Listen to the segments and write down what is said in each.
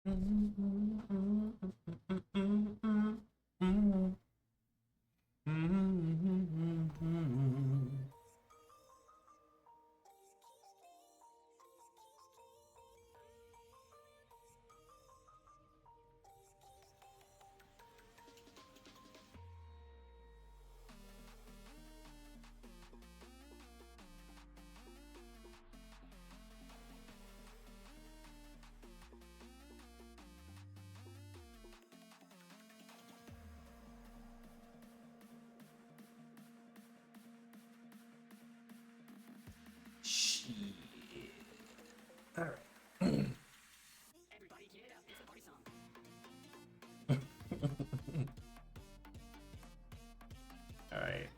All right. Everybody get up, it's a party song. All right.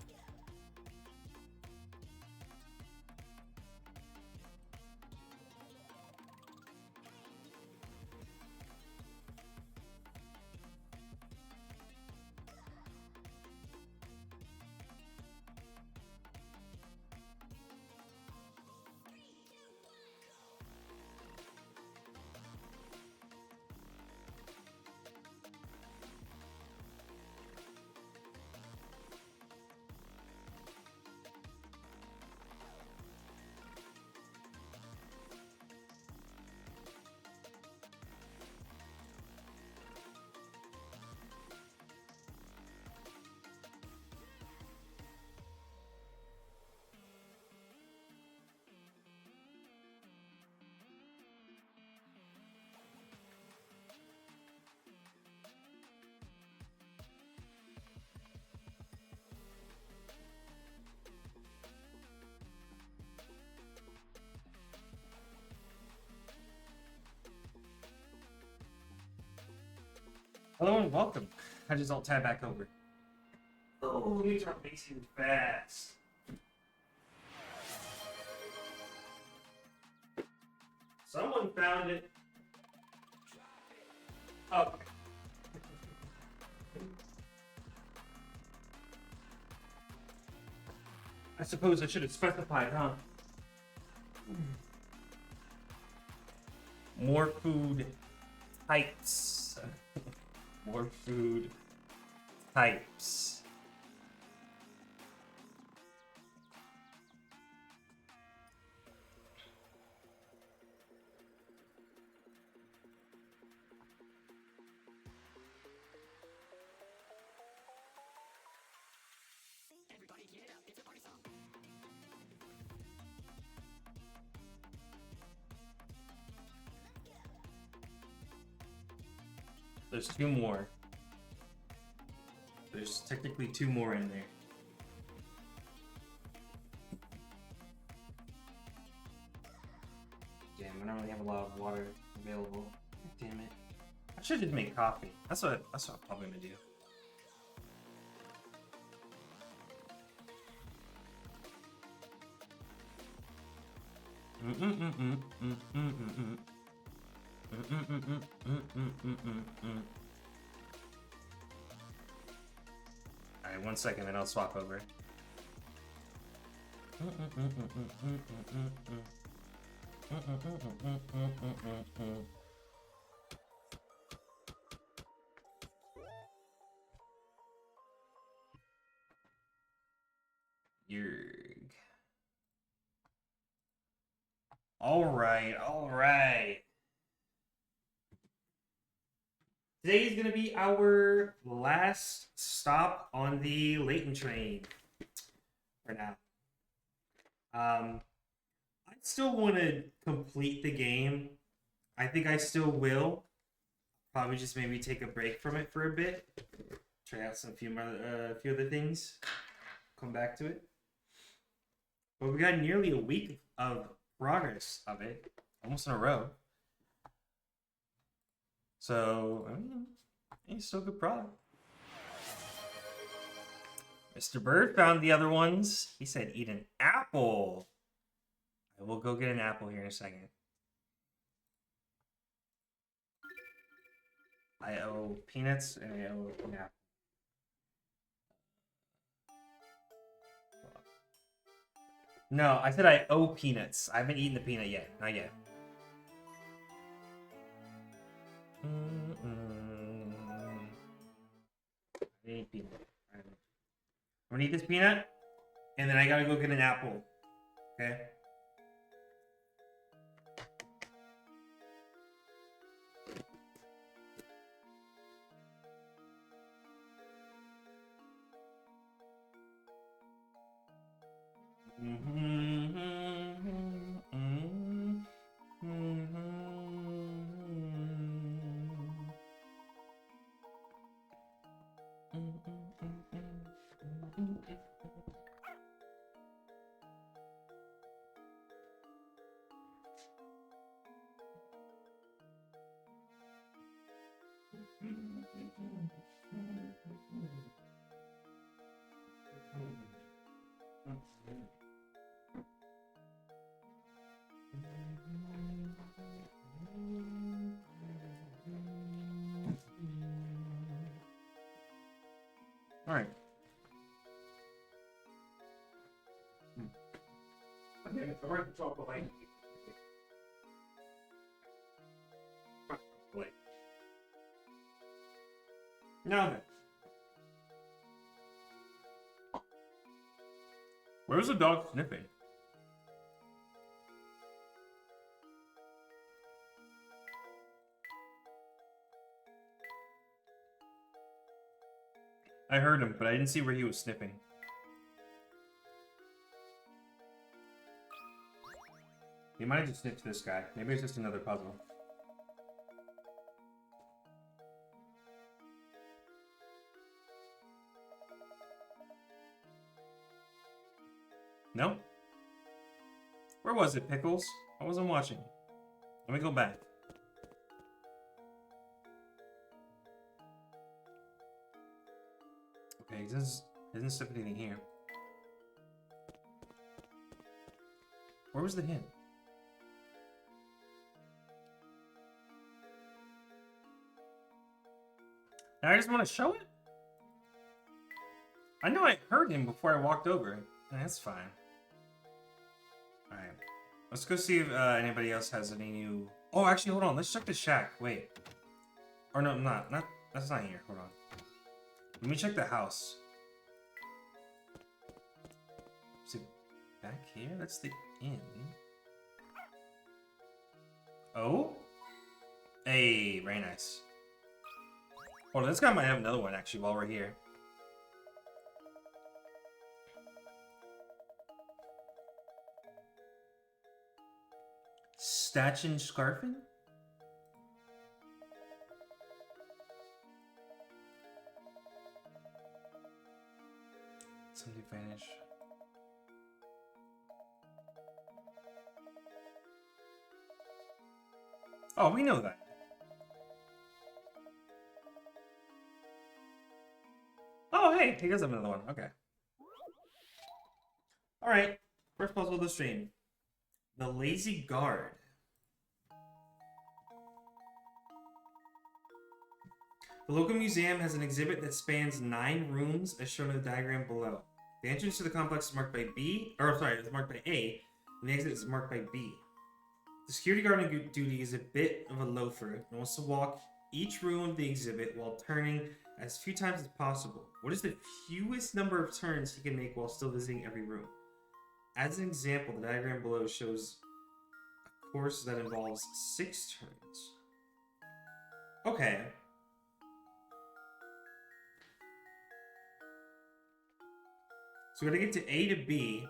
Hello and welcome. I just alt tab back over. Oh, these are facing fast. Someone found it. Oh. I suppose I should have specified, huh? More food types. More food types. Everybody get up, it's a party song. There's two more. There's technically two more in there. Damn, I don't really have a lot of water available. Damn it. I should just make coffee. That's what I'm probably gonna do. Alright, 1 second, then I'll swap over. Yerg. Alright. Today is going to be our last stop on the Layton train for now. I still want to complete the game. I think I still will. Probably just maybe take a break from it for a bit. Try out some few other things. Come back to it. But we got nearly a week of progress of it. Almost in a row. So, I mean, it's still good product. Mr. Bird found the other ones. He said, eat an apple. I will go get an apple here in a second. I owe peanuts and I owe an apple. No, I said I owe peanuts. I haven't eaten the peanut yet. Not yet. I need peanut. I'm gonna eat this peanut, and then I gotta go get an apple. Okay? All right. Okay, so we're at the chocolate light. Wait. Now then. Where's the dog sniffing? I heard him, but I didn't see where he was sniffing. He might have just sniffed this guy. Maybe it's just another puzzle. No? Where was it, Pickles? I wasn't watching. Let me go back. Okay, he doesn't sniff anything here. Where was the hint? Now I just want to show it? I know I heard him before I walked over. That's fine. Alright. Let's go see if anybody else has any new... Oh, actually, hold on. Let's check the shack. Wait. Or no, not. That's not here. Hold on. Let me check the house. Is it back here? That's the inn. Oh? Hey, very nice. Hold on, this guy might have another one, actually, while we're here. Statchin Scarfin? Somebody vanish. Oh, we know that. Oh, hey, he does have another one. Okay. Alright, first puzzle of the stream. The Lazy Guard. The local museum has an exhibit that spans 9 rooms as shown in the diagram below. The entrance to the complex is marked by it's marked by A, and the exit is marked by B. The security guard on duty is a bit of a loafer and wants to walk each room of the exhibit while turning as few times as possible. What is the fewest number of turns he can make while still visiting every room? As an example, the diagram below shows a course that involves 6 turns. Okay. So we gotta get to A to B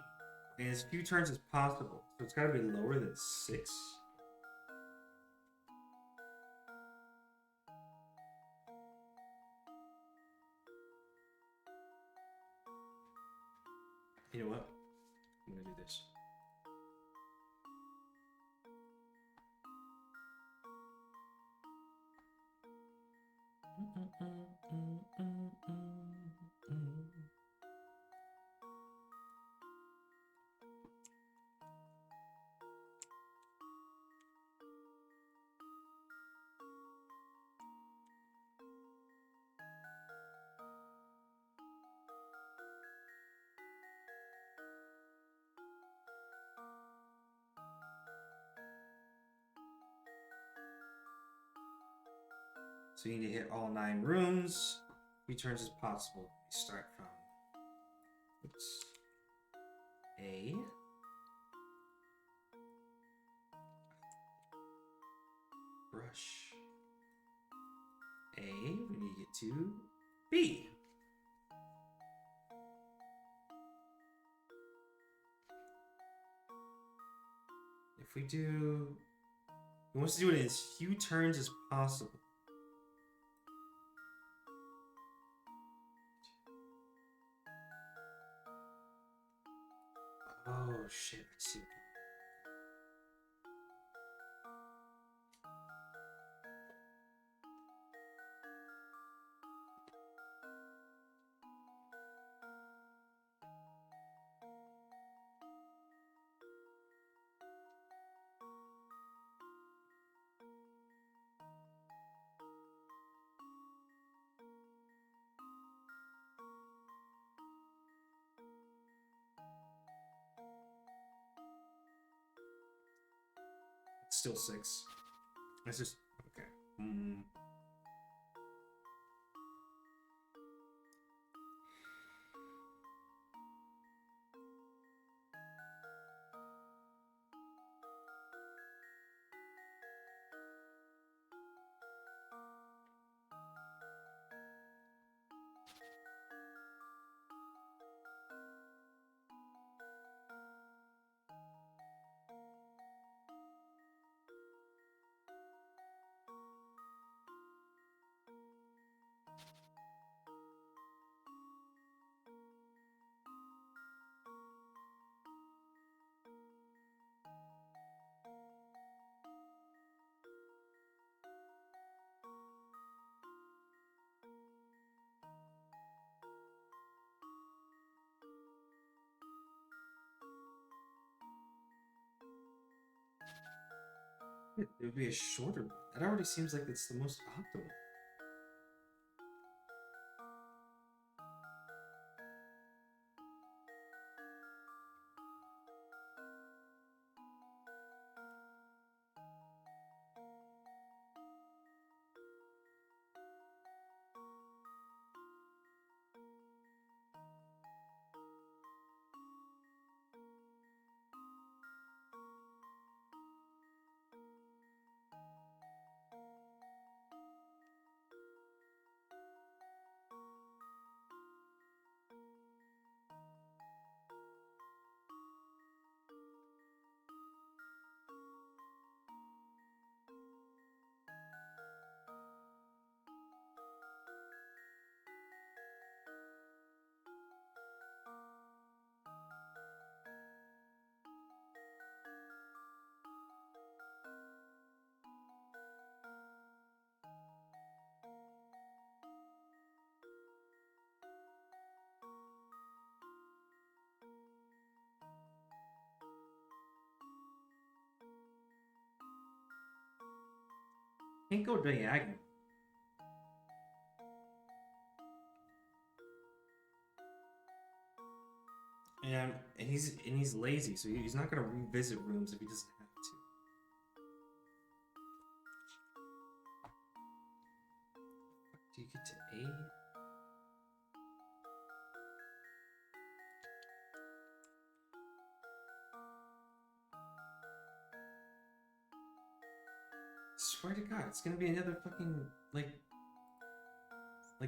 in as few turns as possible. So it's gotta be lower than 6. You know what? I'm gonna do this. So you need to hit all 9 rooms. many turns as possible. We start from A. Brush. A. We need to get to B. If we do... He wants to do it in as few turns as possible. Oh shit, I see. It's still 6. That's just okay. It would be a shorter one. That already seems like it's the most optimal. Can't go diagonal. And he's lazy, so he's not gonna revisit rooms if he doesn't have to. Do you get to A? Swear to God, it's gonna be another fucking like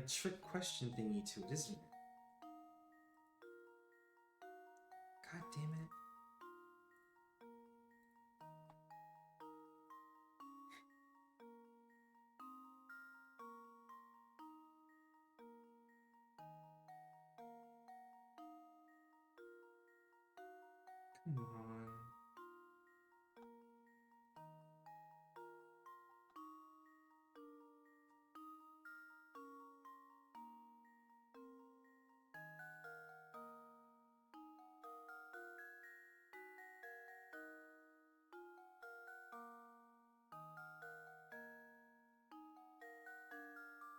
trick question thingy to it, isn't it? God damn it. Come on.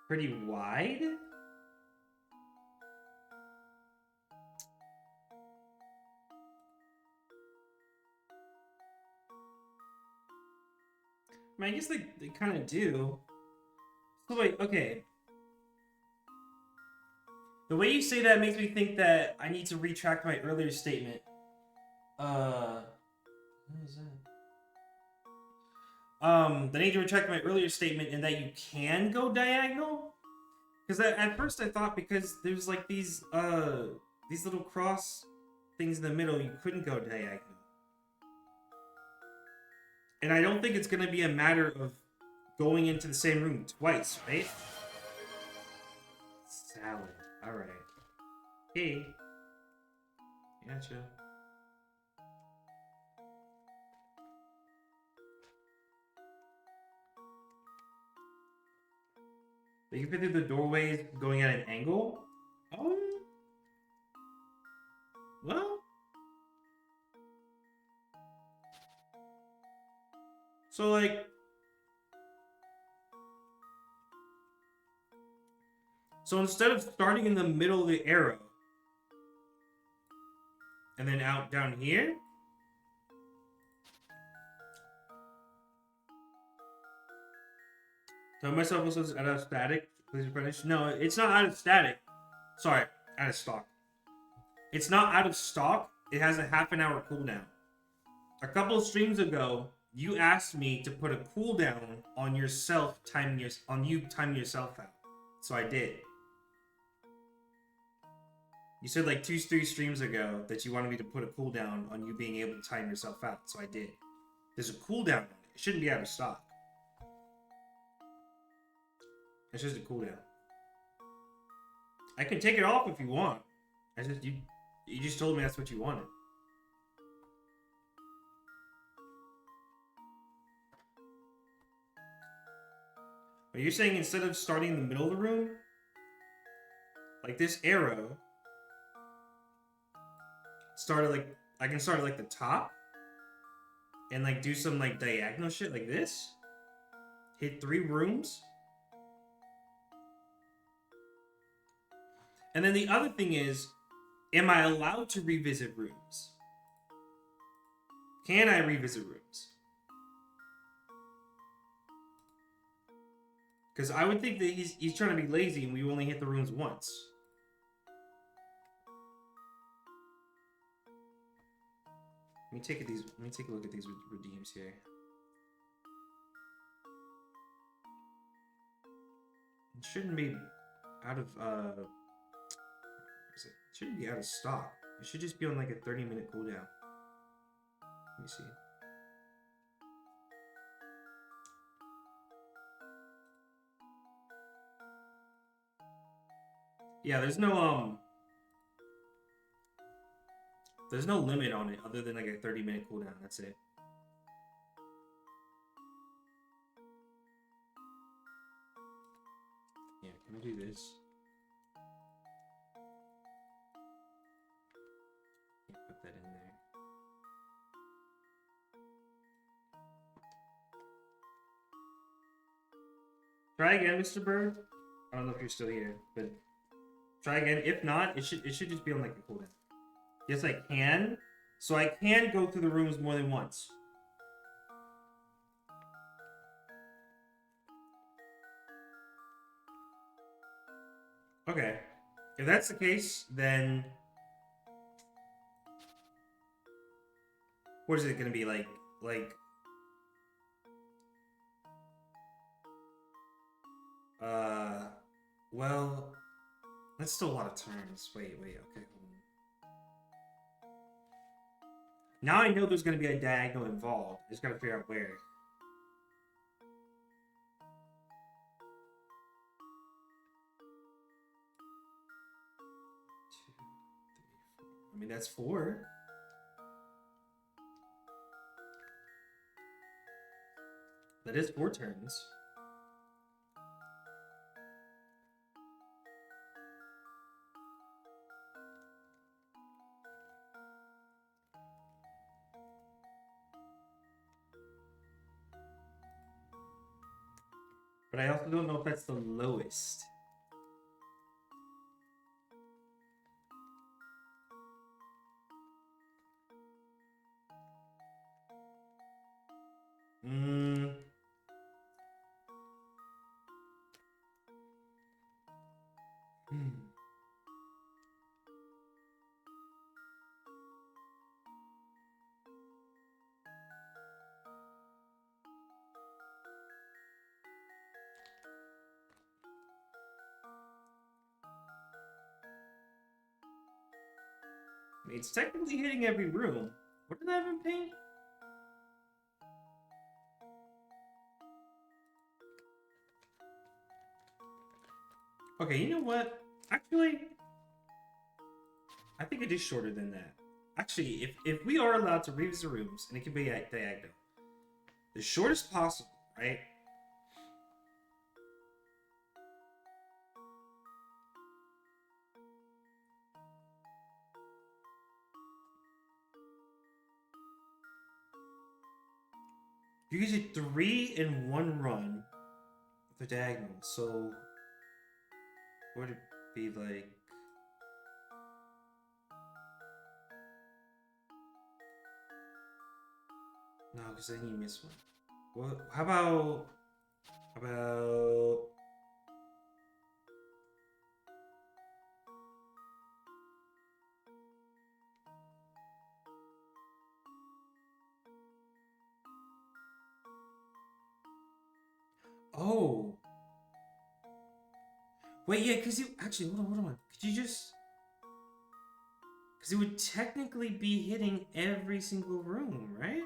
Pretty wide? I mean, I guess they kind of do. So wait, okay. The way you say that makes me think that I need to retract my earlier statement. What was that? I need to retract my earlier statement in that you can go diagonal. Because at first I thought because there's like these little cross things in the middle, you couldn't go diagonal. And I don't think it's gonna be a matter of going into the same room twice, right? Salad. Alright. Hey. Gotcha. You can fit through the doorways going at an angle? Well. So, like. So instead of starting in the middle of the arrow, and then out down here, tell myself also out of static. Please replenish. No, it's not out of static. Sorry, out of stock. It's not out of stock. It has a half an hour cooldown. A couple of streams ago, you asked me to put a cooldown on yourself timing yourself out. So I did. You said like 2-3 streams ago that you wanted me to put a cooldown on you being able to time yourself out, so I did. There's a cooldown on it. It shouldn't be out of stock. It's just a cooldown. I can take it off if you want. You just told me that's what you wanted. But you're saying instead of starting in the middle of the room, like this arrow, I can start at like the top and like do some like diagonal shit like this. Hit 3 rooms. And then the other thing is, am I allowed to revisit rooms? Can I revisit rooms? Because I would think that he's trying to be lazy and we only hit the rooms once. Let me take a look at these redeems here. It shouldn't be out of it shouldn't be out of stock. It should just be on like a 30-minute cooldown. Let me see. Yeah, there's no limit on it other than like a 30-minute cooldown. That's it. Yeah, can I do this? Can't put that in there. Try again, Mr. Bird. I don't know if you're still here, but try again. If not, it should just be on like a cooldown. Yes, I can. So I can go through the rooms more than once. Okay. If that's the case, then what is it gonna be like? Well, that's still a lot of turns. Wait, okay. Now I know there's gonna be a diagonal involved. I just gotta figure out where. I mean, that's 4. That is 4 turns. But I also don't know if that's the lowest. mean, it's technically hitting every room. What did I have in paint? Okay, you know what? Actually, I think it is shorter than that. Actually, if we are allowed to revisit rooms, and it can be at diagonal, the shortest possible, right? You can do 3 in 1 run with the diagonal, so would it be like? No, because then you miss one. What? How about? Oh. Wait, yeah, because you actually hold on. Could you just? Because it would technically be hitting every single room, right?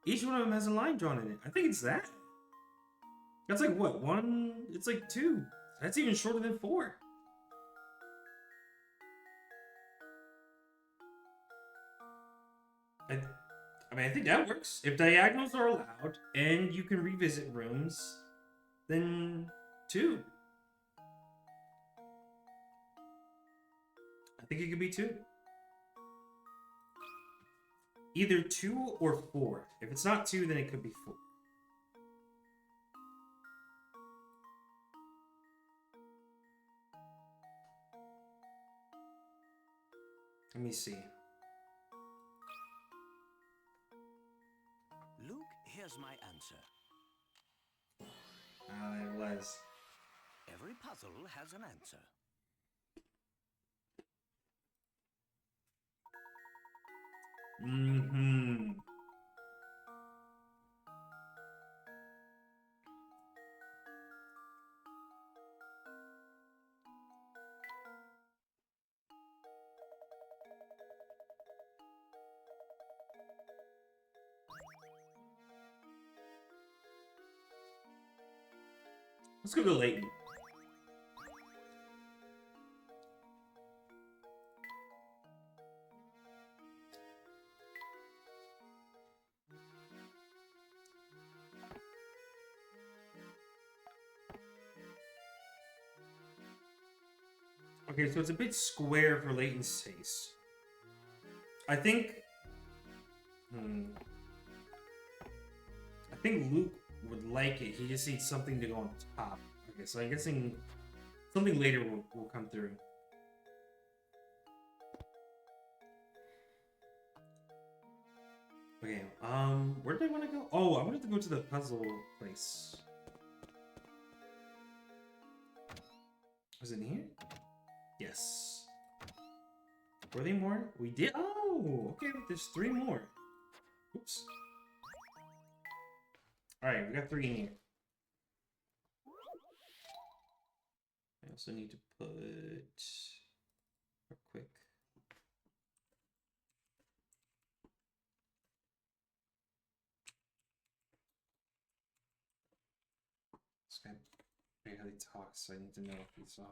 Each one of them has a line drawn in it. I think it's that. That's like what? 1? It's like 2. That's even shorter than 4. I mean, I think that works. If diagonals are allowed and you can revisit rooms, then 2. I think it could be 2. Either 2 or 4. If it's not 2, then it could be 4. Let me see. Luke, here's my answer. It was. Every puzzle has an answer. Mm-hmm. Let's go to Layton. Okay, so it's a bit square for Layton's taste. I think... I think Luke would like it. He just needs something to go on top. Okay, so I'm guessing something later will come through. Okay, where did I want to go? Oh, I wanted to go to the puzzle place. Was it in here? Yes. Were they more? We did. Oh, okay. There's 3 more. Oops. All right, we got 3 in here. I also need to put real quick. This guy barely talks, so I need to know if he saw.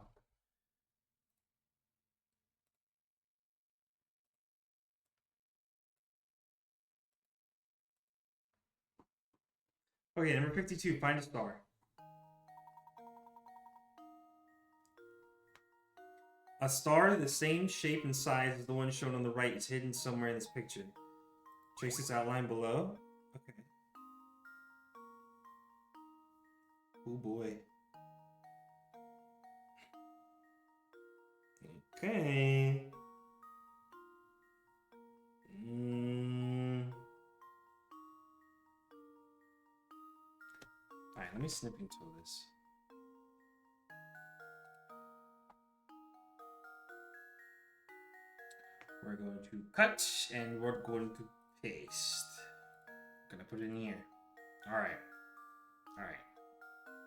Okay, number 52, find a star. A star the same shape and size as the one shown on the right is hidden somewhere in this picture. Trace its outline below. Okay. Oh boy. Okay. Alright, let me snipping tool this. We're going to cut and we're going to paste. Gonna put it in here. Alright. Alright.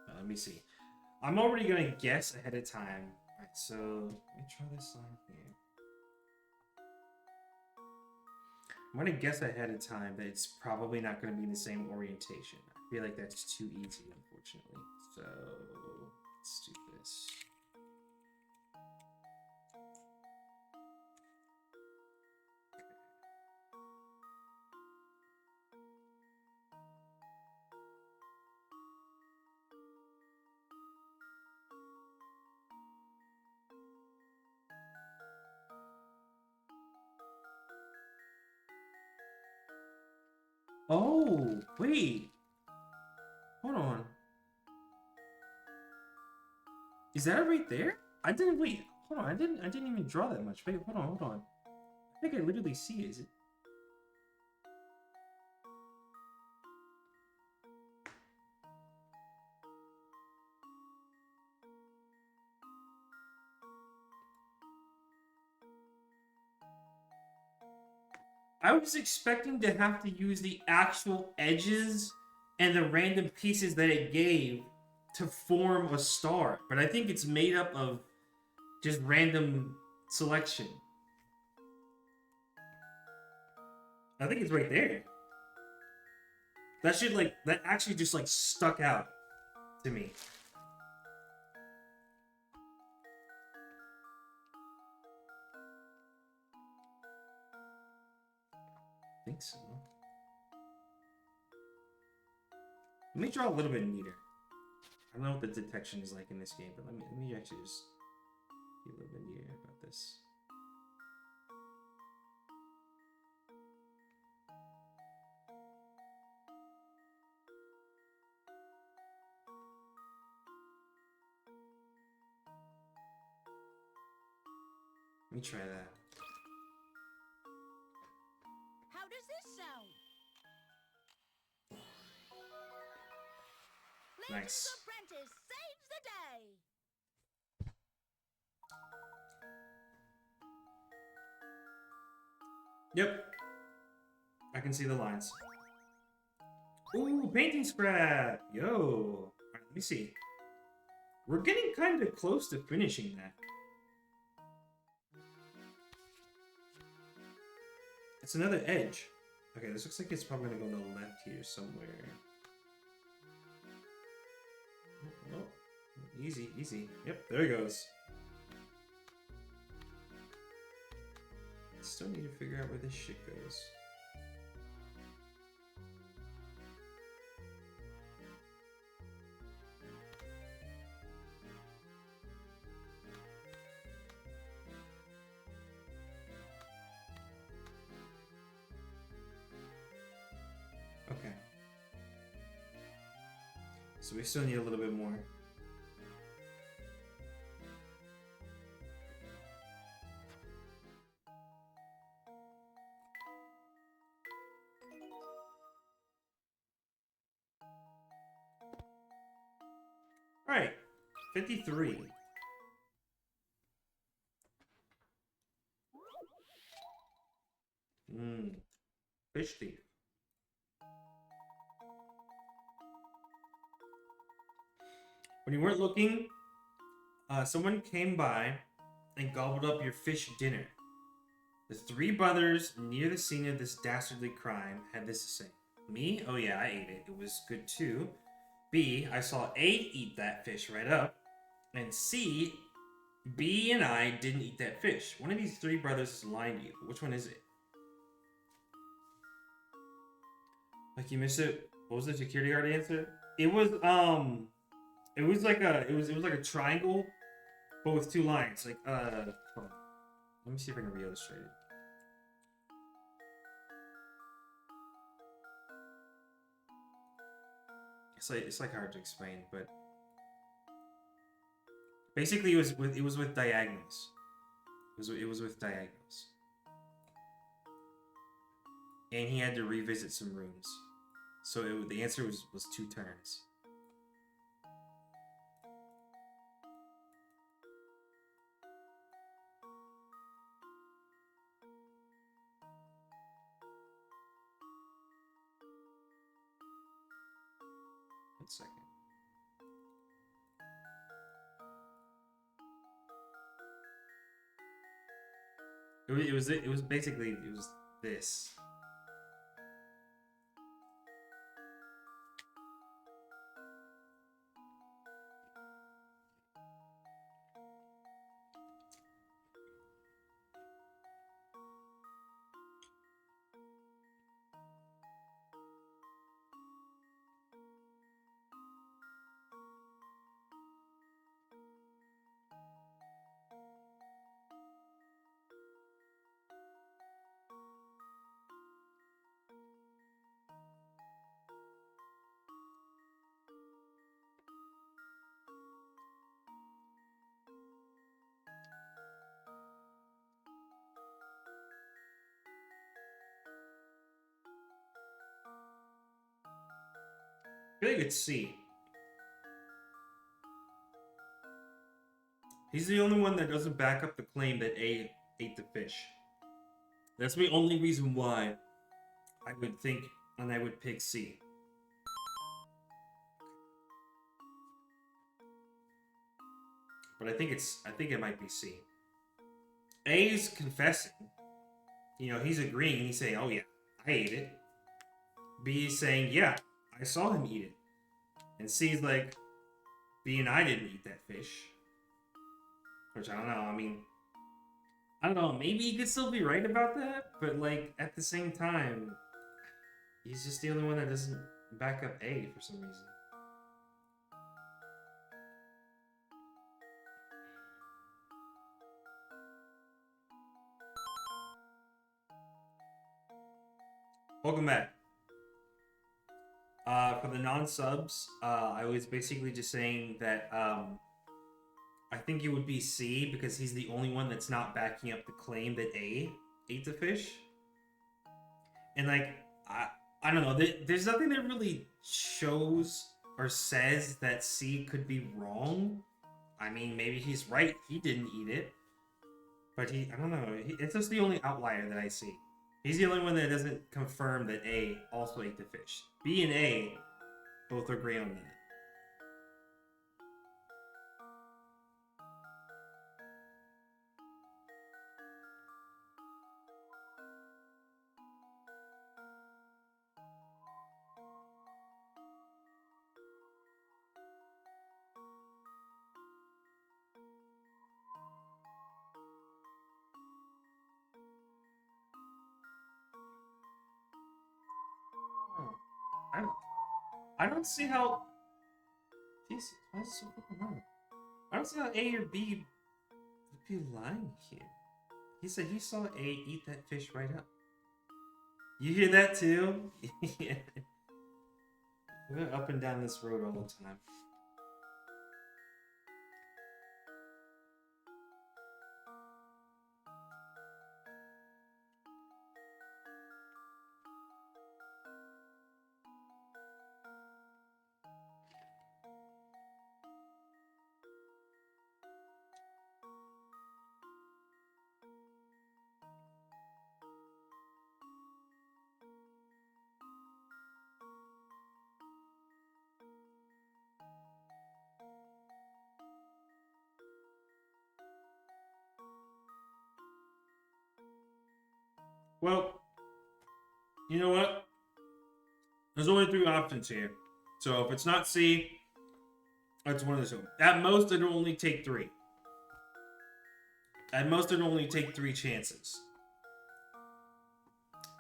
Now let me see. I'm already gonna guess ahead of time. Alright, so let me try this line here. I'm gonna guess ahead of time that it's probably not gonna be the same orientation. I feel like that's too easy, unfortunately. So let's do this. Oh, wait. Hold on. Is that right there? I didn't wait. Hold on. I didn't even draw that much. Wait, hold on. I think I literally see it. Is it? I was expecting to have to use the actual edges and the random pieces that it gave to form a star, but I think it's made up of just random selection. I think it's right there. That should that actually just stuck out to me. I think so. Let me draw a little bit neater. I don't know what the detection is like in this game, but let me actually just be a little bit neater about this. Let me try that. How does this sound? Nice. Layton's apprentice saves the day. Yep. I can see the lines. Ooh, painting scrap! Yo! Alright, let me see. We're getting kind of close to finishing that. It's another edge. Okay, this looks like it's probably gonna go to the left here somewhere. Oh, oh. Easy, easy. Yep, there it goes. Still need to figure out where this shit goes. Okay. So we still need a little bit more. Alright, 53. Fish thief. When you weren't looking, someone came by and gobbled up your fish dinner. The three brothers near the scene of this dastardly crime had this to say. Me? Oh yeah, I ate it. It was good too. B, I saw A eat that fish right up. And C, B and I didn't eat that fish. One of these three brothers is lying to you. Which one is it? Like you missed it. What was the security guard answer? It was like a triangle, but with two lines. Like hold on. Let me see if I can re-illustrate it. It's hard to explain, but basically it was with diagonals. It was with diagonals. And he had to revisit some rooms. So the answer was 2 turns. One second. It was basically this. I feel like it's C. He's the only one that doesn't back up the claim that A ate the fish. That's the only reason why I would think and I would pick C. But I think it might be C. A's confessing. You know, he's agreeing. He's saying, "Oh yeah, I ate it." B is saying, "Yeah, I saw him eat it." And C's like, "B and I didn't eat that fish." Which I don't know. I mean, I don't know. Maybe he could still be right about that, but like at the same time, he's just the only one that doesn't back up A for some reason. Welcome back. For the non-subs, I was basically just saying that I think it would be C because he's the only one that's not backing up the claim that A ate the fish. And like, I don't know, there's nothing that really shows or says that C could be wrong. I mean, maybe he's right, he didn't eat it. But I don't know, it's just the only outlier that I see. He's the only one that doesn't confirm that A also ate the fish. B and A both agree on that. I don't see how. Jesus, why is it so fucking hard? I don't see how A or B would be lying here. He said he saw A eat that fish right up. You hear that too? Yeah. We're up and down this road all the time. Well, you know what? There's only 3 options here. So if it's not C, it's one of the two. At most, it'll only take 3. At most, it'll only take 3 chances.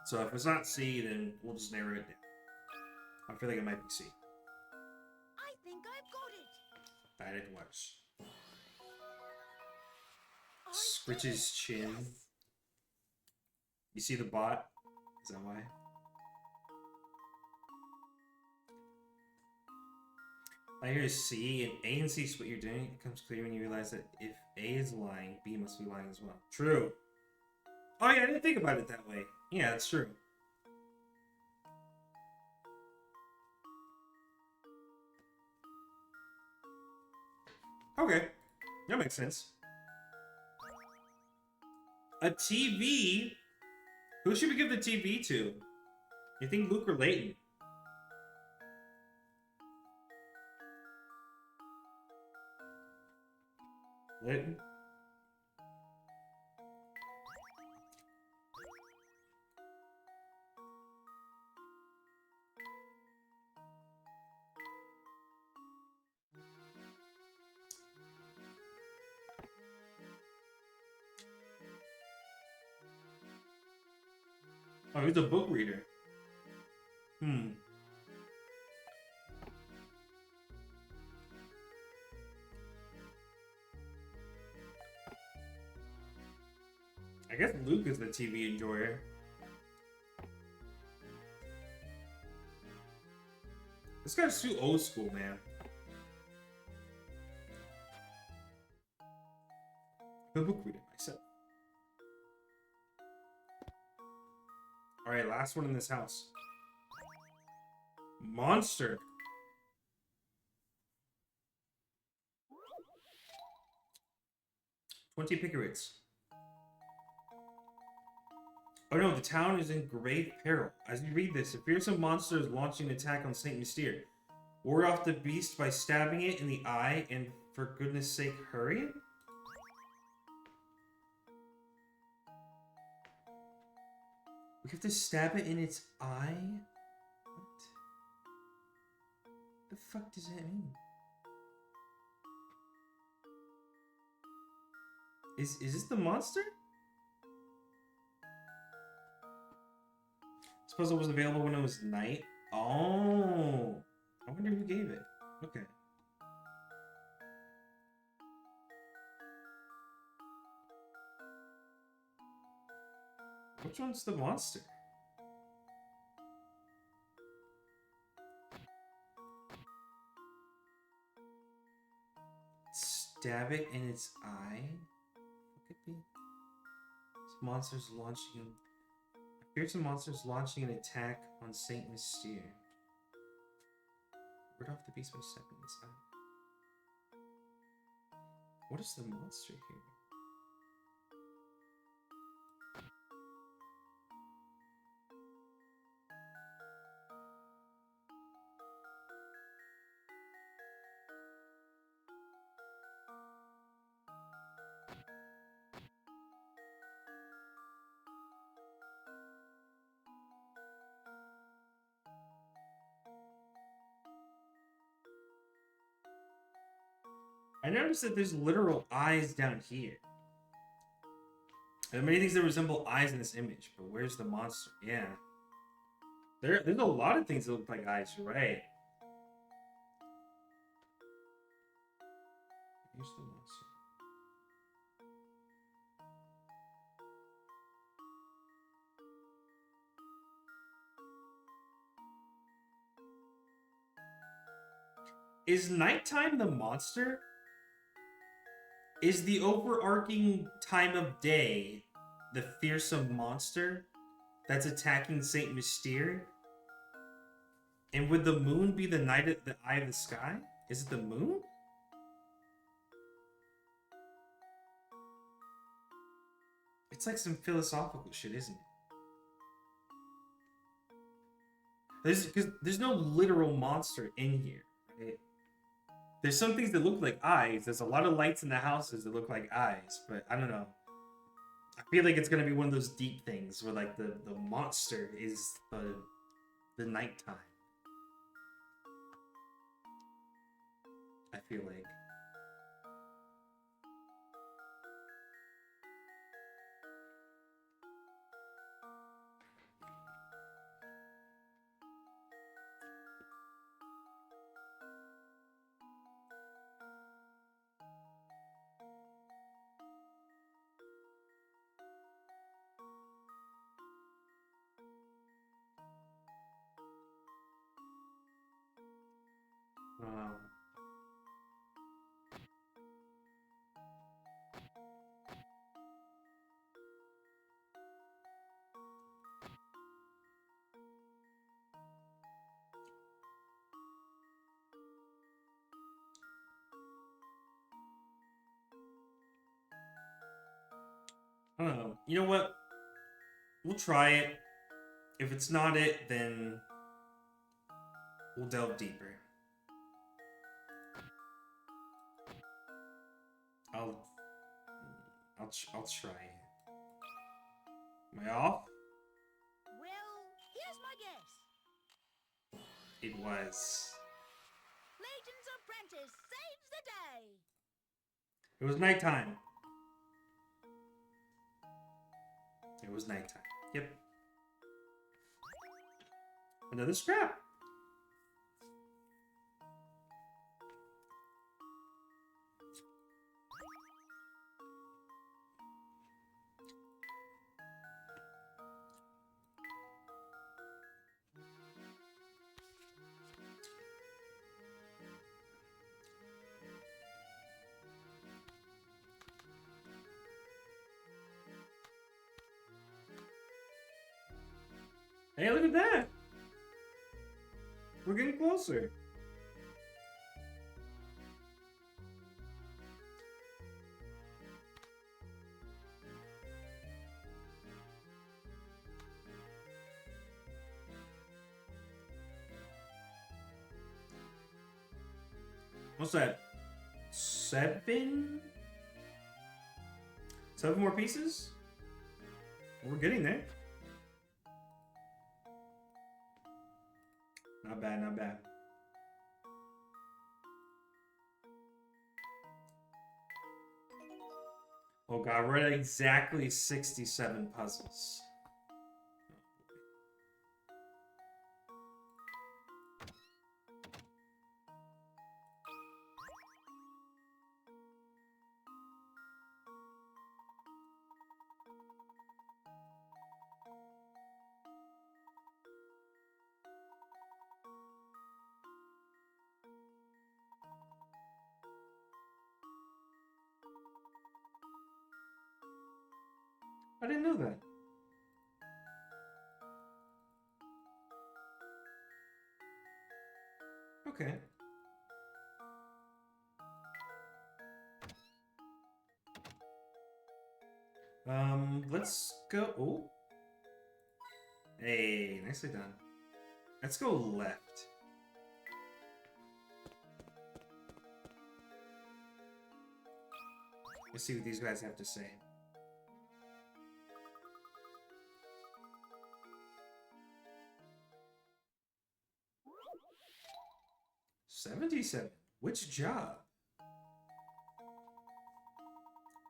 So if it's not C, then we'll just narrow it down. I feel like it might be C. I think I've got it. That it was. Scritch's chin. You see the bot? Is that why? I hear C, and A and C is what you're doing. It becomes clear when you realize that if A is lying, B must be lying as well. True. Oh yeah, I didn't think about it that way. Yeah, that's true. Okay, that makes sense. A TV? Who should we give the TV to? You think Luke or Layton? Layton? Oh, he's a book reader. I guess Luke is the TV enjoyer. This guy's too old school, man. I'm a book reader myself. Alright, last one in this house. Monster. 20 pickerates. Oh no, the town is in grave peril. As you read this, a fearsome monster is launching an attack on Saint Mystere. Ward off the beast by stabbing it in the eye, and for goodness sake, hurry. We have to stab it in its eye? What? The fuck does that mean? Is this the monster? This puzzle was available when it was night. Oh, I wonder who gave it. Okay. Which one's the monster? Stab it in its eye? What could be? This monster's launching. I fear some monster's launching an attack on Saint Mystere. Ward off the beast by stepping its eye. What is the monster here? I noticed that there's literal eyes down here. There are many things that resemble eyes in this image, but where's the monster? Yeah. There's a lot of things that look like eyes, you're right. Here's the monster. Is nighttime the monster? Is the overarching time of day the fearsome monster that's attacking Saint Mystere? And would the moon be the night at the eye of the sky? Is it the moon? It's like some philosophical shit, isn't it? There's no literal monster in here, right? There's some things that look like eyes. There's a lot of lights in the houses that look like eyes, but I don't know. I feel like it's gonna be one of those deep things where like the monster is the nighttime. I feel like. I don't know. You know what? We'll try it. If it's not it, then we'll delve deeper. I'll try it. Am I off? Well, here's my guess. It was. Layton's apprentice saves the day. It was nighttime. It was nighttime. Yep. Another scrap. Hey, look at that! We're getting closer. What's that? 7? 7 more pieces? We're getting there. Not bad, not bad. Oh god, we're at exactly 67 puzzles. I didn't know that. Okay. Let's go. Oh. Hey, nicely done. Let's go left. Let's see what these guys have to say. $77. Which job?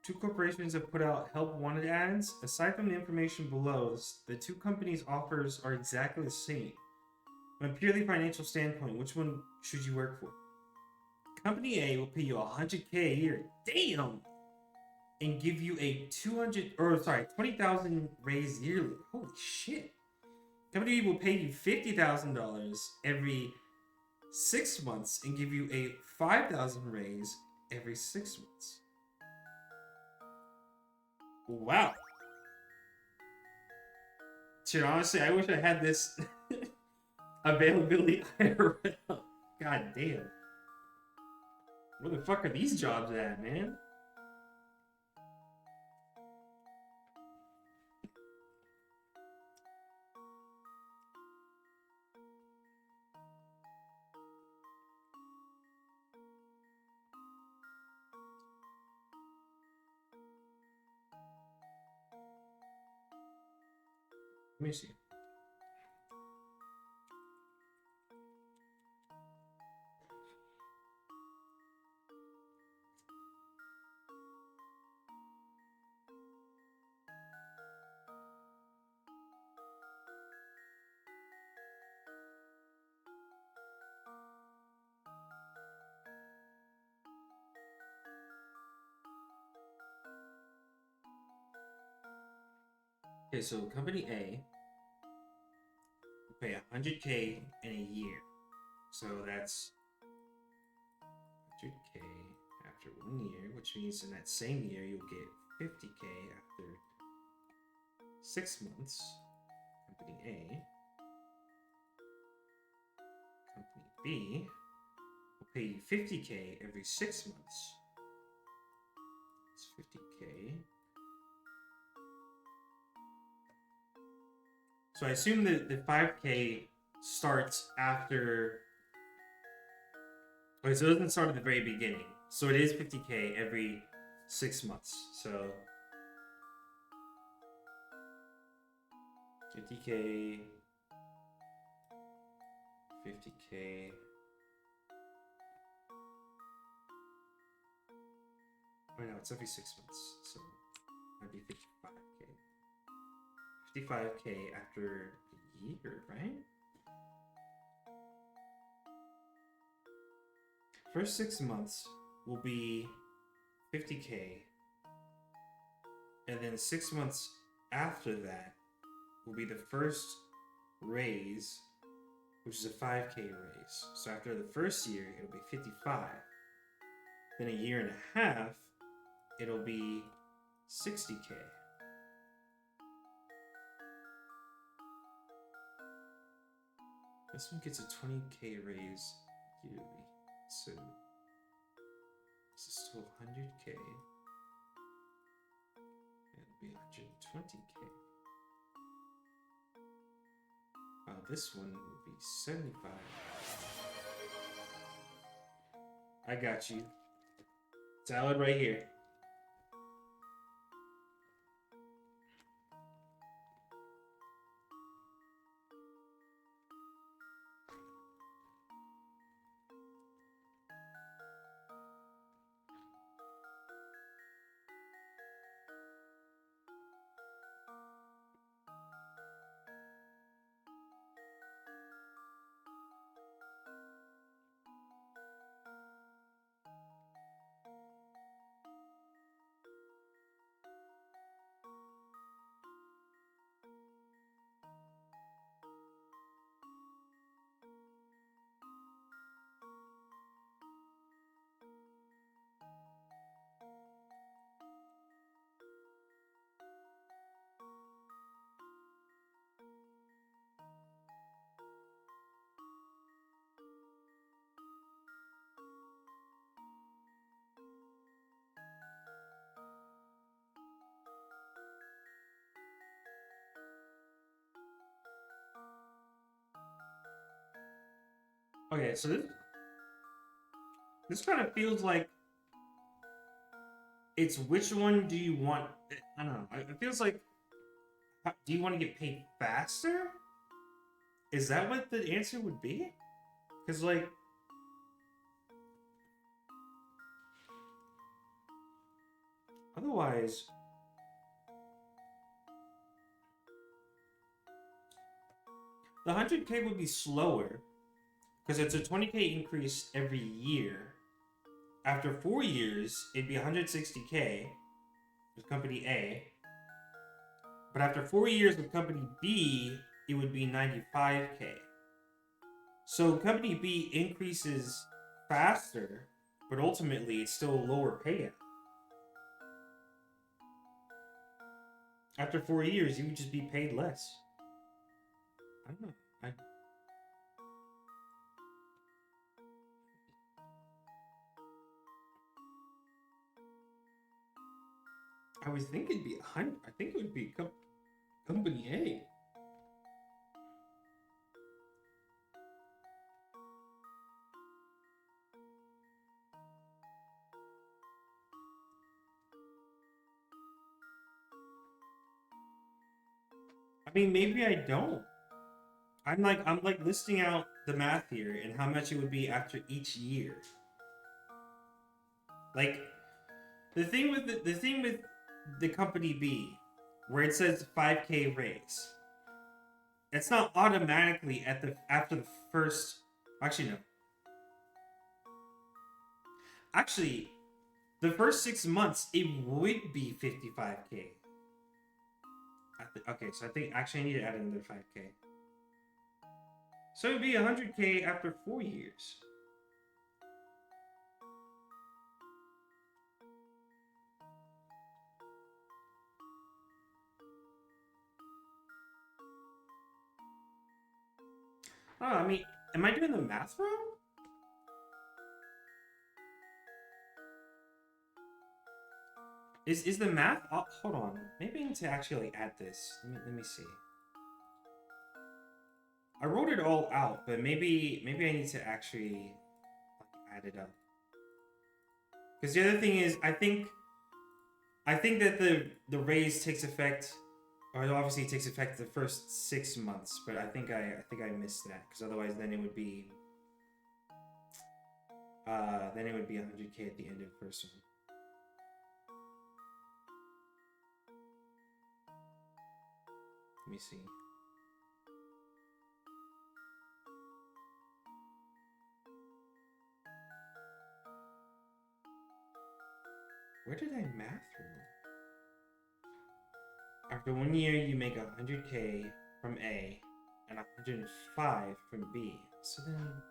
2 corporations have put out help wanted ads. Aside from the information below, the 2 companies' offers are exactly the same. From a purely financial standpoint, which one should you work for? Company A will pay you $100K a year, damn, and give you a 20,000 raise yearly. Holy shit! Company B will pay you $50,000 every 6 months and give you a 5,000 raise every 6 months. Wow. Dude, honestly, I wish I had this availability IRL. God damn. Where the fuck are these jobs at, man? Let me see. Okay, so company A will pay $100K in a year. So that's $100K after 1 year, which means in that same year you'll get $50K after 6 months. Company A. Company B will pay you $50K every 6 months. It's $50K. So I assume that the 5K starts after. Okay, so it doesn't start at the very beginning. So it is $50K every 6 months. So 50K, 50K. Oh no, it's every 6 months. So that'd be 55K. 55K after a year, right? First 6 months will be 50K, and then 6 months after that will be the first raise, which is a 5K raise. So after the first year, it'll be 55. Then a year and a half, it'll be 60K. This one gets a 20K raise yearly. So this is still 100K. It'll be 120K. This one would be 75. I got you. Salad right here. Okay, so this kind of feels like it's which one do you want? I don't know. It feels like, do you want to get paid faster? Is that what the answer would be? Because like, otherwise, the 100K would be slower because it's a 20K increase every year. After 4 years, it'd be 160K with company A. But after 4 years with company B, it would be 95K. So company B increases faster, but ultimately it's still a lower payout. After 4 years, you would just be paid less. I don't know. I would think it'd be 100. I think it would be company A. I mean, maybe I don't. I'm like listing out the math here and how much it would be after each year. Like the thing with the company B, where it says 5K raise, it's not automatically after the first. Actually, no. Actually, the first 6 months it would be 55K. Okay, so I think actually I need to add another 5K. So it'd be 100K after 4 years. Oh, I mean, am I doing the math wrong? Is the math? Oh, hold on. Maybe I need to actually like, add this. Let me see. I wrote it all out, but maybe I need to actually add it up. Because the other thing is, I think that the raise takes effect, or obviously it takes effect the first 6 months. But I think I missed that because otherwise then it would be 100K at the end of the first one. Let me see. Where did I math wrong? After 1 year, you make 100K from A and 105 from B. So then,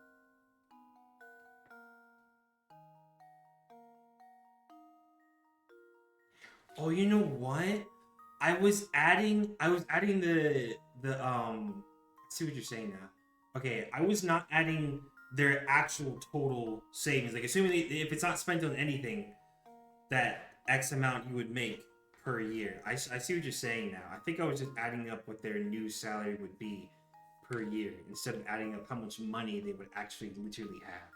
oh, you know what? I was adding the I see what you're saying now. Okay, I was not adding their actual total savings. Like assuming if it's not spent on anything, that X amount you would make per year. I see what you're saying now. I think I was just adding up what their new salary would be per year instead of adding up how much money they would actually literally have.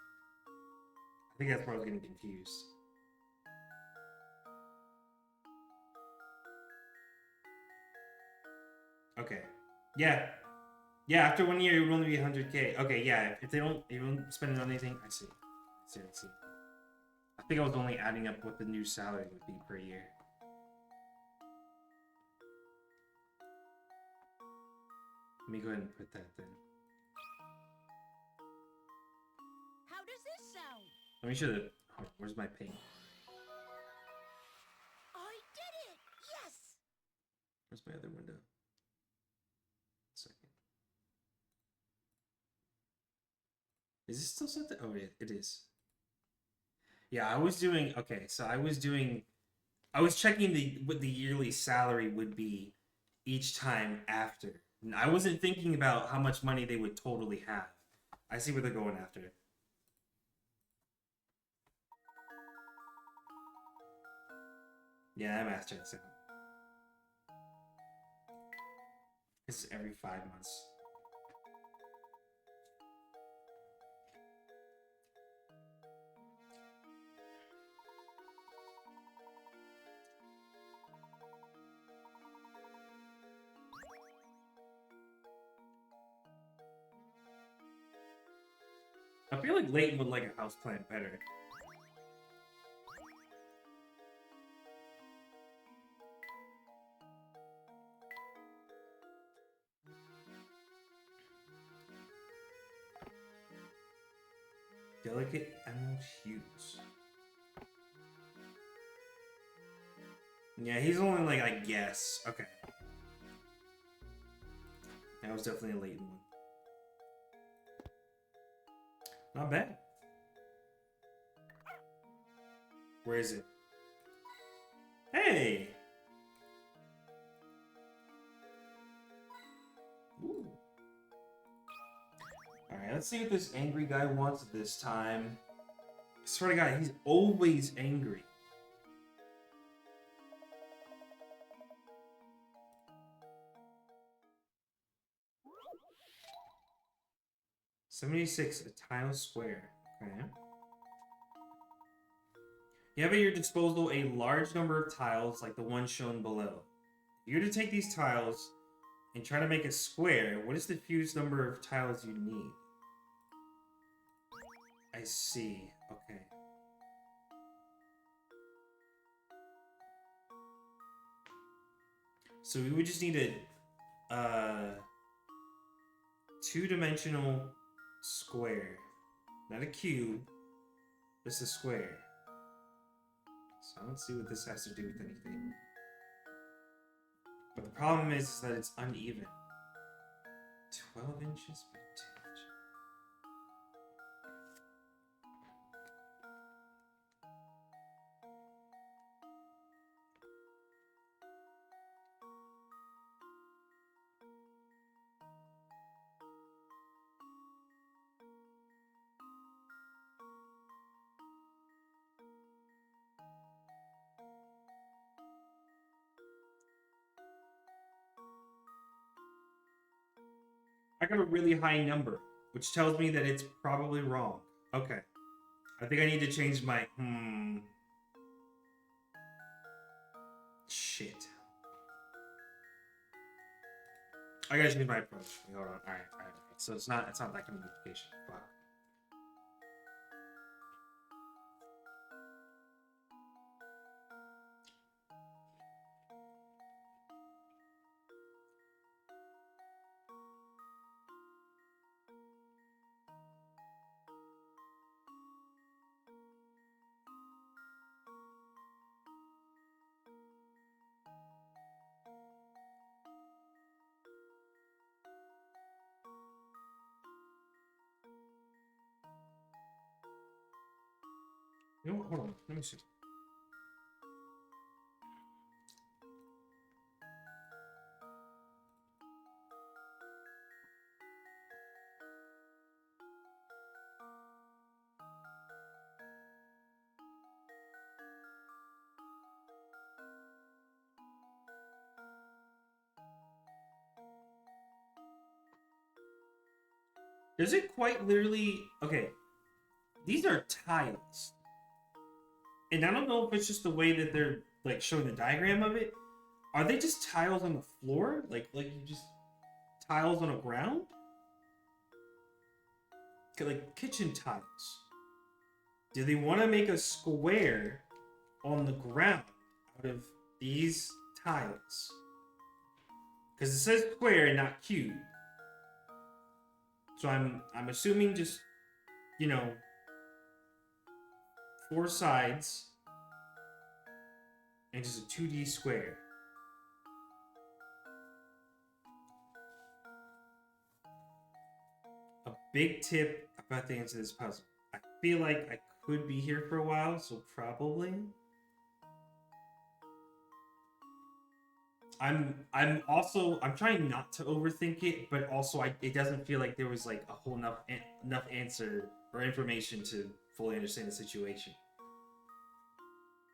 I think that's where I was getting confused. Okay. Yeah. Yeah, after 1 year, it would only be 100K. Okay, yeah. If they don't spend it on anything, I see. I see. I think I was only adding up what the new salary would be per year. Let me go ahead and put that then. How does this sound? Let me show the. Oh, where's my ping? I did it! Yes! Where's my other window? Second. Is this still set to? Oh, it is. Yeah, I was doing. Okay, so I was checking what the yearly salary would be each time after. And I wasn't thinking about how much money they would totally have. I see what they're going after. Yeah, that math checks out. It's every 5 months. I feel like Layton would like a houseplant better. Delicate emerald hues. Yeah, he's only like, I guess. Okay. That was definitely a Layton one. Not bad. Where is it? Hey! Ooh. Alright, let's see what this angry guy wants this time. I swear to God, he's always angry. $76, a tile square. Okay. You have at your disposal a large number of tiles like the one shown below. If you were to take these tiles and try to make a square, what is the fewest number of tiles you need? I see. Okay. So we would just need a two-dimensional square. Not a cube, just a square. So I don't see what this has to do with anything. But the problem is that it's uneven. 12 inches by 2 inches. I got a really high number, which tells me that it's probably wrong. Okay. I think I need to change my... Shit. I gotta change my approach. Hold on. Alright. So it's not that kind of notification. Fuck. You know what? Hold on. Let me see. Does it quite literally... Okay. these are tiles. And I don't know if it's just the way that they're like showing the diagram of it. Are they just tiles on the floor? Like you just tiles on the ground? Like kitchen tiles. Do they want to make a square on the ground out of these tiles? Because it says square and not cube. So I'm assuming just, you know, 4 sides and just a 2D square. A big tip about the answer to this puzzle. I feel like I could be here for a while, so probably. I'm trying not to overthink it, but also it doesn't feel like there was like a whole enough answer or information to fully understand the situation.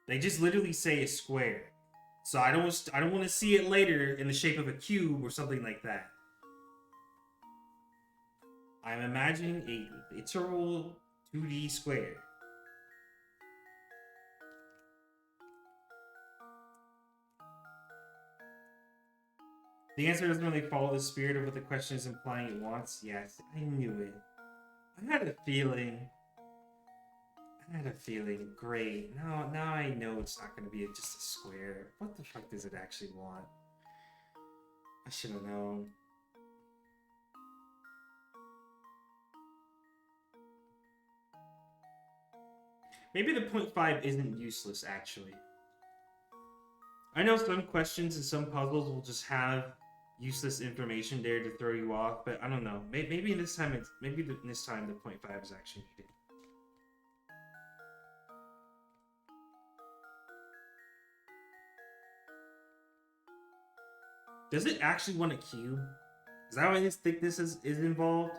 They just literally say a square, so I don't want to see it later in the shape of a cube or something like that. I'm imagining a literal 2D square. The answer doesn't really follow the spirit of what the question is implying it wants. Yes, I knew it. I had a feeling. Great. Now I know it's not going to be just a square. What the fuck does it actually want? I should have known. Maybe the 0.5 isn't useless, actually. I know some questions and some puzzles will just have useless information there to throw you off, but I don't know. Maybe this time the 0.5 is actually needed. Does it actually want a cube? Is that why this thickness is involved?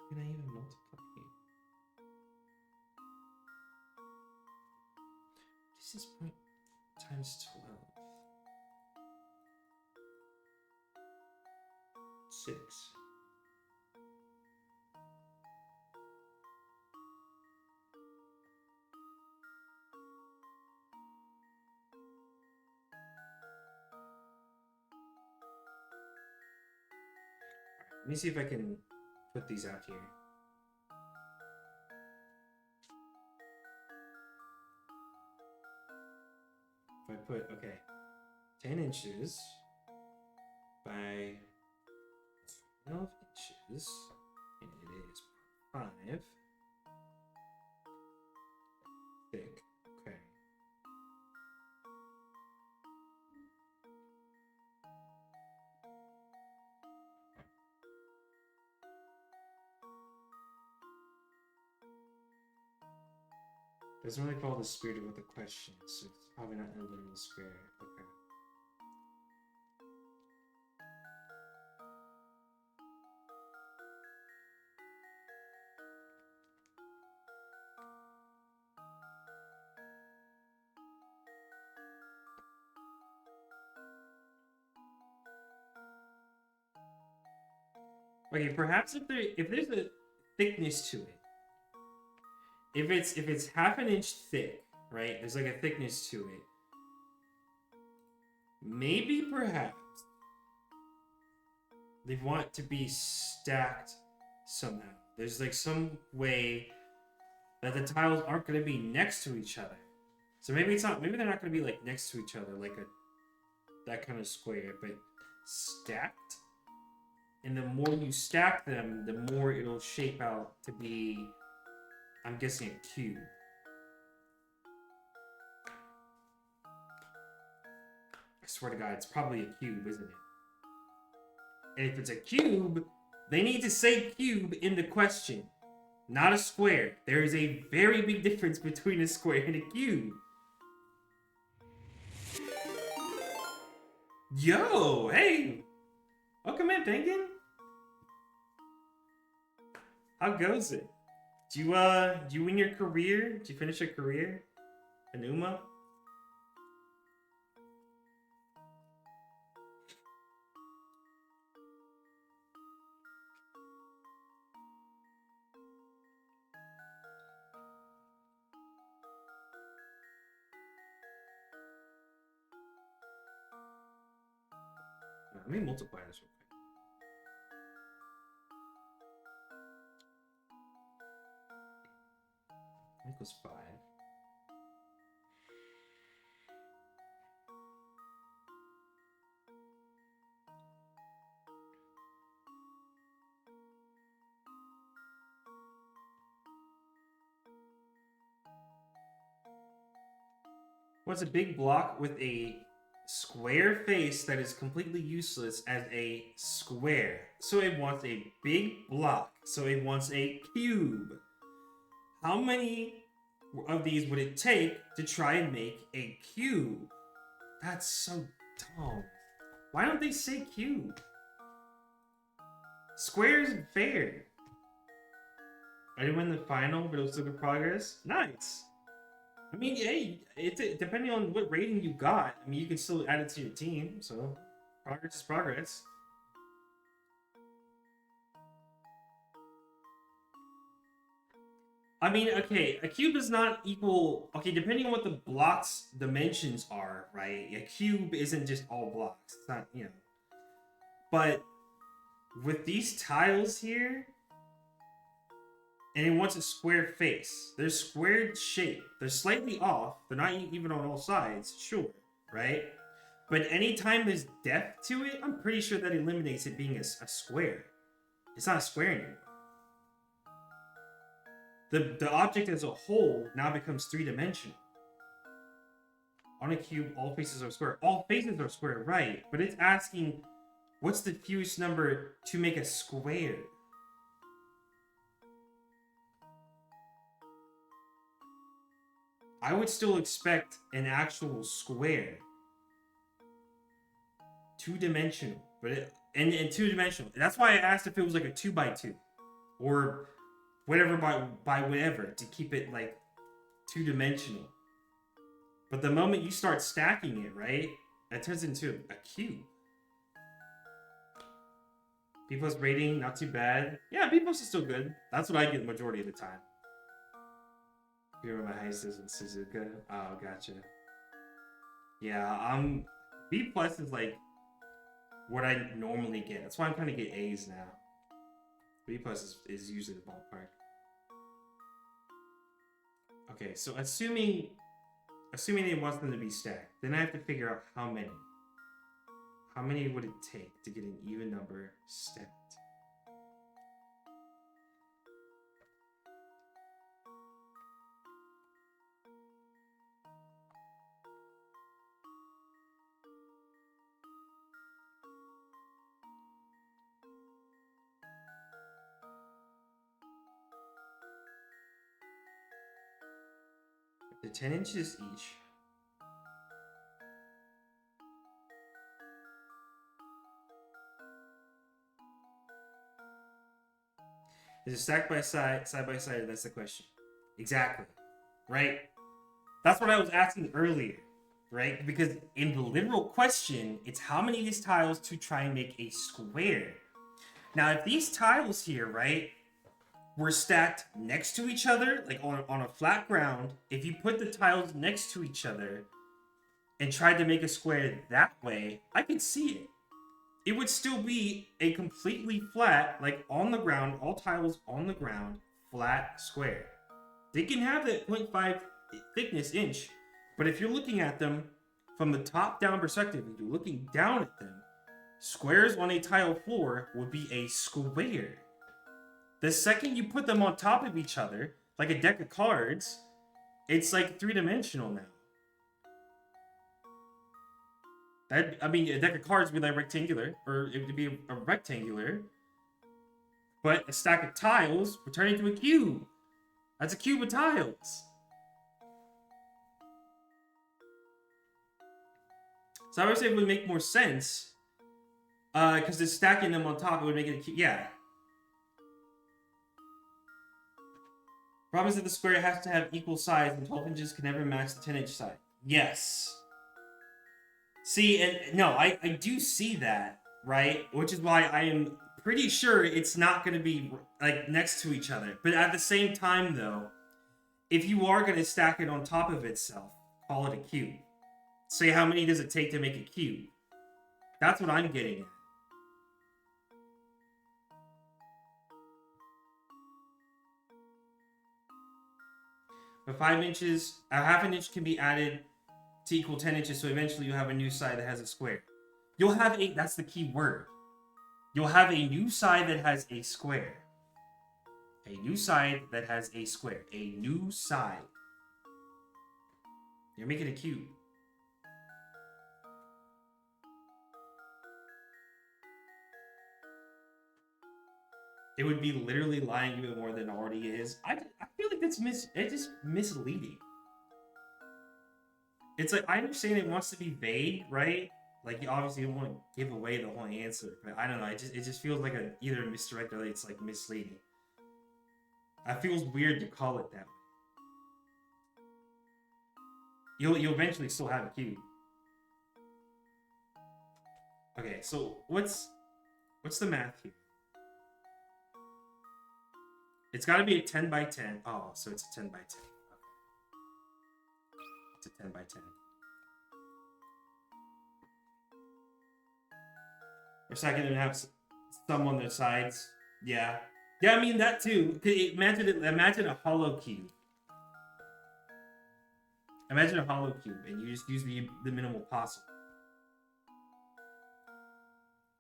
Can I even multiply here? This is point times 12. 6. Let me see if I can put these out here. If I put, okay, 10 inches by 12 inches, and it is 5 thick. Okay. Doesn't really follow the spirit of what the question is, so it's probably not in a literal square. Okay. Okay, perhaps if there's a thickness to it, if it's half an inch thick, right? There's like a thickness to it. Maybe perhaps they want to be stacked somehow. There's like some way that the tiles aren't going to be next to each other. So maybe it's not. Maybe they're not going to be like next to each other, like that kind of square, but stacked. And the more you stack them, the more it'll shape out to be, I'm guessing, a cube. I swear to God, it's probably a cube, isn't it? And if it's a cube, they need to say cube in the question, not a square. There is a very big difference between a square and a cube. Yo, hey! Welcome in, Penguin. How goes it? Do you win your career? Do you finish your career? Anuma? Let me multiply this real quick. Equals 5. What's a big block with a square face that is completely useless as a square? So it wants a big block. So it wants a cube. How many of these would it take to try and make a cube? That's so dumb. Why don't they say cube? Square isn't fair. I didn't win the final, but it was still good progress. Nice. I mean, hey, depending on what rating you got, I mean, you can still add it to your team, so progress is progress. I mean, okay, a cube is not equal... Okay, depending on what the block's dimensions are, right? A cube isn't just all blocks. It's not, you know. But with these tiles here, and it wants a square face. They're squared shape. They're slightly off. They're not even on all sides, sure, right? But anytime there's depth to it, I'm pretty sure that eliminates it being a square. It's not a square anymore. The object as a whole now becomes three-dimensional. On a cube, all faces are square. All faces are square, right? But it's asking, what's the fewest number to make a square? I would still expect an actual square. Two-dimensional. But and two-dimensional. That's why I asked if it was like a 2x2. Or whatever by whatever. To keep it like two-dimensional. But the moment you start stacking it, right? That turns into a cube. B+ rating, not too bad. Yeah, B+ is still good. That's what I get the majority of the time. You remember my highest is in Suzuka? Oh, gotcha. Yeah, B+ is like what I normally get. That's why I'm trying to get A's now. B+ is usually the ballpark. Okay, so assuming it wants them to be stacked, then I have to figure out how many. How many would it take to get an even number stacked? They're 10 inches each. Is it stacked by side by side? That's the question. Exactly. Right? That's what I was asking earlier. Right? Because in the literal question, it's how many of these tiles to try and make a square. Now, if these tiles here, right, were stacked next to each other, like on a flat ground, if you put the tiles next to each other and tried to make a square that way, I could see it. It would still be a completely flat, like on the ground, all tiles on the ground, flat square. They can have that 0.5 thickness inch, but if you're looking at them from the top down perspective, if you're looking down at them, squares on a tile floor would be a square. The second you put them on top of each other, like a deck of cards, it's like three-dimensional now. I mean, a deck of cards would be like rectangular, or it would be a rectangular. But a stack of tiles would turn into a cube. That's a cube of tiles. So I would say it would make more sense. Because just stacking them on top, it would make it a cube. Yeah. Problem is that the square has to have equal size, and 12 inches can never match the 10-inch side. Yes. See, and no, I do see that, right? Which is why I am pretty sure it's not going to be like next to each other. But at the same time, though, if you are going to stack it on top of itself, call it a cube. Say, how many does it take to make a cube? That's what I'm getting at. But 5 inches, a half an inch can be added to equal 10 inches, so eventually you'll have a new side that has a square. You'll have a, that's the key word. You'll have a new side that has a square. A new side that has a square. A new side. You're making a cube. It would be literally lying even more than it already is. I feel like that's it's just misleading. It's like, I understand it wants to be vague, right? Like, you obviously don't want to give away the whole answer, but I don't know. It just feels like either misdirect or it's like misleading. It feels weird to call it that way. You'll eventually still have a cube. Okay, so what's the math here? It's got to be a 10 by 10. Oh, so it's a 10 by 10. Okay. It's a 10 by 10. For a second, and have some on their sides. Yeah. Yeah, I mean, that too. Imagine a hollow cube. Imagine a hollow cube, and you just use the minimal possible.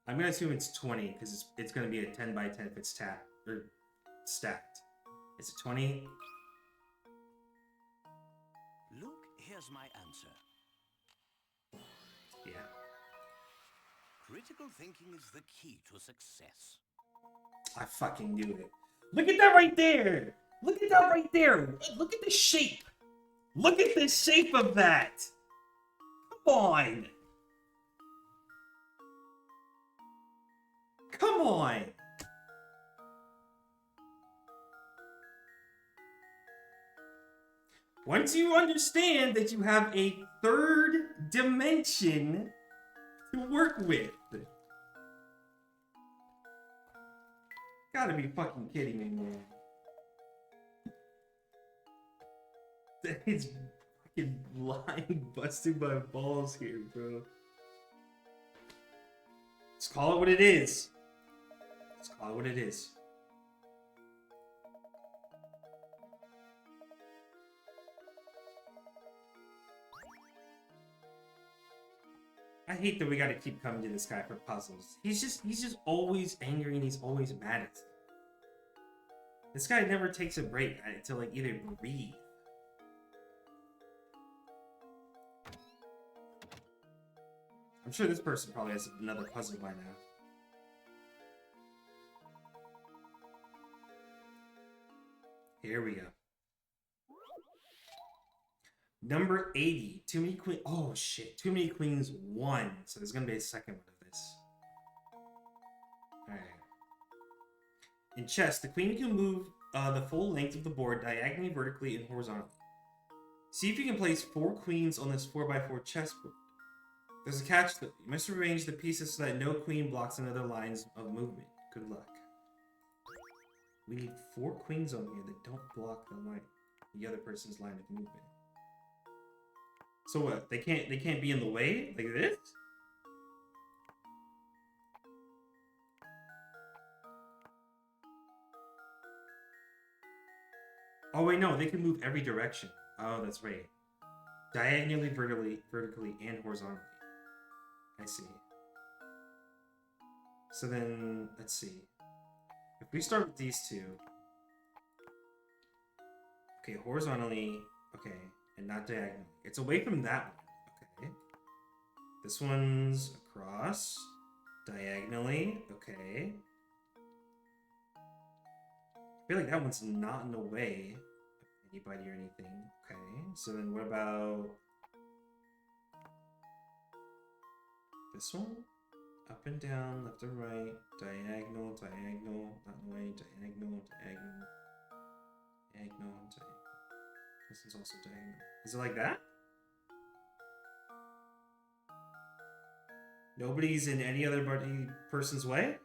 I'm going to assume it's 20, because it's going to be a 10 by 10 if it's tapped. Or stacked. Is it 20? Look, here's my answer. Yeah. Critical thinking is the key to success. I fucking knew it. Look at that right there! Look at that right there! Look at the shape! Look at the shape of that! Come on! Come on! Once you understand that you have a third dimension to work with. Gotta be fucking kidding me, man. That is fucking lying, busting my balls here, bro. Let's call it what it is. Let's call it what it is. I hate that we gotta keep coming to this guy for puzzles. He's just always angry and he's always mad at us. This guy never takes a break to like either breathe. I'm sure this person probably has another puzzle by now. Here we go. Number 80. Too many queens. Oh shit. Too many queens. 1. So there's gonna be a second one of this. Alright. In chess, the queen can move the full length of the board diagonally, vertically, and horizontally. See if you can place 4 queens on this 4x4 chessboard. There's a catch though. You must arrange the pieces so that no queen blocks another lines of movement. Good luck. We need 4 queens on here that don't block the other person's line of movement. So what? They can't be in the way like this? Oh wait, no, they can move every direction. Oh, that's right. Diagonally, vertically, and horizontally. I see. So then, let's see. If we start with these two. Okay, horizontally, okay, and not diagonally. It's away from that one, okay. This one's across, diagonally, okay. I feel like that one's not in the way of anybody or anything. Okay, so then what about this one? Up and down, left and right, diagonal, diagonal, not in the way, diagonal, diagonal. Diagonal, diagonal. This is also diagonal. Is it like that? Nobody's in any other person's way?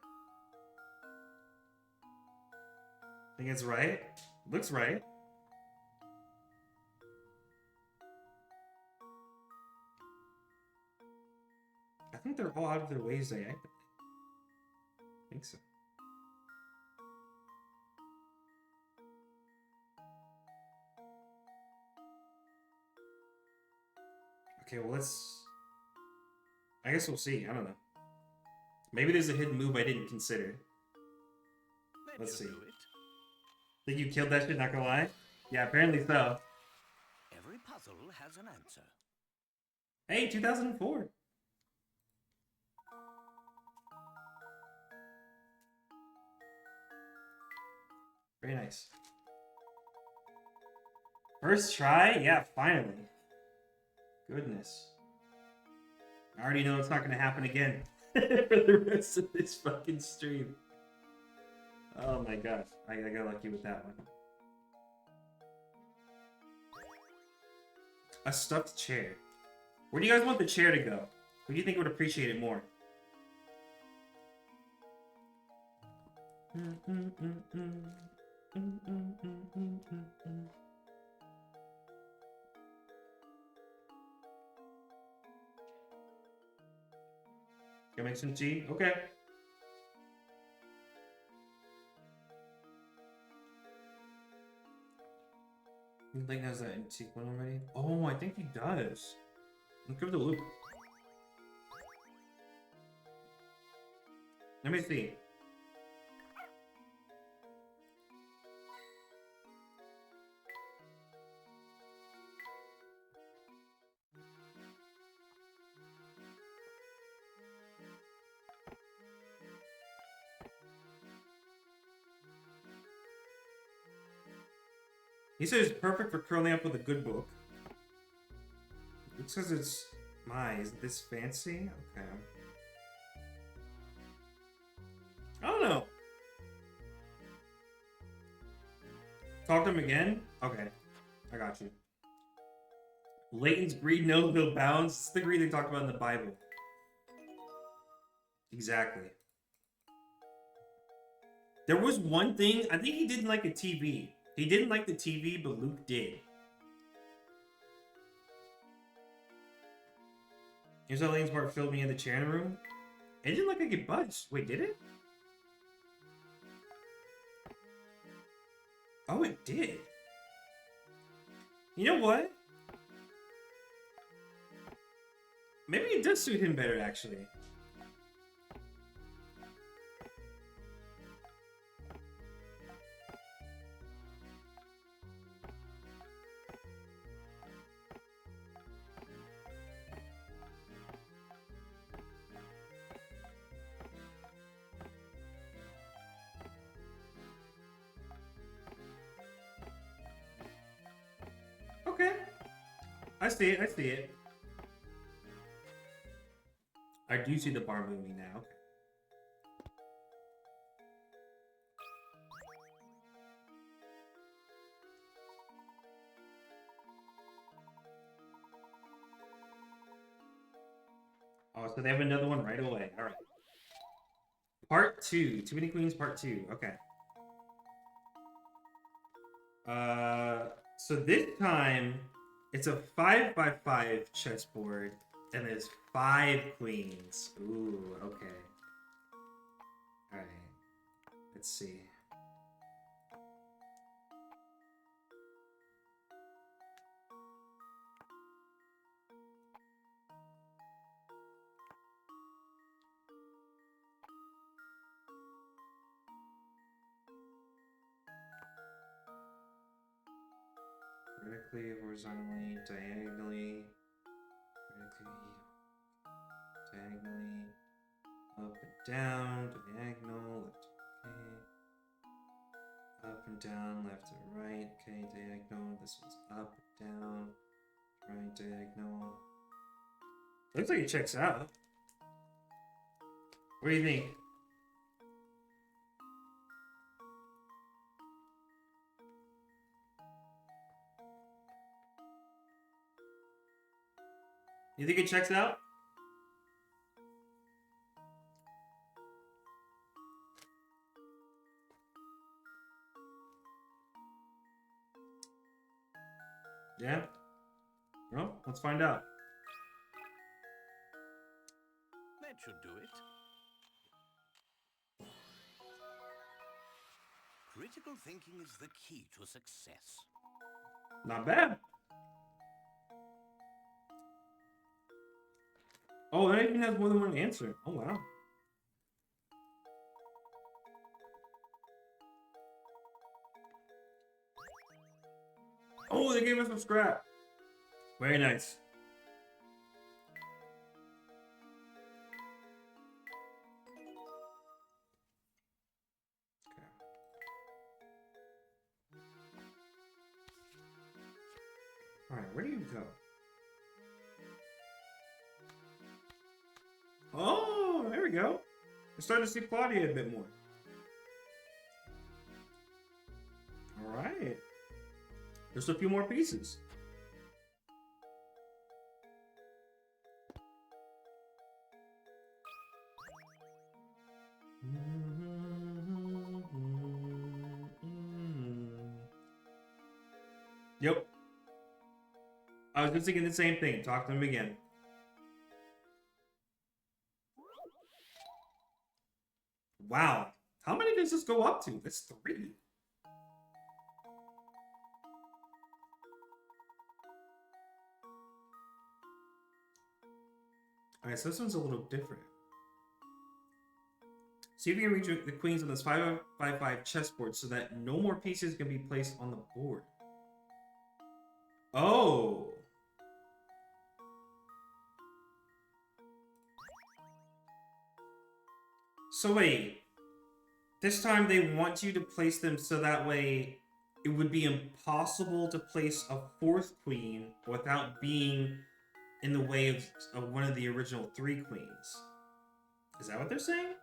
I think it's right. Looks right. I think they're all out of their ways diagonally. I think so. Okay, well I guess we'll see. I don't know. Maybe there's a hidden move I didn't consider. Let's see. Think you killed that shit, not gonna lie? Yeah, apparently so. Every puzzle has an answer. Hey, 2004. Very nice. First try? Yeah, finally. Goodness. I already know it's not gonna happen again for the rest of this fucking stream. Oh my gosh. I got lucky with that one. A stuffed chair. Where do you guys want the chair to go? Who do you think would appreciate it more? Gonna make some tea? Okay. Layton has that antique one already? Oh, I think he does. Let's give it a look. Let me see. He says it's perfect for curling up with a good book. It says it's is this fancy? Okay. I don't know. Talk to him again? Okay. I got you. Layton's greed knows no bounds. It's the greed they talked about in the Bible. Exactly. There was one thing, I think he didn't like a TV. He didn't like the TV, but Luke did. Here's how Layton's part filled me in the chair in the room. It didn't look like it budged. Wait, did it? Oh, it did. You know what? Maybe it does suit him better, actually. Okay. I see it, I see it. I do see the bar moving now. Okay. Oh, so they have another one right away. All right. Part 2. Too Many Queens, Part 2. Okay. So this time, it's a 5x5 chessboard, and there's 5 queens. Ooh, okay. Alright. Let's see. Vertically, horizontally, diagonally, diagonally, up and down, diagonal, left, okay, up and down, left and right, okay, diagonal, this one's up and down, right, diagonal. Looks like it checks out. What do you think? You think it checks out? Yeah? Well, let's find out. That should do it. Critical thinking is the key to success. Not bad. Oh, that even has more than one answer. Oh, wow. Oh, they gave us some scrap. Very nice. Okay. All right, where do you go? Oh, there we go. We're starting to see Claudia a bit more. All right. Just a few more pieces. Yep. I was just thinking the same thing. Talk to him again. Wow. How many does this go up to? That's 3. Alright, so this one's a little different. See if you can reach the queens on this 5-5-5 chessboard so that no more pieces can be placed on the board. Oh! So wait. This time they want you to place them so that way it would be impossible to place a 4th queen without being in the way of one of the original 3 queens. Is that what they're saying?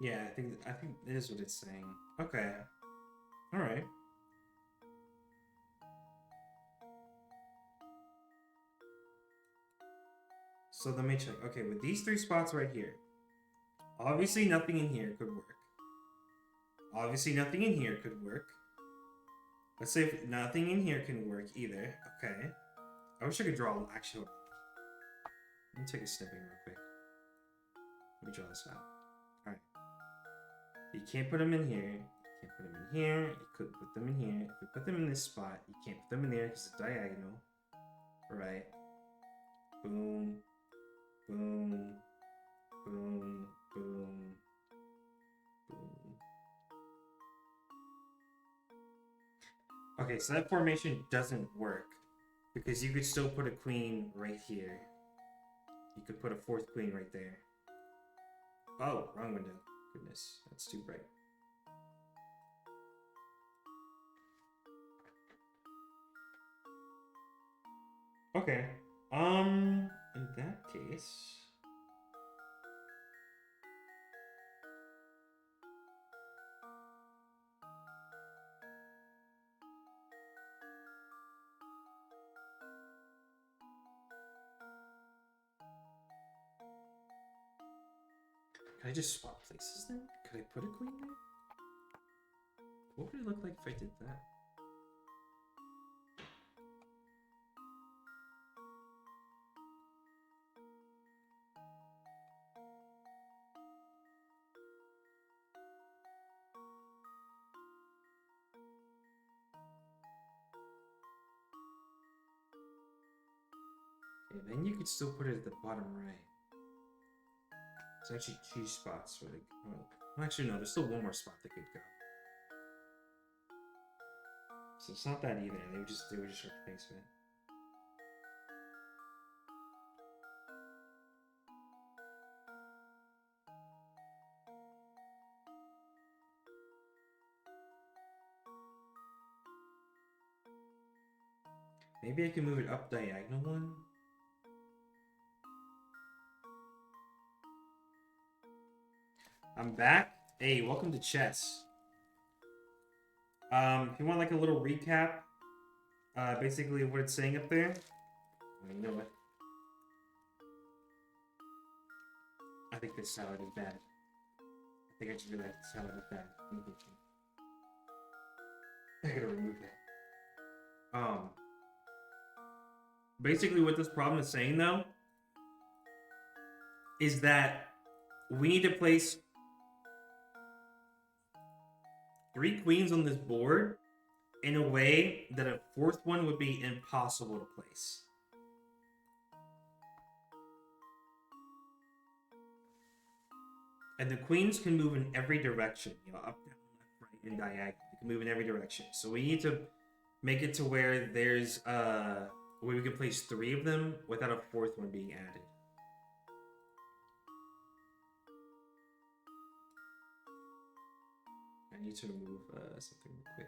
Yeah, I think it is what it's saying. Okay. All right. So let me check. Okay, with these 3 spots right here, obviously nothing in here could work. Obviously nothing in here could work. Let's say if nothing in here can work either. Okay. I wish I could draw actual. Let me take a snipping real quick. Let me draw this out. Alright. You can't put them in here. You can't put them in here. You couldn't put them in here. If you put them in this spot, you can't put them in there because it's diagonal. Right. Boom. Boom. Boom. Boom. Boom. Okay, so that formation doesn't work because you could still put a queen right here. You could put a 4th queen right there. Oh, wrong window. Goodness, that's too bright. Okay. In that case, could I just swap places then? Could I put a queen there? What would it look like if I did that? Okay, then you could still put it at the bottom right. There's actually 2 spots where they. Well, actually, no. There's still one more spot that could go. So it's not that either. They were just replacement. Maybe I can move it up diagonal one. I'm back. Hey, welcome to chess. If you want like a little recap, basically what it's saying up there. You know what? I think this salad is bad. I think I just realized the salad is bad. I gotta remove that. Basically what this problem is saying though is that we need to place 3 queens on this board in a way that a 4th one would be impossible to place. And the queens can move in every direction, you know, up, down, left, right, and diagonal. They can move in every direction. So we need to make it to where there's where we can place 3 of them without a 4th one being added. I need to remove something real quick.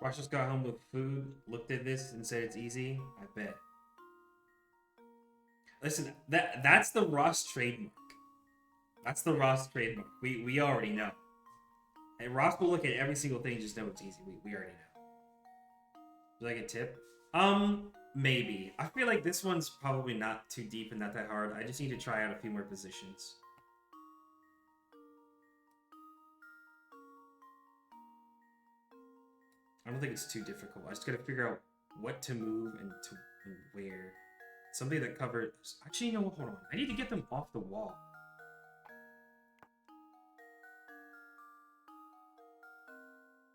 Ross just got home with food, looked at this, and said it's easy. I bet. Listen, that's the Ross trademark. That's the Ross trademark. We already know. And Ross will look at every single thing and just know it's easy. We already know. Would you like a tip? Maybe. I feel like this one's probably not too deep and not that hard. I just need to try out a few more positions. I don't think it's too difficult. I just gotta figure out what to move and where. Something that covers... Actually, no, hold on. I need to get them off the wall.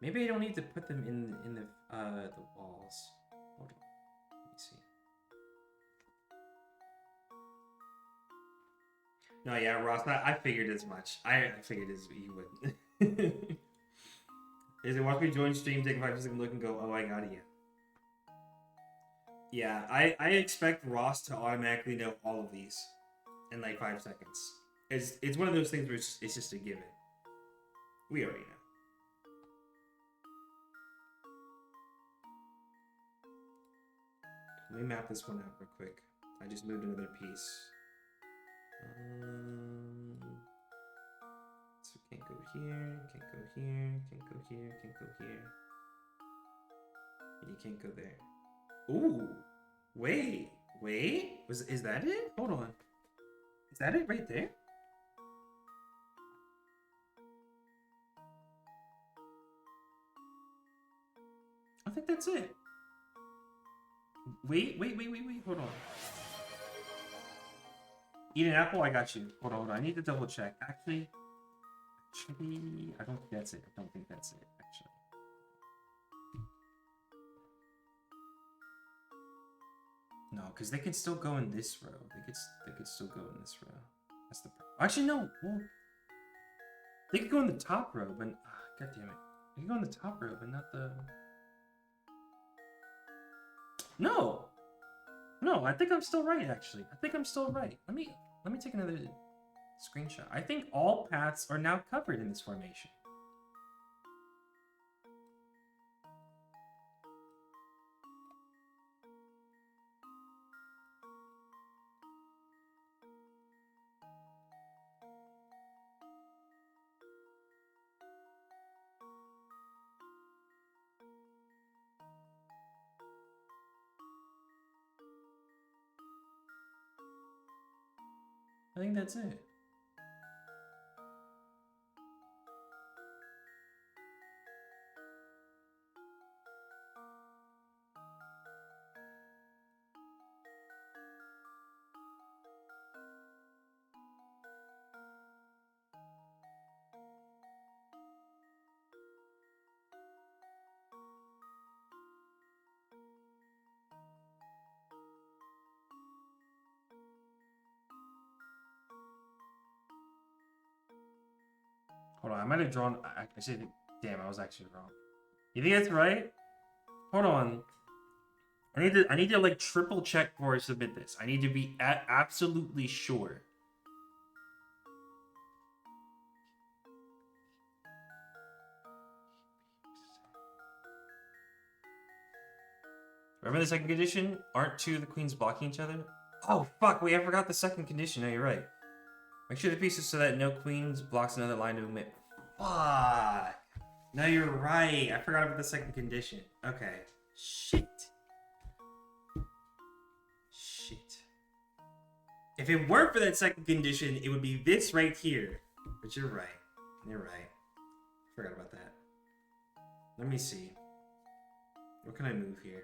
Maybe I don't need to put them in the walls. Hold on. Let me see. No, yeah, Ross, I figured as much. I figured as you would. Is it watch me join stream, take a 5 second look and go, oh, I got it, yeah. Yeah, I expect Ross to automatically know all of these in like 5 seconds. It's one of those things where it's just a given. We already know. Let me map this one out real quick. I just moved another piece. So can't go here, can't go here, can't go here, can't go here. You can't go there. Ooh, wait. Is that it? Hold on. Is that it right there? I think that's it. Wait, hold on. Eat an apple? I got you. Hold on. I need to double check. Actually, I don't think that's it. Actually. No, because they can still go in this row. They could still go in this row. That's the problem. Actually, no. Well, they could go in the top row, but god damn it. They could go in the top row, but not the. No, I think I'm still right. Actually, I think I'm still right. Let me take another screenshot. I think all paths are now covered in this formation. I think that's it. Hold on, I might have drawn. I should. Damn, I was actually wrong. You think that's right? Hold on. I need to like triple check before I submit this. I need to be absolutely sure. Remember the second condition? Aren't two of the queens blocking each other? Oh fuck, wait, I forgot the second condition. No, you're right. Make sure the pieces so that no queens blocks another line of movement. Fuck. No, you're right. I forgot about the second condition. Okay. Shit. Shit. If it weren't for that second condition, it would be this right here. But you're right. You're right. Forgot about that. Let me see. What can I move here?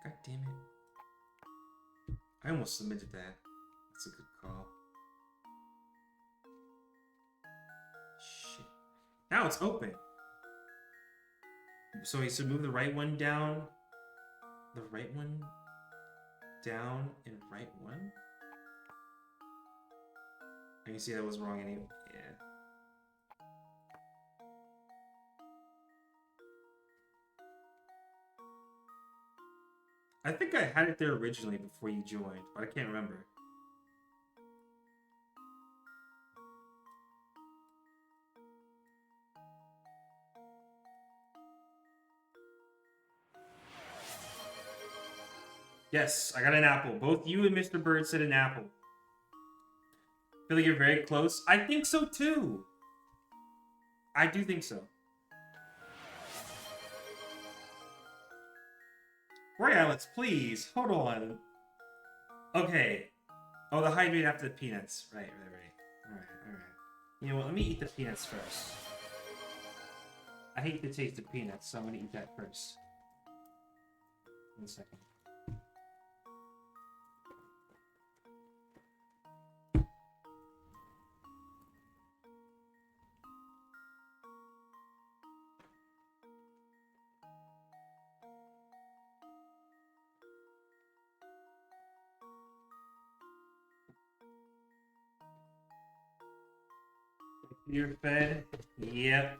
God damn it. I almost submitted that. That's a good call. Shit. Now it's open. So I should move the right one down. The right one down and right one? I can see that was wrong anyway. Yeah. I think I had it there originally before you joined, but I can't remember. Yes, I got an apple. Both you and Mr. Bird said an apple. Feel like you're very close. I think so too. I do think so. Roy Alex, please. Hold on. Okay. Oh, the hydrate after the peanuts. Right. Alright. You know what? Let me eat the peanuts first. I hate the taste of peanuts, so I'm gonna eat that first. 1 second. You're fed? Yep.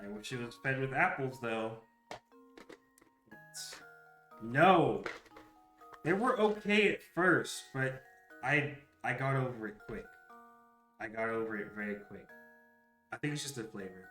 I wish it was fed with apples, though. No! They were okay at first, but I got over it quick. I got over it very quick. I think it's just the flavor.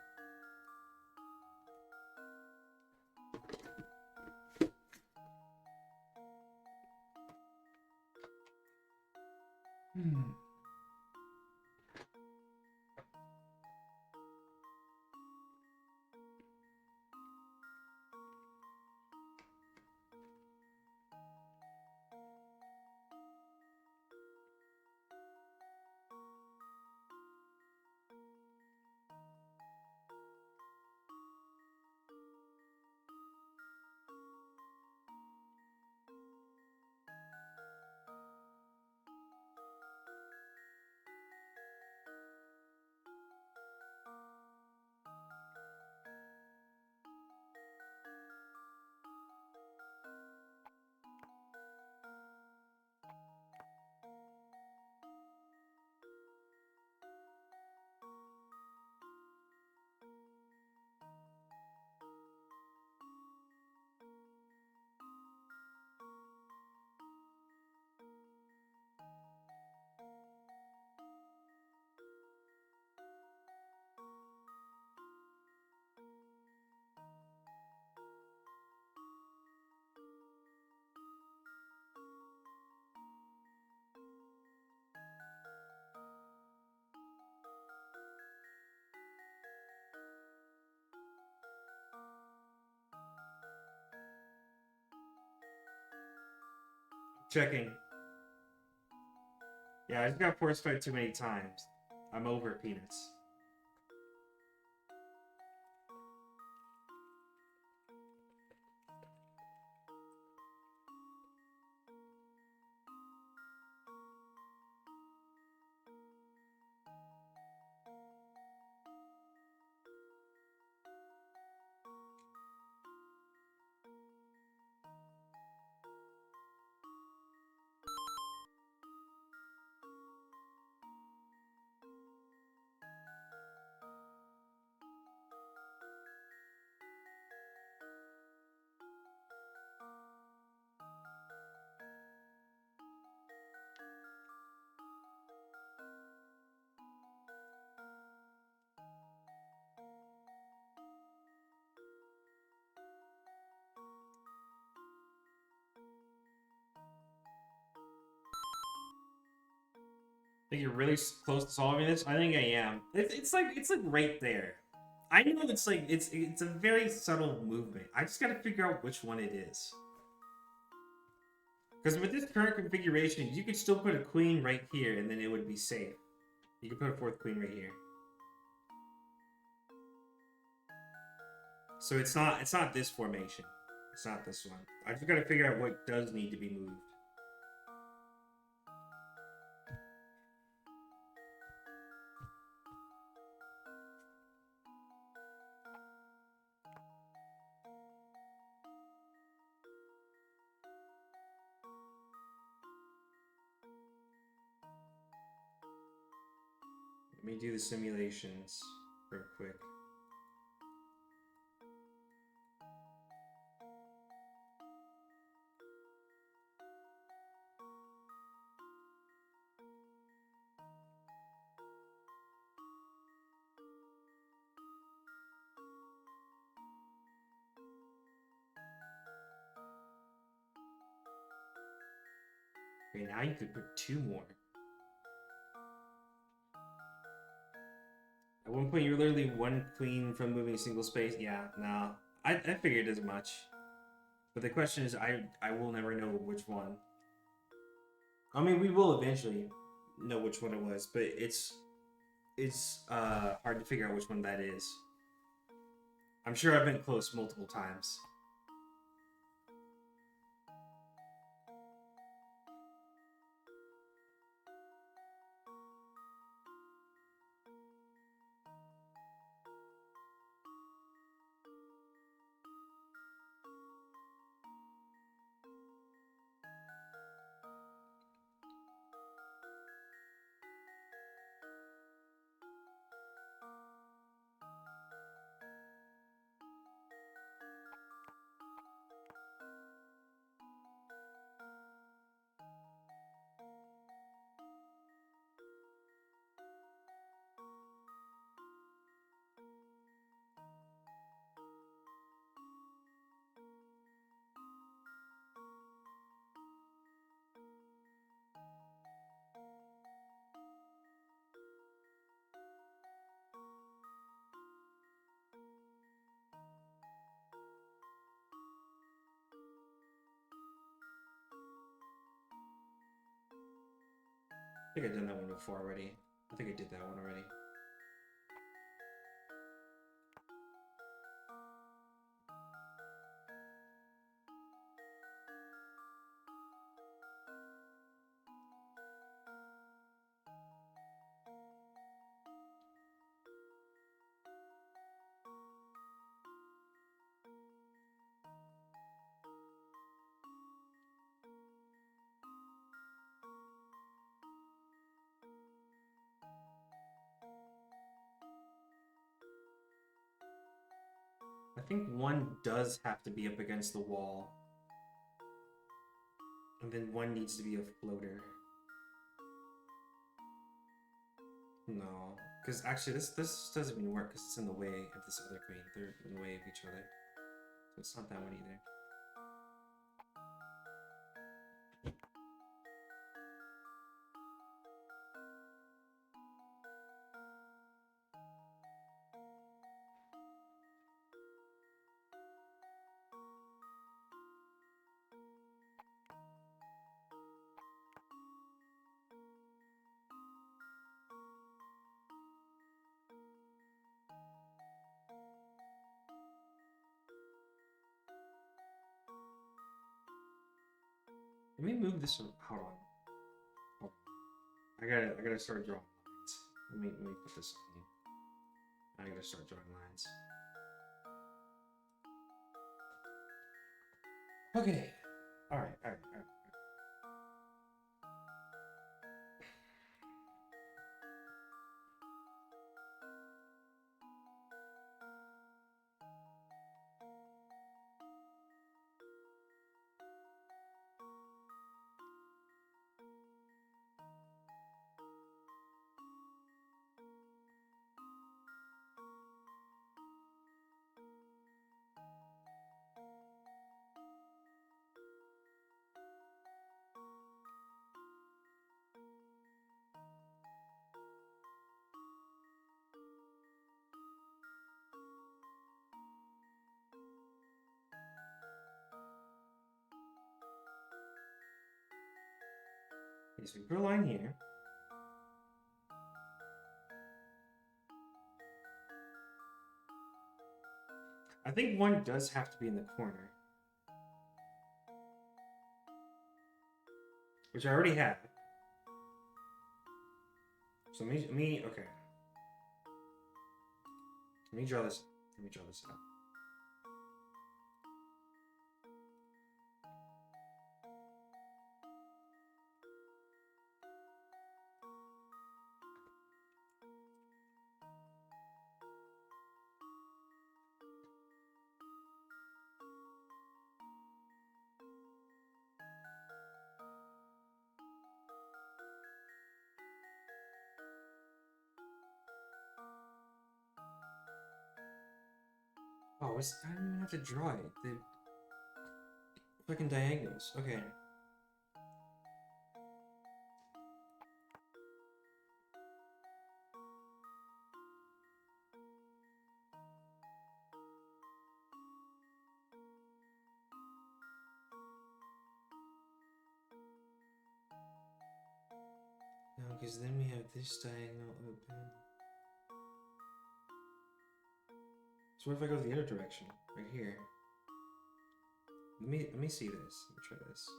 Checking. Yeah, I just got force fed too many times. I'm over peanuts. think you're really close to solving this. I think I am. It's like right there. I know it's like it's a very subtle movement. I just gotta figure out which one it is. Because with this current configuration, you could still put a queen right here, and then it would be safe. You could put a fourth queen right here. So it's not this formation. It's not this one. I just gotta figure out what does need to be moved. Let me do the simulations real quick. Okay, now you could put two more. At one point, you were literally one queen from moving a single space. Yeah, no. I figured as much. But the question is, I will never know which one. I mean, we will eventually know which one it was, but it's hard to figure out which one that is. I'm sure I've been close multiple times. I think I've done that one before already. I think I did that one already. I think one does have to be up against the wall. And then one needs to be a floater. No. Because actually this doesn't even work because it's in the way of this other queen. They're in the way of each other. So it's not that one either. Let me move this one. Hold on. Hold on. I gotta start drawing lines. Let me put this on. I gotta start drawing lines. Okay. Alright. Okay, so we put a line here. I think one does have to be in the corner. Which I already have. So okay. Let me draw this. Let me draw this out. Oh, I don't even have to draw it. The fucking diagonals. Okay. No, because then we have this diagonal open. So what if I go the other direction? Right here. Let me see this. Let me try this.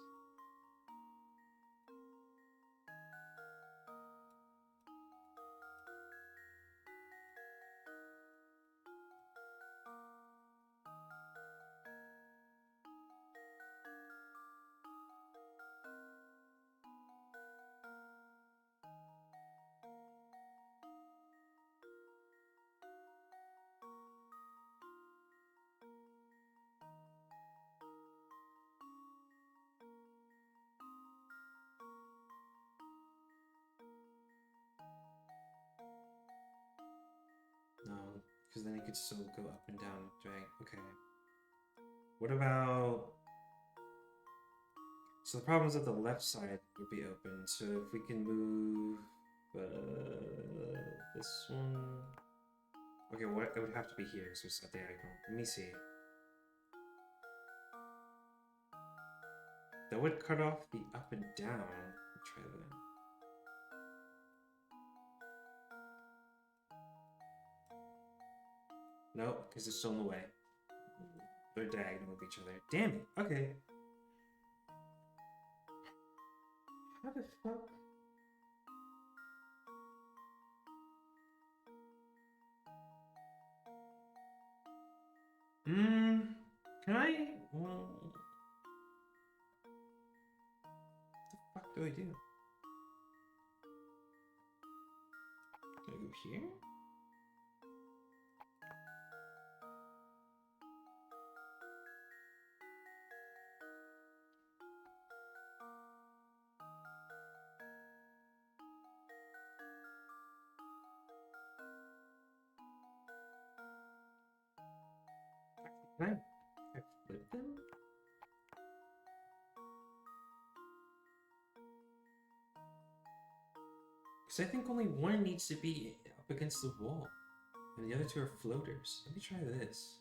No, because then it could still go up and down, drag. Okay. What about... So the problem is that the left side would be open, so if we can move this one... Okay, what it would have to be here, so it's not diagonal. Let me see. That would cut off the up and down. Let's try that. Nope, because it's still in the way. They're diagonal with each other. Damn it. Okay. How the fuck? Can I? Well, what the fuck do I do? Do I go here? Can I flip them? Because I think only one needs to be up against the wall, and the other two are floaters. Let me try this.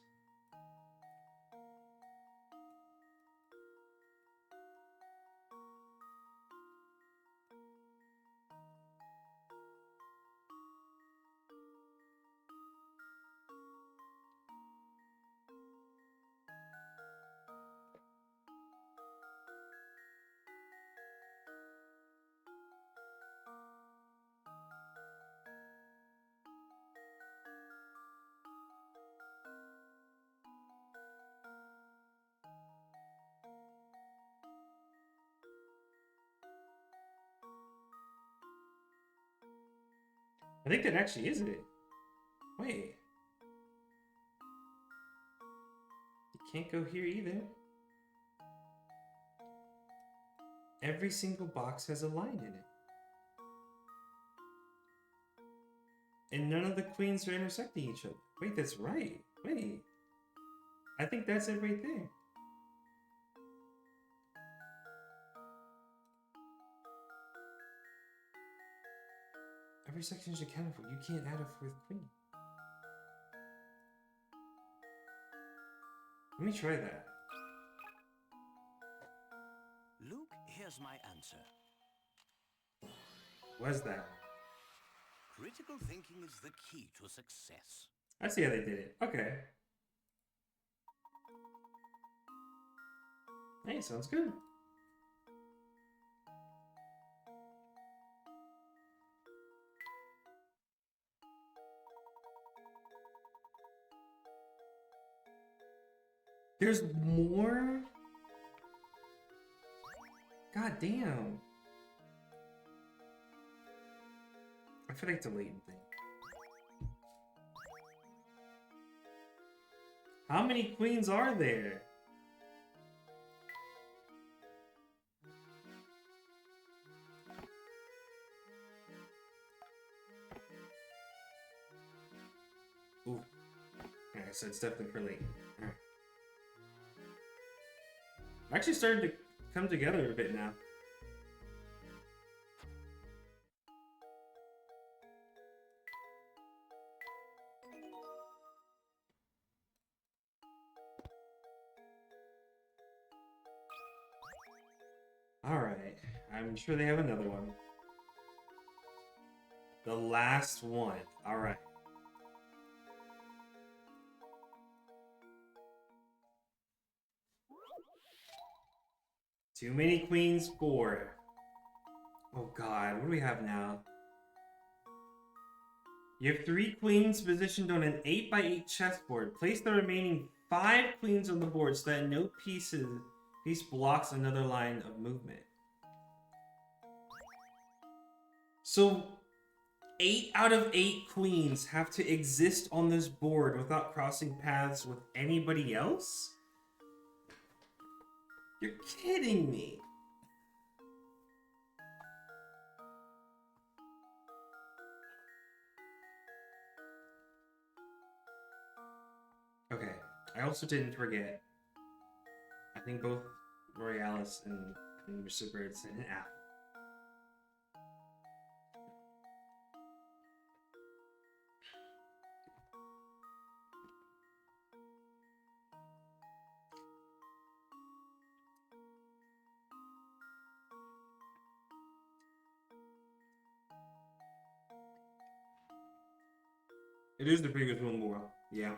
I think that actually is it. Wait. You can't go here either. Every single box has a line in it. And none of the queens are intersecting each other. Wait, that's right. Wait. I think that's it right there. Every section is accounted for. You can't add a fourth queen. Let me try that. Luke, here's my answer. was that? Critical thinking is the key to success. I see how they did it. Okay. Hey, sounds good. There's more? God damn. I feel like it's a Layton thing. How many queens are there? Ooh. Alright, so it's definitely for Layton. Alright. I'm actually starting to come together a bit now. Alright, I'm sure they have another one. The last one. Alright. Too many queens, 4. Oh god, what do we have now? You have 3 queens positioned on an 8x8 chessboard. Place the remaining 5 queens on the board so that no piece blocks another line of movement. So 8 out of 8 queens have to exist on this board without crossing paths with anybody else? You're kidding me. Okay, I also didn't forget. I think both Royales and Mr. Bird sent an apple. It is the previous one more. Yeah.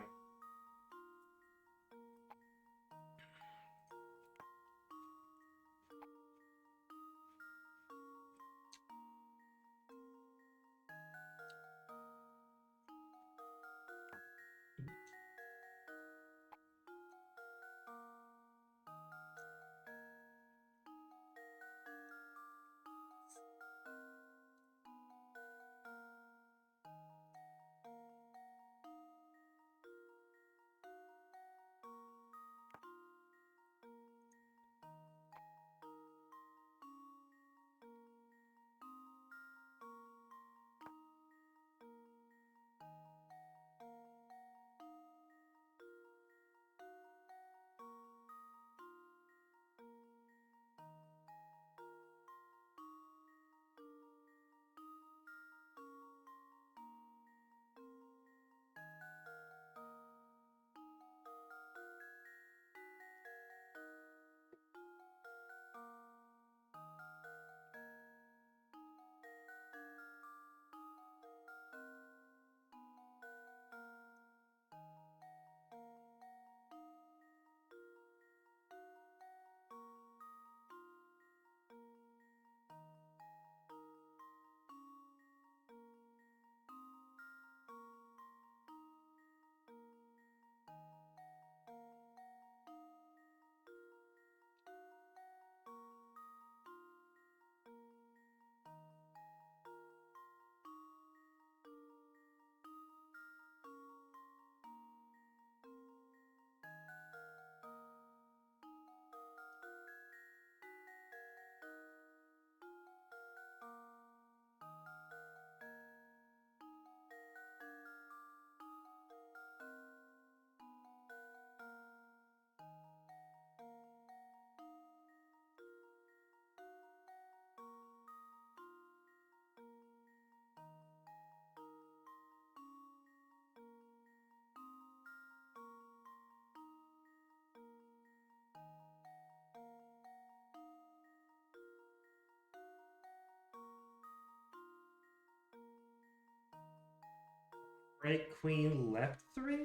Right queen, left 3?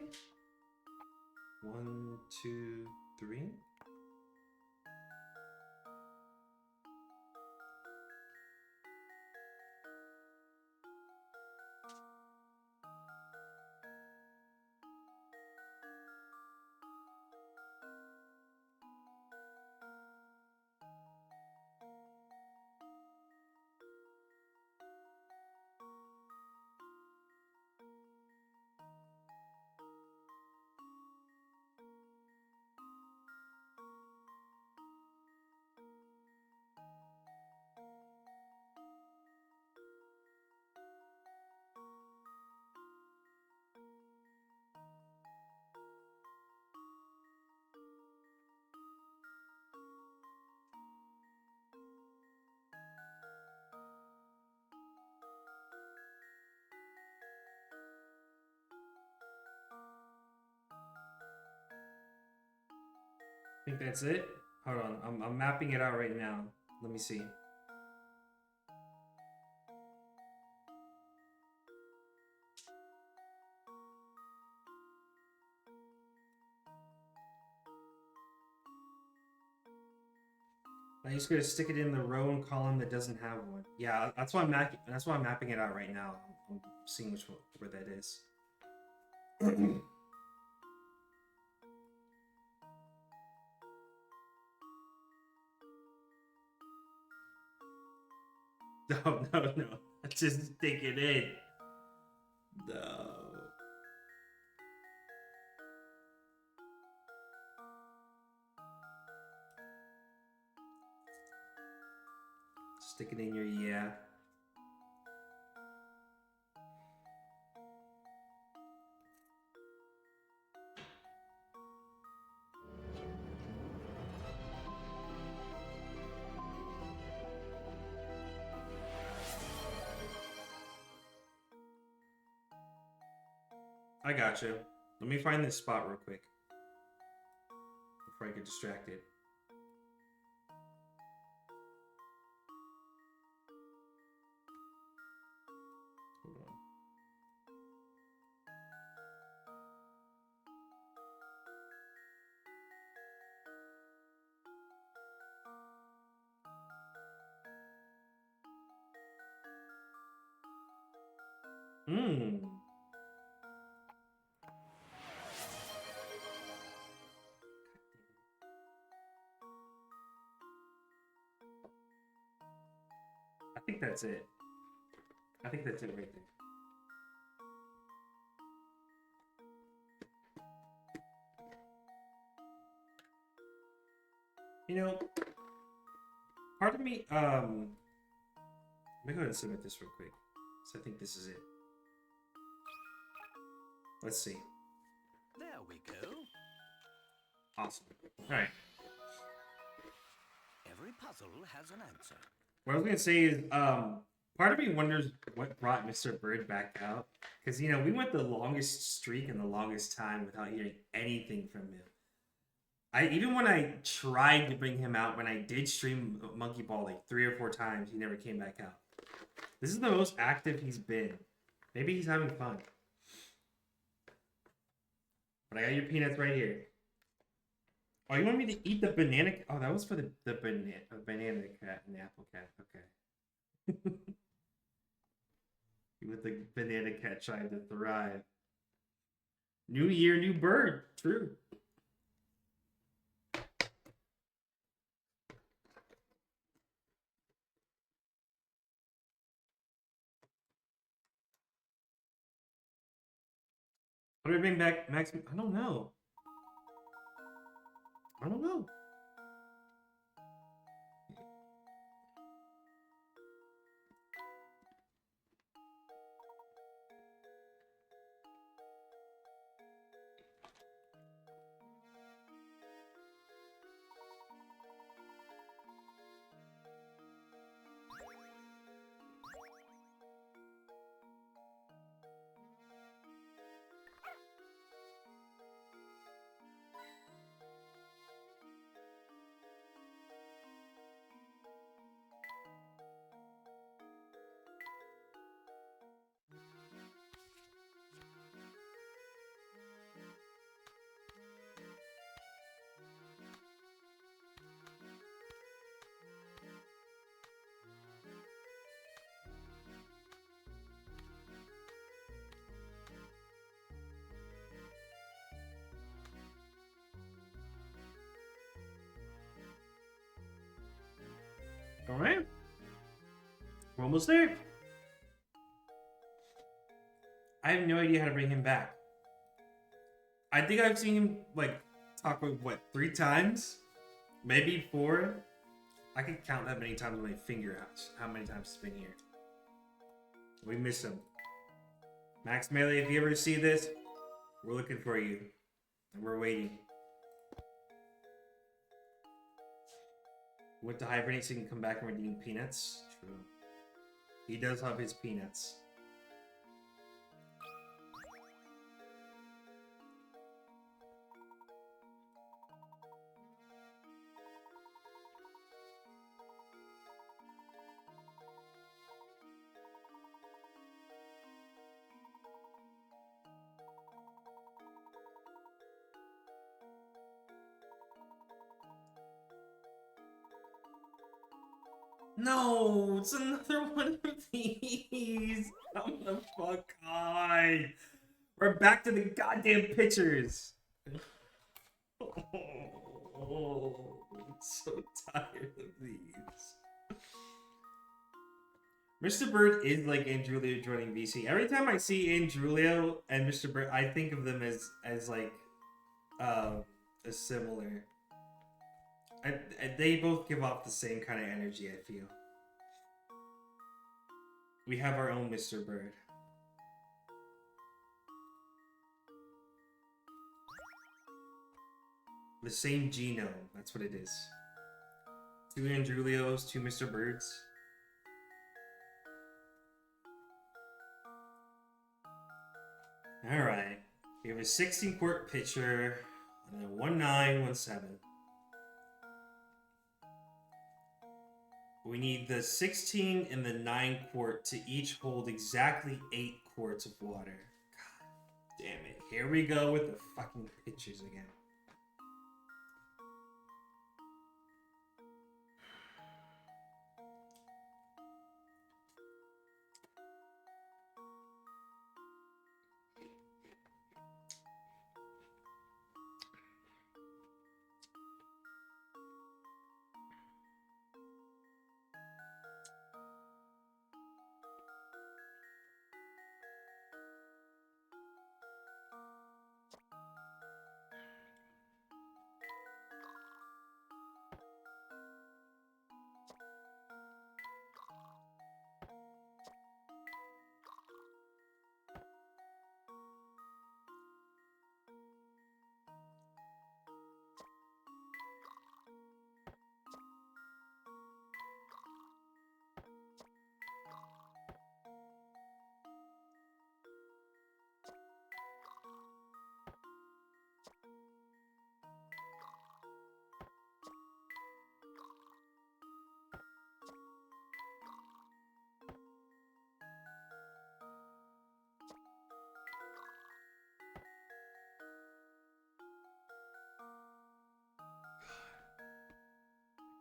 1, 2, 3. I think that's it. Hold on, I'm mapping it out right now. Let me see. I'm just gonna stick it in the row and column that doesn't have one. Yeah, that's why I'm mapping it out right now. I'm seeing where that is. No, no, no. Just stick it in. No. Stick it in your yeah. I got you. Let me find this spot real quick before I get distracted. Hold on. Hmm. I think that's it. I think that's it right there. You know, part of me, let me go ahead and submit this real quick. So I think this is it. Let's see. There we go. Awesome. All right. Every puzzle has an answer. What I was gonna say is, part of me wonders what brought Mr. Bird back out, because you know we went the longest streak and the longest time without hearing anything from him. Even when I tried to bring him out, when I did stream Monkey Ball like 3 or 4 times, he never came back out. This is the most active he's been. Maybe he's having fun. But I got your peanuts right here. Oh, you want me to eat the banana? Oh, that was for the banana cat and the apple cat. Okay. With the banana cat trying to thrive. New year, new bird. True. What do I bring back, Max? I don't know. I don't know. Alright. We're almost there. I have no idea how to bring him back. I think I've seen him, like, talk with, what, 3 times? Maybe 4? I can count that many times on my finger how many times he's been here. We miss him. Max Melee, if you ever see this, we're looking for you. And we're waiting. Went to hibernate so he can come back and redeem peanuts. True. He does have his peanuts. No, it's another one of these. Come the fuck on. We're back to the goddamn pictures. Oh, I'm so tired of these. Mr. Bird is like Andrewlio joining VC. Every time I see Andrewlio and Mr. Bird, I think of them as like as similar. They both give off the same kind of energy, I feel. We have our own Mr. Bird. The same genome, that's what it is. 2 Andrulios, 2 Mr. Birds. Alright. We have a 16 quart pitcher and a 1917. We need the 16 and the 9 quart to each hold exactly 8 quarts of water. God damn it. Here we go with the fucking pitchers again.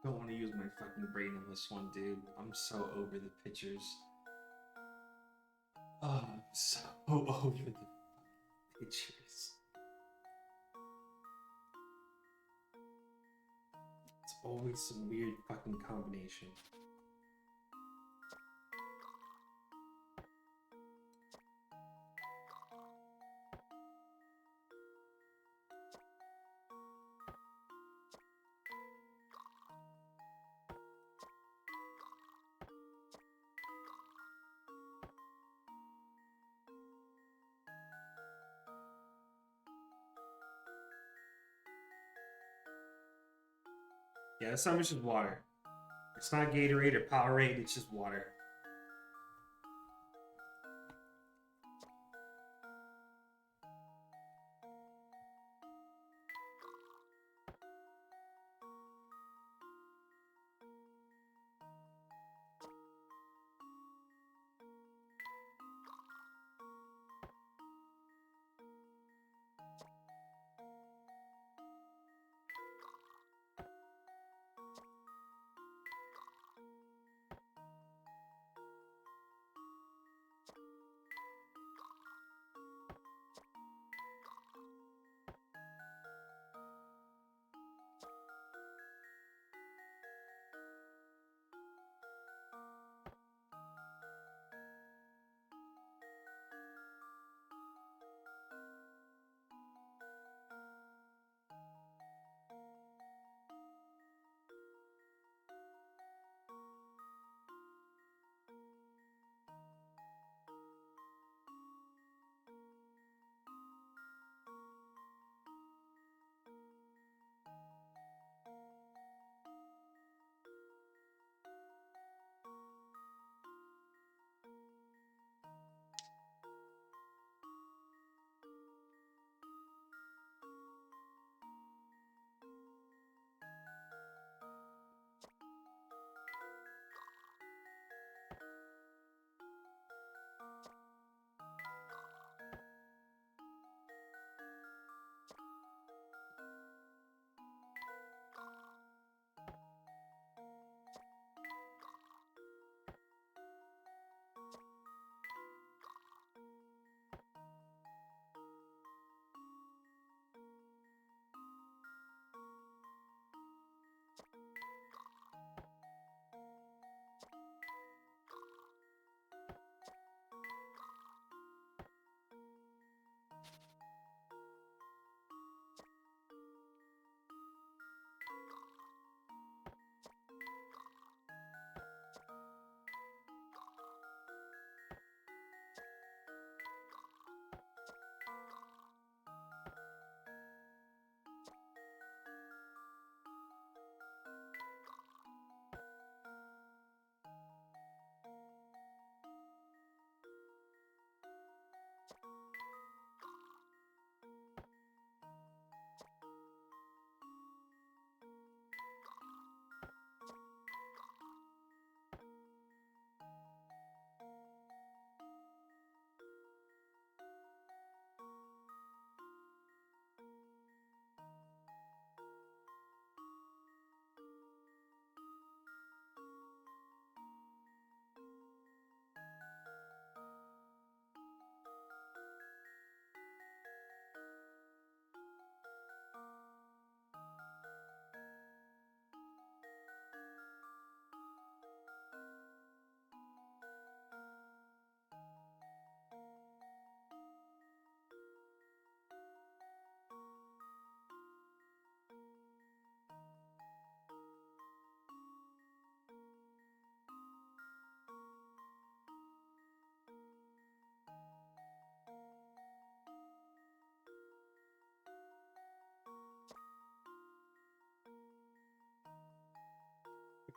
I don't want to use my fucking brain on this one, dude. I'm so over the pictures. Oh, I'm so over the pictures. It's always some weird fucking combination. Yeah, this time it's just water. It's not Gatorade or Powerade, it's just water.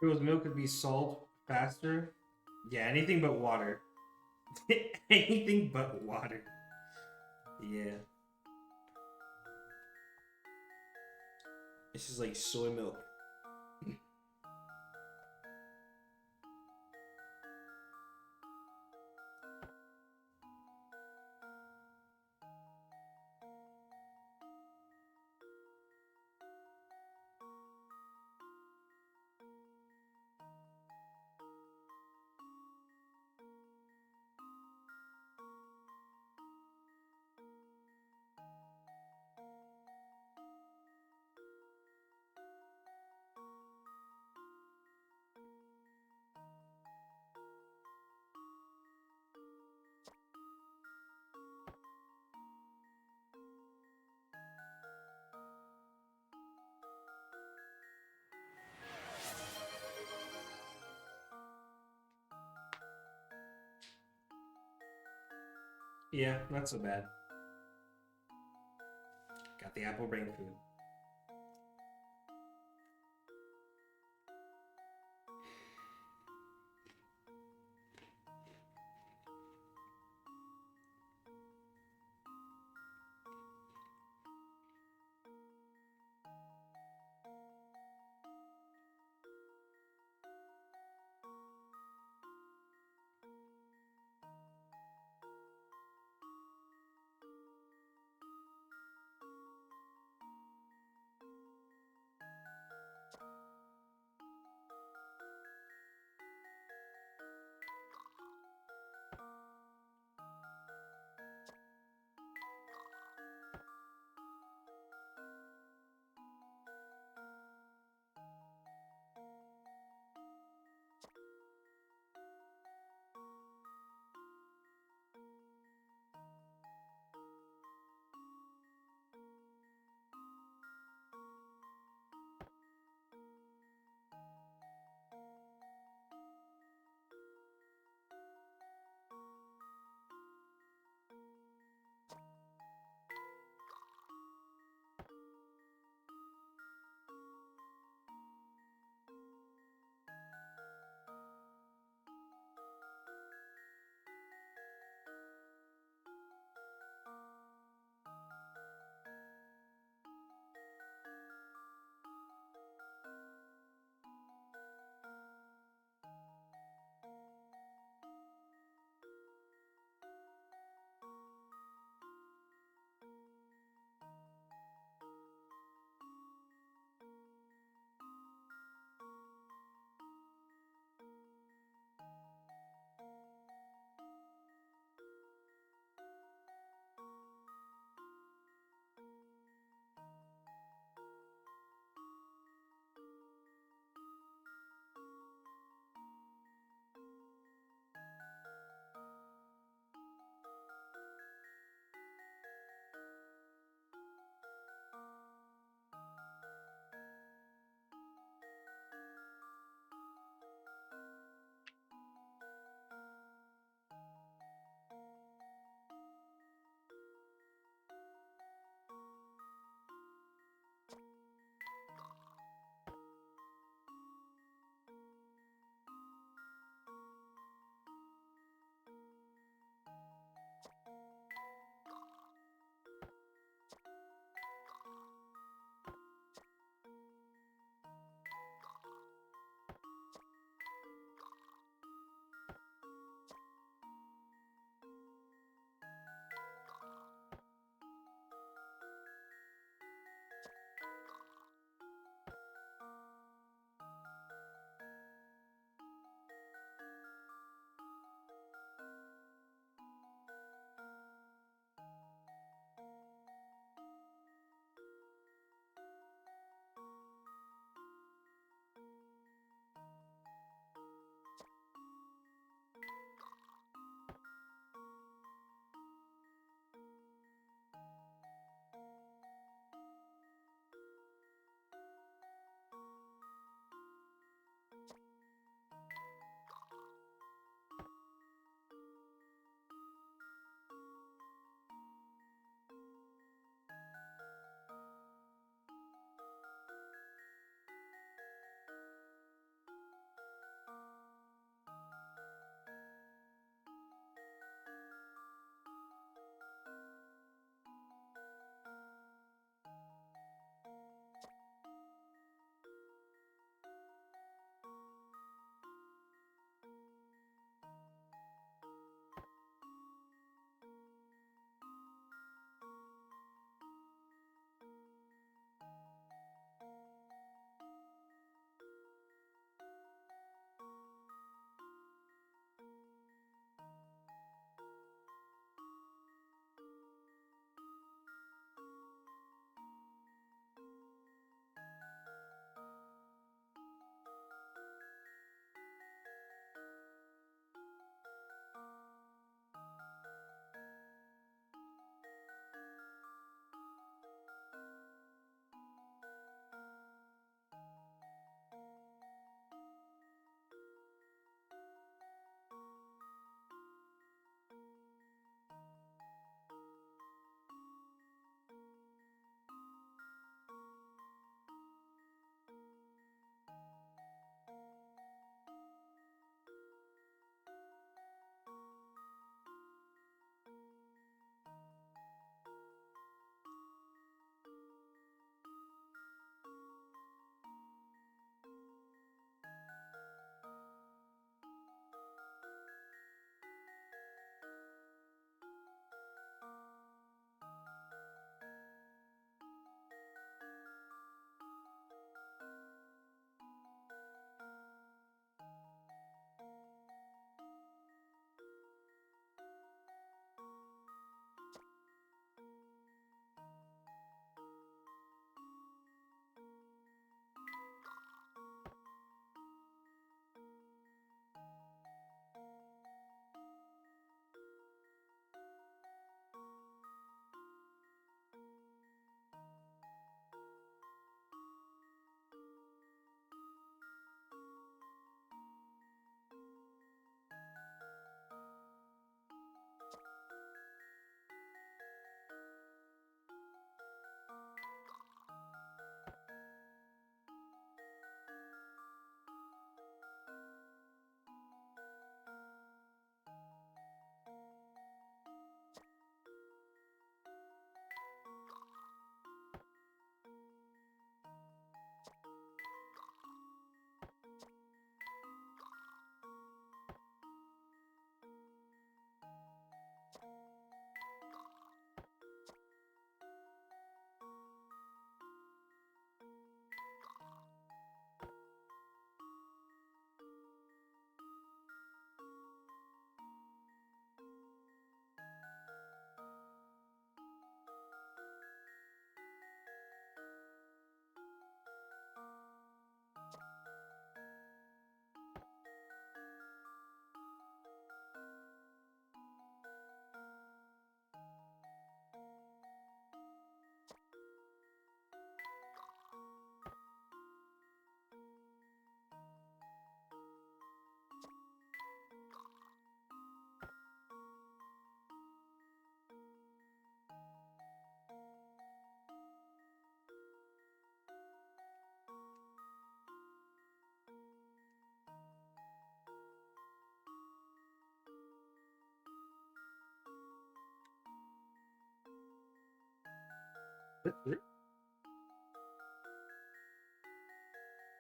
If it was milk, it'd be salt faster. Yeah, anything but water. Anything but water. Yeah. This is like soy milk. Yeah, not so bad. Got the apple brain food.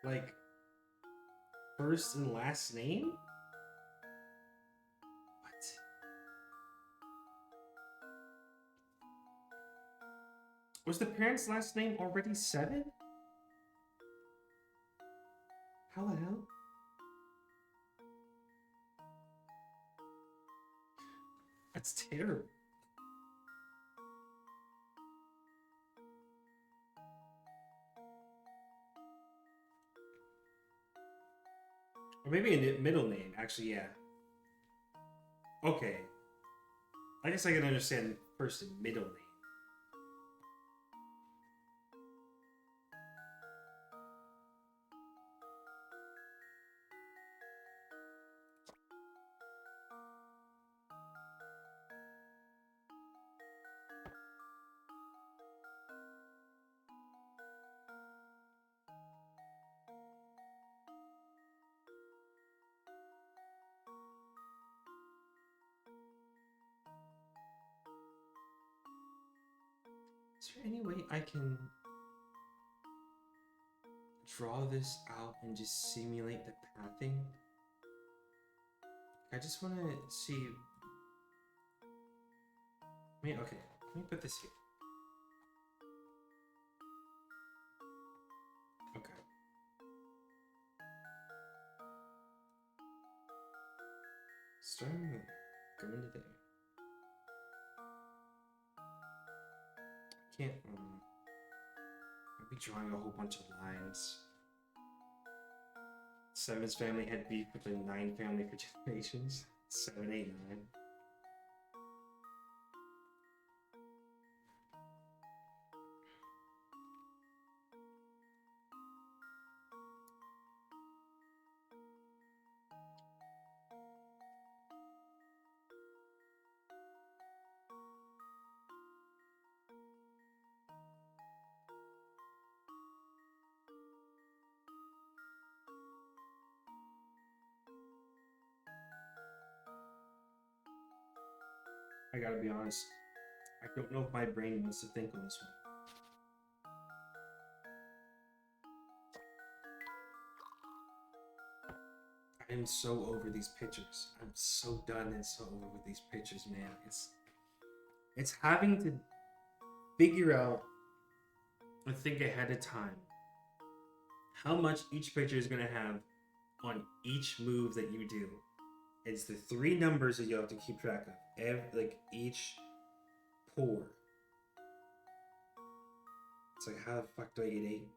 Like, first and last name? What? Was the parent's last name already 7? How the hell? That's terrible. Or maybe a middle name. Actually, yeah. Okay. I guess I can understand first and middle name. Is there any way I can draw this out and just simulate the pathing? I just want to see. Okay, let me put this here. Okay. Starting there, go into there. I can't. I'll be drawing a whole bunch of lines. 7's family had beef with the 9 family for generations. 7, 8, 9. I gotta be honest. I don't know if my brain wants to think on this one. I am so over these pictures. I'm so done and so over with these pictures, man. It's having to figure out and think ahead of time how much each picture is gonna have on each move that you do. It's the 3 numbers that you have to keep track of. Like each pour. It's like, how the fuck do I get 8?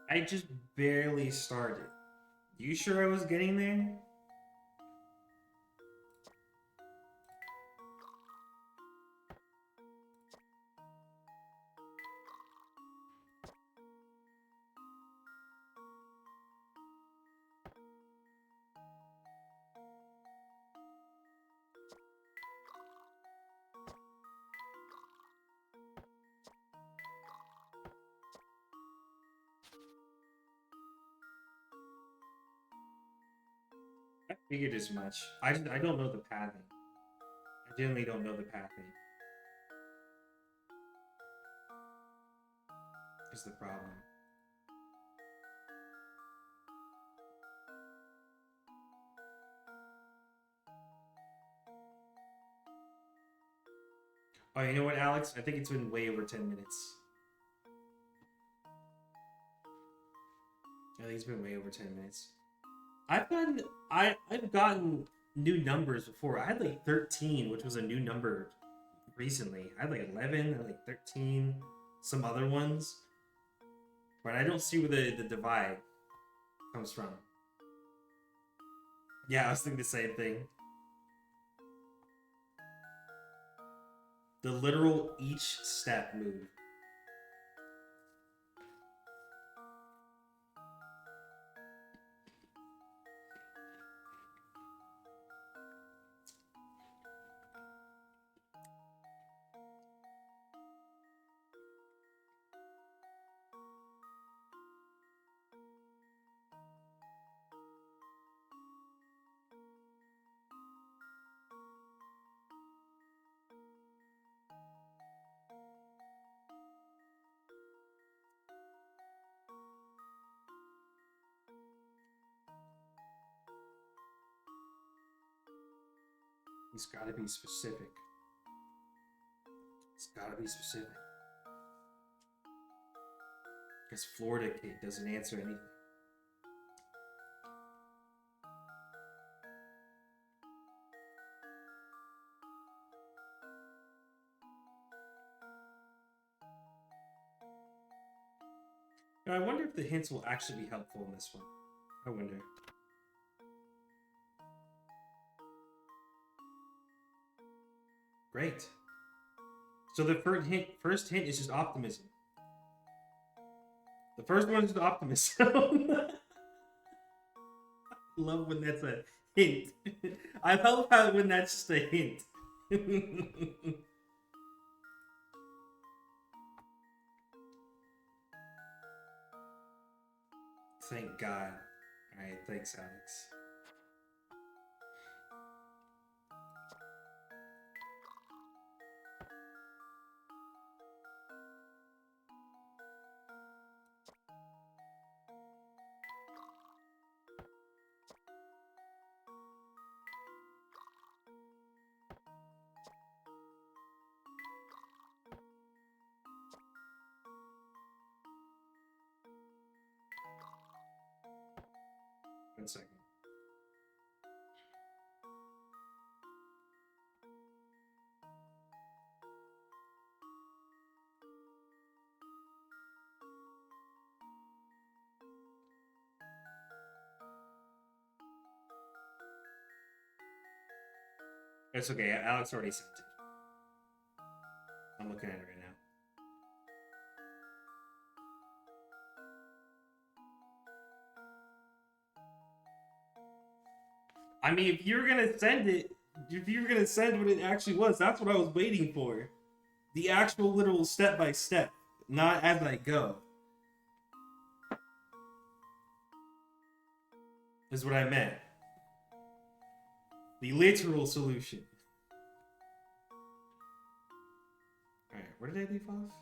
I just barely started. You sure I was getting there? I figured as much. I don't know the pathing. I generally don't know the pathing. Is the problem. Oh, you know what, Alex? I think it's been way over 10 minutes. I think it's been way over 10 minutes. I've gotten new numbers before. I had like 13, which was a new number recently. I had like 11, I had like 13, some other ones. But I don't see where the divide comes from. Yeah, I was thinking the same thing. The literal each step move. He's gotta be specific. It's gotta be specific. Because Florida Kid doesn't answer anything. Now, I wonder if the hints will actually be helpful in this one. I wonder. Great. So the first hint is just optimism. The first one is just optimism. I love when that's a hint. I love how when that's just a hint. Thank God. Alright, thanks, Alex. One second. It's okay. Alex already sent it. I'm looking at it right now. I mean, if you're gonna send it, if you're gonna send what it actually was, that's what I was waiting for. The actual literal step by step, not as I go. Is what I meant. The literal solution. Alright, where did I leave off?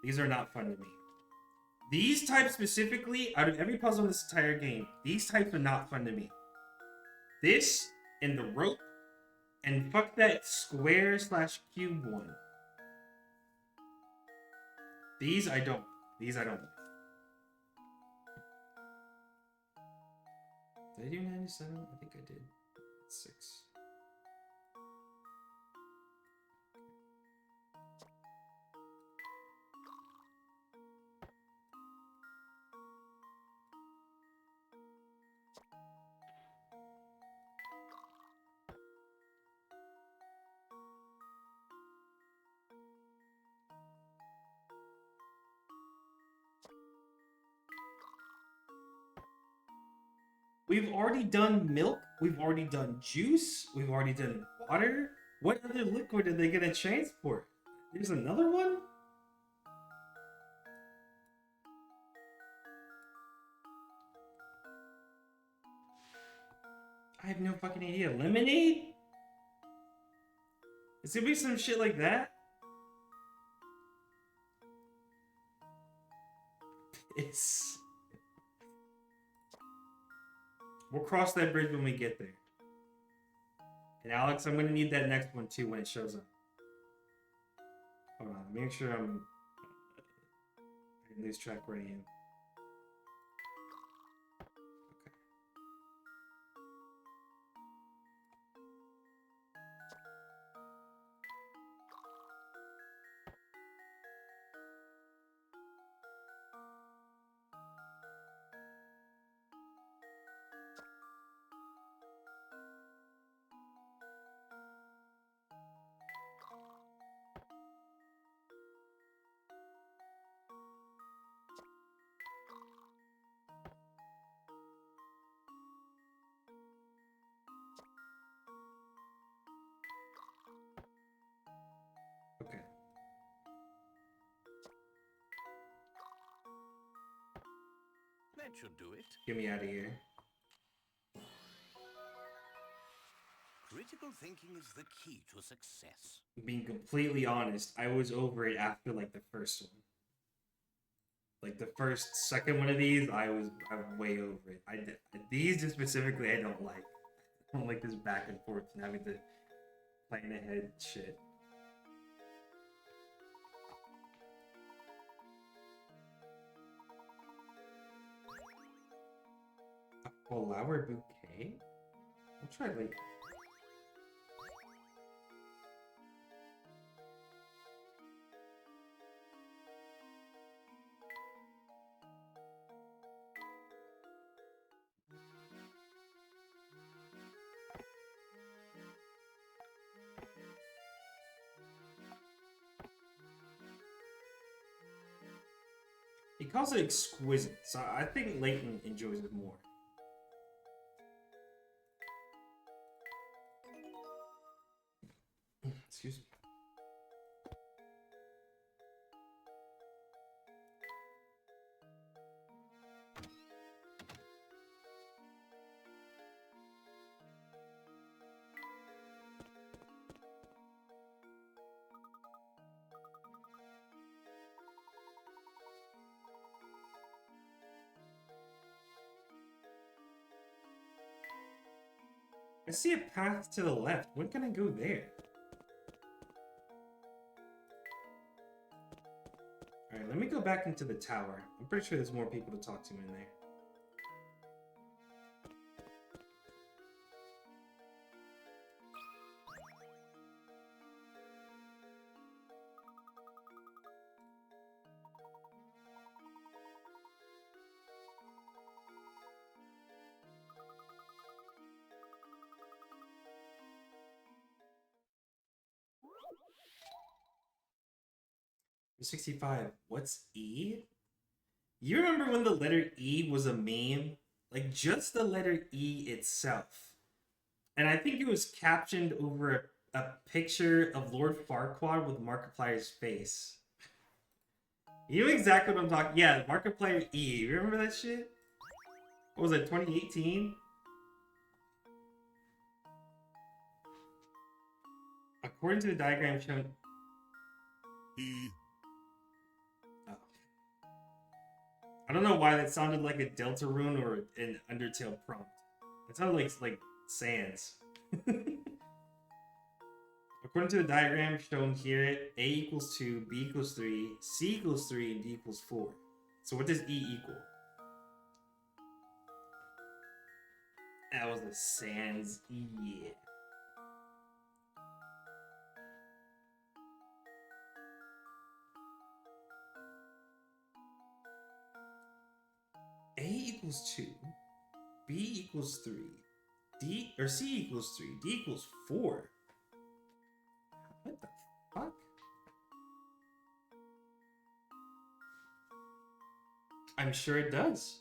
These are not fun to me. These types specifically, out of every puzzle in this entire game, these types are not fun to me. This, and the rope, and fuck that square/cube one. These I don't. These I don't. Did I do 97? I think I did. 6. We've already done milk. We've already done juice. We've already done water. What other liquid are they gonna transport? There's another one? I have no fucking idea. Lemonade? Is it gonna be some shit like that? It's... We'll cross that bridge when we get there. And Alex, I'm gonna need that next one too when it shows up. Hold on, make sure I didn't lose track where I am. Okay. That should do it. Get me out of here. Critical thinking is the key to success. Being completely honest, I was over it after like the first one. Like the second one of these, I'm way over it. These specifically, I don't like. I don't like this back and forth and having to plan ahead shit. A flower bouquet? I'll try later. He calls it exquisite, so I think Layton enjoys it more. Excuse me. I see a path to the left. When can I go there? Alright, let me go back into the tower. I'm pretty sure there's more people to talk to in there. You're 65. What's E? You remember when the letter E was a meme? Like, just the letter E itself. And I think it was captioned over a picture of Lord Farquaad with Markiplier's face. You know exactly what I'm talking. Yeah, Markiplier E. You remember that shit? What was it, 2018? According to the diagram shown... E. Oh. I don't know why that sounded like a Deltarune or an Undertale prompt. It sounded like Sans. According to the diagram shown here, A equals 2, B equals 3, C equals 3, and D equals 4. So what does E equal? That was the Sans. Yeah. A equals 2, B equals 3, C equals 3, D equals 4. What the fuck? I'm sure it does.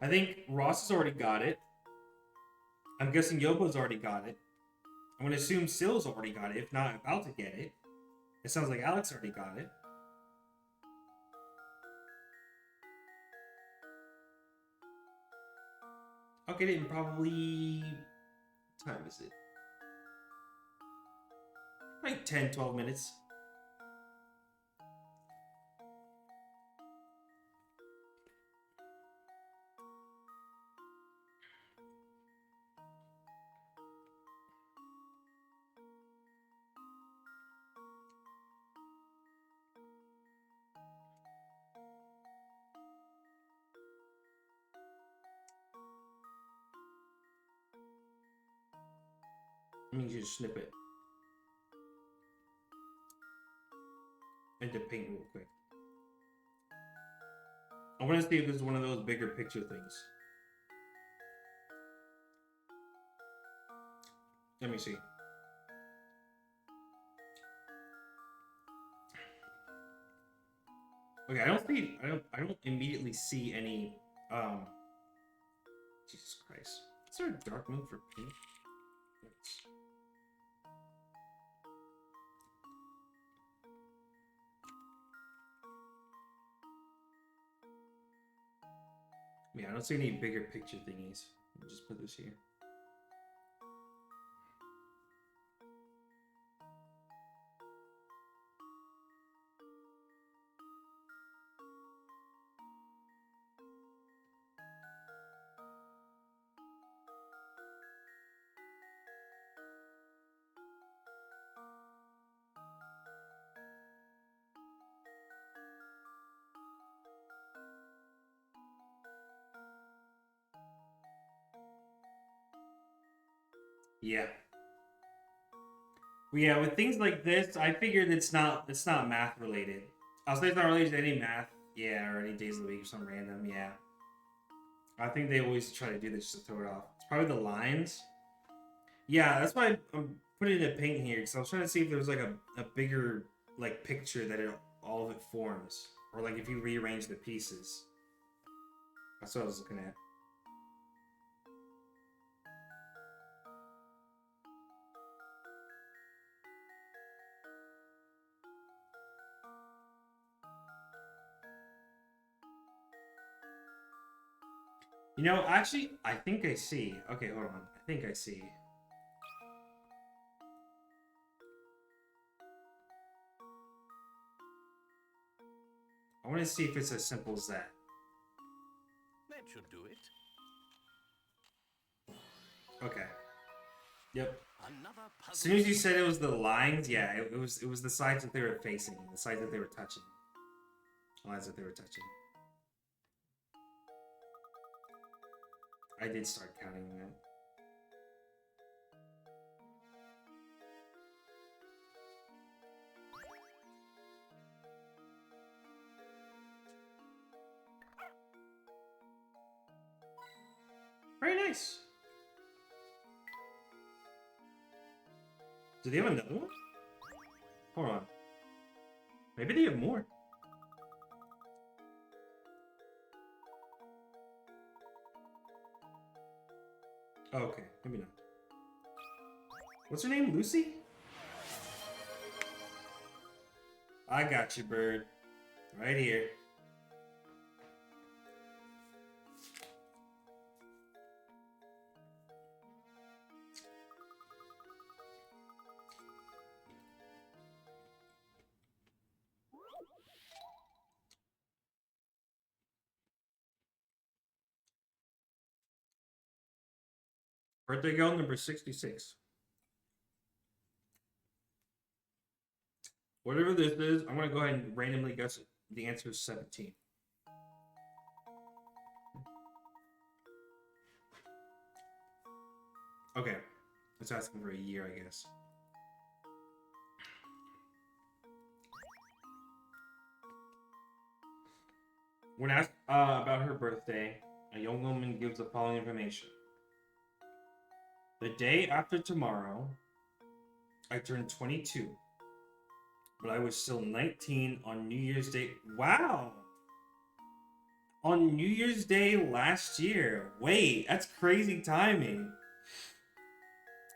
I think Ross has already got it. I'm guessing Yobo's already got it. I'm gonna assume Sill's already got it, if not about to get it. It sounds like Alex already got it. I'll get it in probably... What time is it? Like 10, 12 minutes. Let me just snip it into paint real quick. I want to see if this is one of those bigger picture things. Let me see. Okay, I don't immediately see any Jesus Christ. Is there a dark mode for pink? Yes. Yeah, I don't see any bigger picture thingies. Let me just put this here. Yeah. Well, yeah, with things like this, I figured it's not math related. I'll say it's not related to any math, yeah, or any days of the week or some random, yeah. I think they always try to do this just to throw it off. It's probably the lines. Yeah, that's why I'm putting it in paint here, because I was trying to see if there was like a bigger like picture that all of it forms. Or like if you rearrange the pieces. That's what I was looking at. You know, actually, I think I see. Okay, hold on. I think I see. I want to see if it's as simple as that. That should do it. Okay. Yep. Another puzzle. As soon as you said it was the lines, yeah, it was the sides that they were facing, the sides that they were touching. The lines that they were touching. I did start counting that. Very nice. Do they have another one? Hold on. Maybe they have more. Oh, okay, maybe not. What's her name? Lucy? I got you, bird. Right here. Birthday girl number 66. Whatever this is, I'm going to go ahead and randomly guess it. The answer is 17. Okay. It's asking for a year, I guess. When asked about her birthday, a young woman gives the following information. The day after tomorrow, I turned 22. But I was still 19 on New Year's Day. Wow! On New Year's Day last year. Wait, that's crazy timing.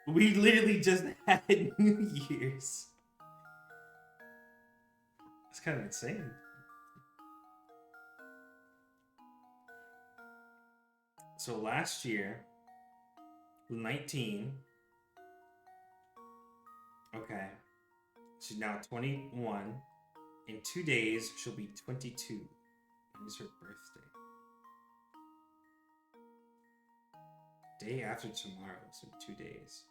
We literally just had New Year's. That's kind of insane. So last year, 19. Okay. She's now 21. In 2 days, she'll be 22. When is her birthday? Day after tomorrow, so 2 days.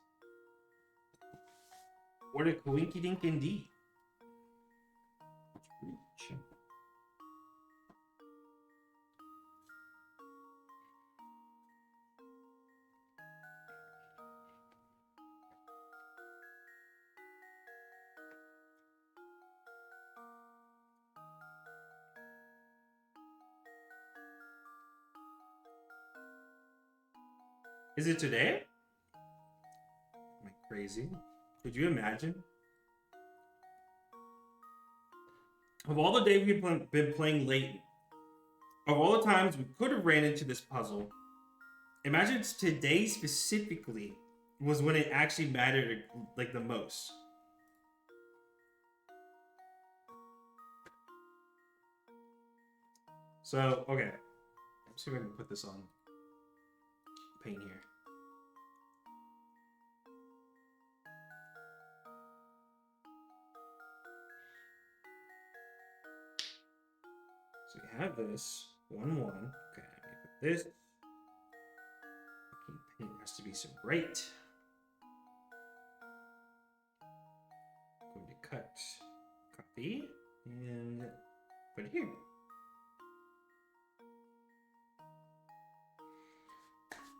What a coinky dink indeed. Is it today? Am I crazy? Could you imagine? Of all the days we've been playing Layton, of all the times we could have ran into this puzzle, imagine today specifically was when it actually mattered like the most. So, okay. Let's see if I can put this on paint here. So we have this 1-1. Okay, I put this. Paint has to be so bright. Going to cut, copy, and put it here.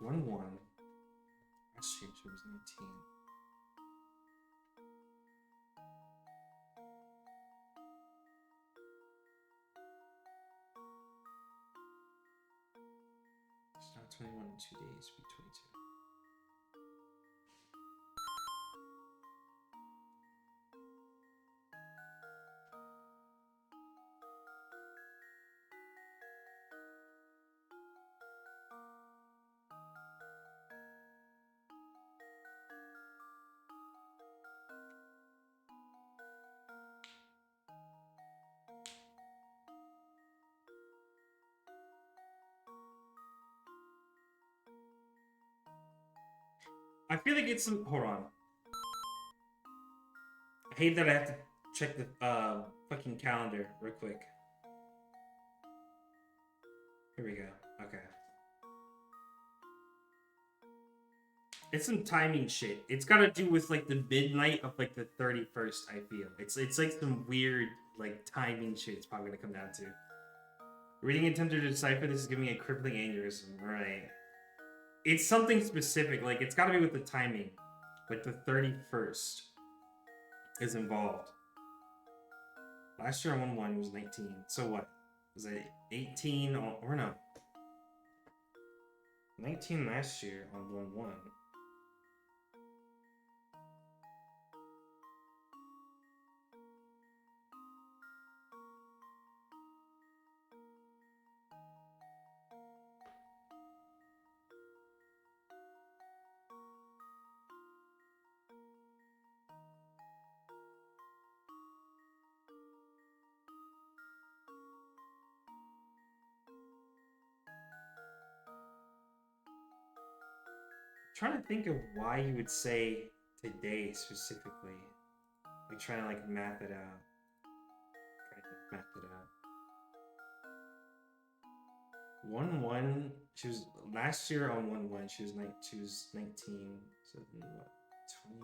1-1. Last year it was 19. It's not 21 in 2 days, it'll be 22. I feel like it's some. Hold on. I hate that I have to check the fucking calendar real quick. Here we go. Okay. It's some timing shit. It's got to do with like the midnight of like the 31st. I feel it's like some weird like timing shit. It's probably gonna come down to. Reading attempt to decipher this is giving me a crippling aneurysm. Right. It's something specific. Like it's got to be with the timing. Like the 31st is involved. Last year on 1-1 it was 19. So what? Was it 18 or no? 19 last year on 1-1. Trying to think of why you would say today specifically. Like trying to like map it out. Trying to map it out. 1-1. She was last year on 1-1. She was 19. So then what? 20.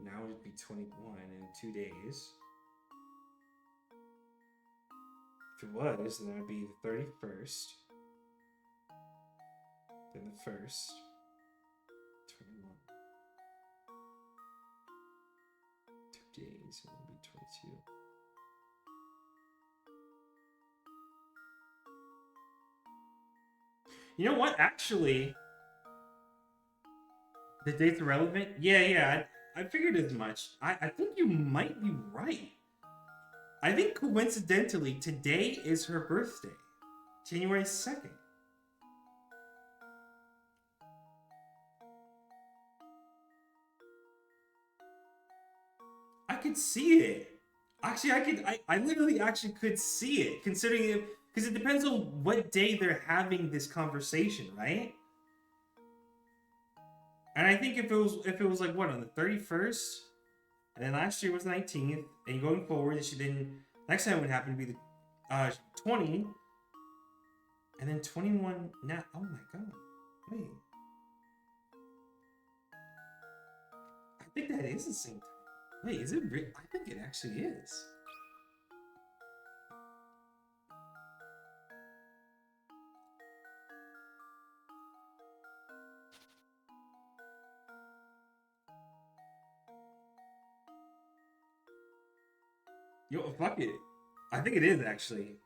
Now it would be 21 in 2 days. If it was, then that would be the 31st. Then the 1st. 21. 2 days, and it'll be 22. You know what? Actually, the date's irrelevant? Yeah, I figured as much. I think you might be right. I think coincidentally, today is her birthday. January 2nd. I could see it. Actually, I literally actually could see it, considering it, because it depends on what day they're having this conversation, right? And I think if it was like what, on the 31st, and then last year was 19th, and going forward, it should then next time would happen to be the 20, and then 21. Now, oh my god, wait, I think that is the same time. Wait, is it real? I think it actually is. Yo, fuck it. I think it is actually.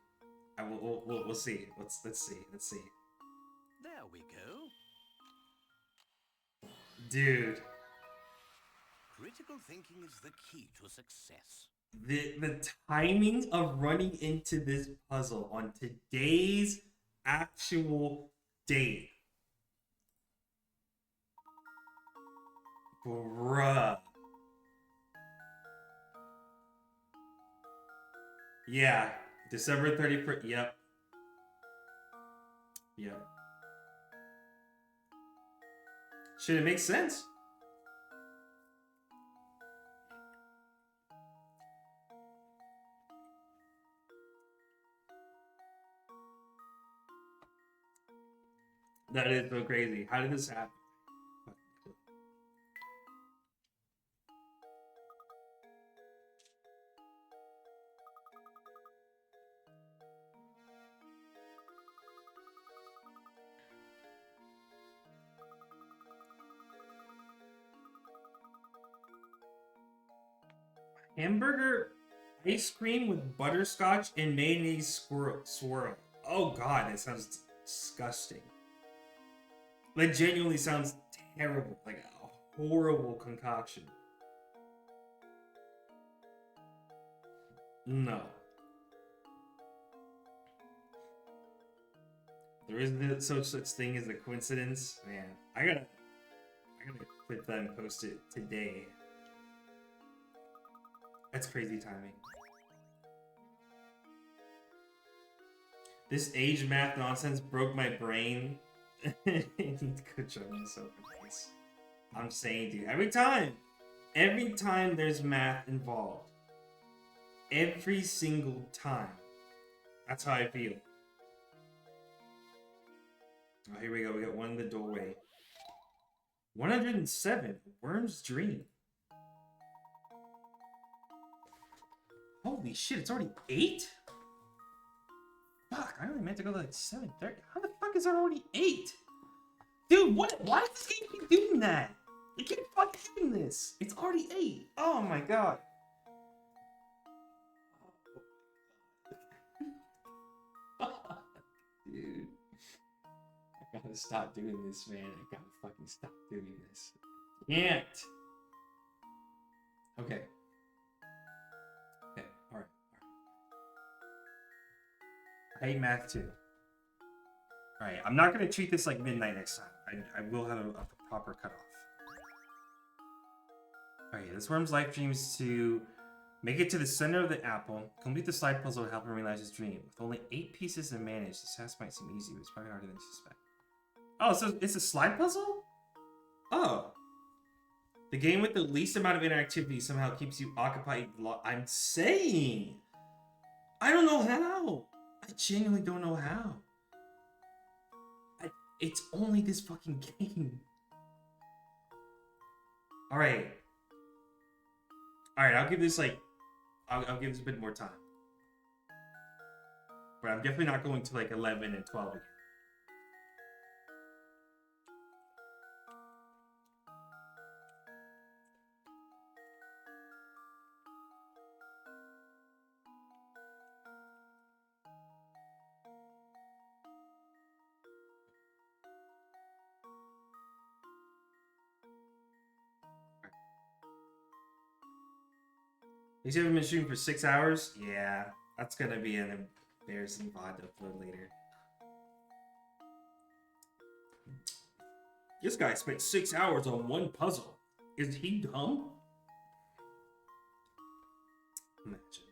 We'll see. Let's see. There we go. Dude, Critical thinking is the key to success. the timing of running into this puzzle on today's actual date. Bruh. Yeah, December 31st. Yep. Yep. Shit, it makes sense. That is so crazy. How did this happen? Hamburger ice cream with butterscotch and mayonnaise swirl. Oh god, that sounds disgusting. That genuinely sounds terrible. Like a horrible concoction. No. There is no such thing as a coincidence. Man, I gotta clip that and post it today. That's crazy timing. This age math nonsense broke my brain. Good job, so nice. I'm saying, dude, every time there's math involved, every single time, that's how I feel. Oh, here we go. We got one in the doorway. 107. Worm's Dream. Holy shit! It's already 8. Fuck! I only meant to go to like 7:30. How the fuck is it already 8? Dude, what? Why does this game keep doing that? It keep fucking doing this. It's already 8. Oh my god. Dude. I gotta stop doing this, man. I gotta fucking stop doing this. Can't. Okay. Okay, alright. I hate math too. Alright, I'm not gonna treat this like midnight next time. I will have a proper cutoff. Alright, this worm's life dream is to make it to the center of the apple, complete the slide puzzle to help him realize his dream. With only 8 pieces to manage, this task might seem easy, but it's probably harder than you suspect. Oh, so it's a slide puzzle? Oh. The game with the least amount of interactivity somehow keeps you occupied. I'm saying. I don't know how. I genuinely don't know how. It's only this fucking game. Alright. Alright, I'll give this like... I'll give this a bit more time. But I'm definitely not going to like 11 and 12 again. You haven't been shooting for 6 hours? Yeah, that's gonna be an embarrassing VOD to upload later. This guy spent 6 hours on one puzzle. Is he dumb? Imagine.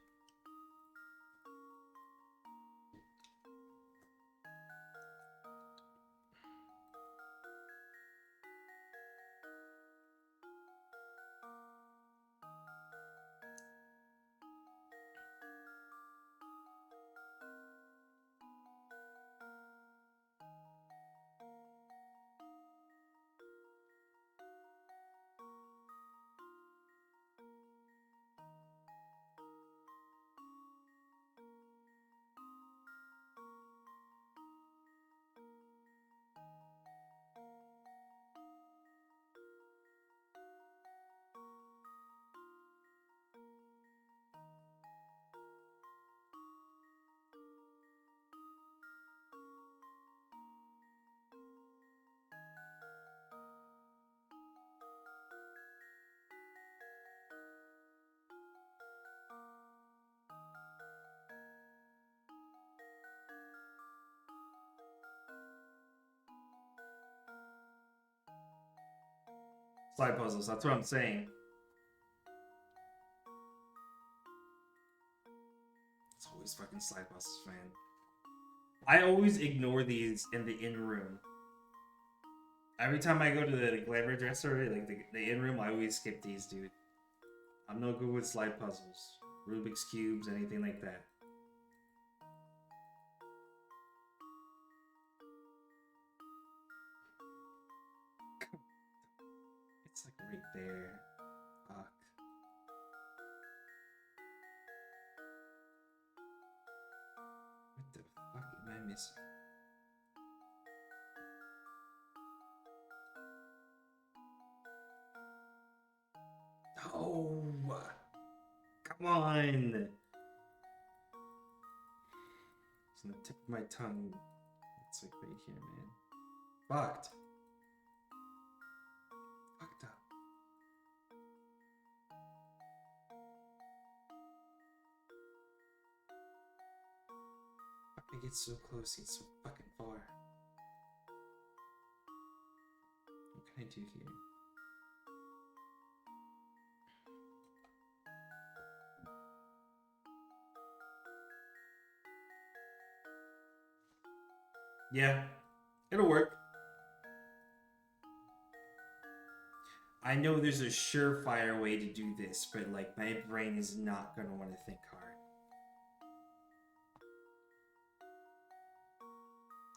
Slide puzzles, that's what I'm saying. It's always fucking slide puzzles, man. I always ignore these in the in-room. Every time I go to the glamour dresser, like the in-room, I always skip these, dude. I'm no good with slide puzzles. Rubik's Cubes, anything like that. It's like right there. Fuck. What the fuck am I missing? Oh, come on. It's on the tip of my tongue. It's like right here, man. Fucked. Fucked up. I get so close, it's so fucking far. What can I do here? Yeah, it'll work. I know there's a surefire way to do this, but like my brain is not gonna want to think hard.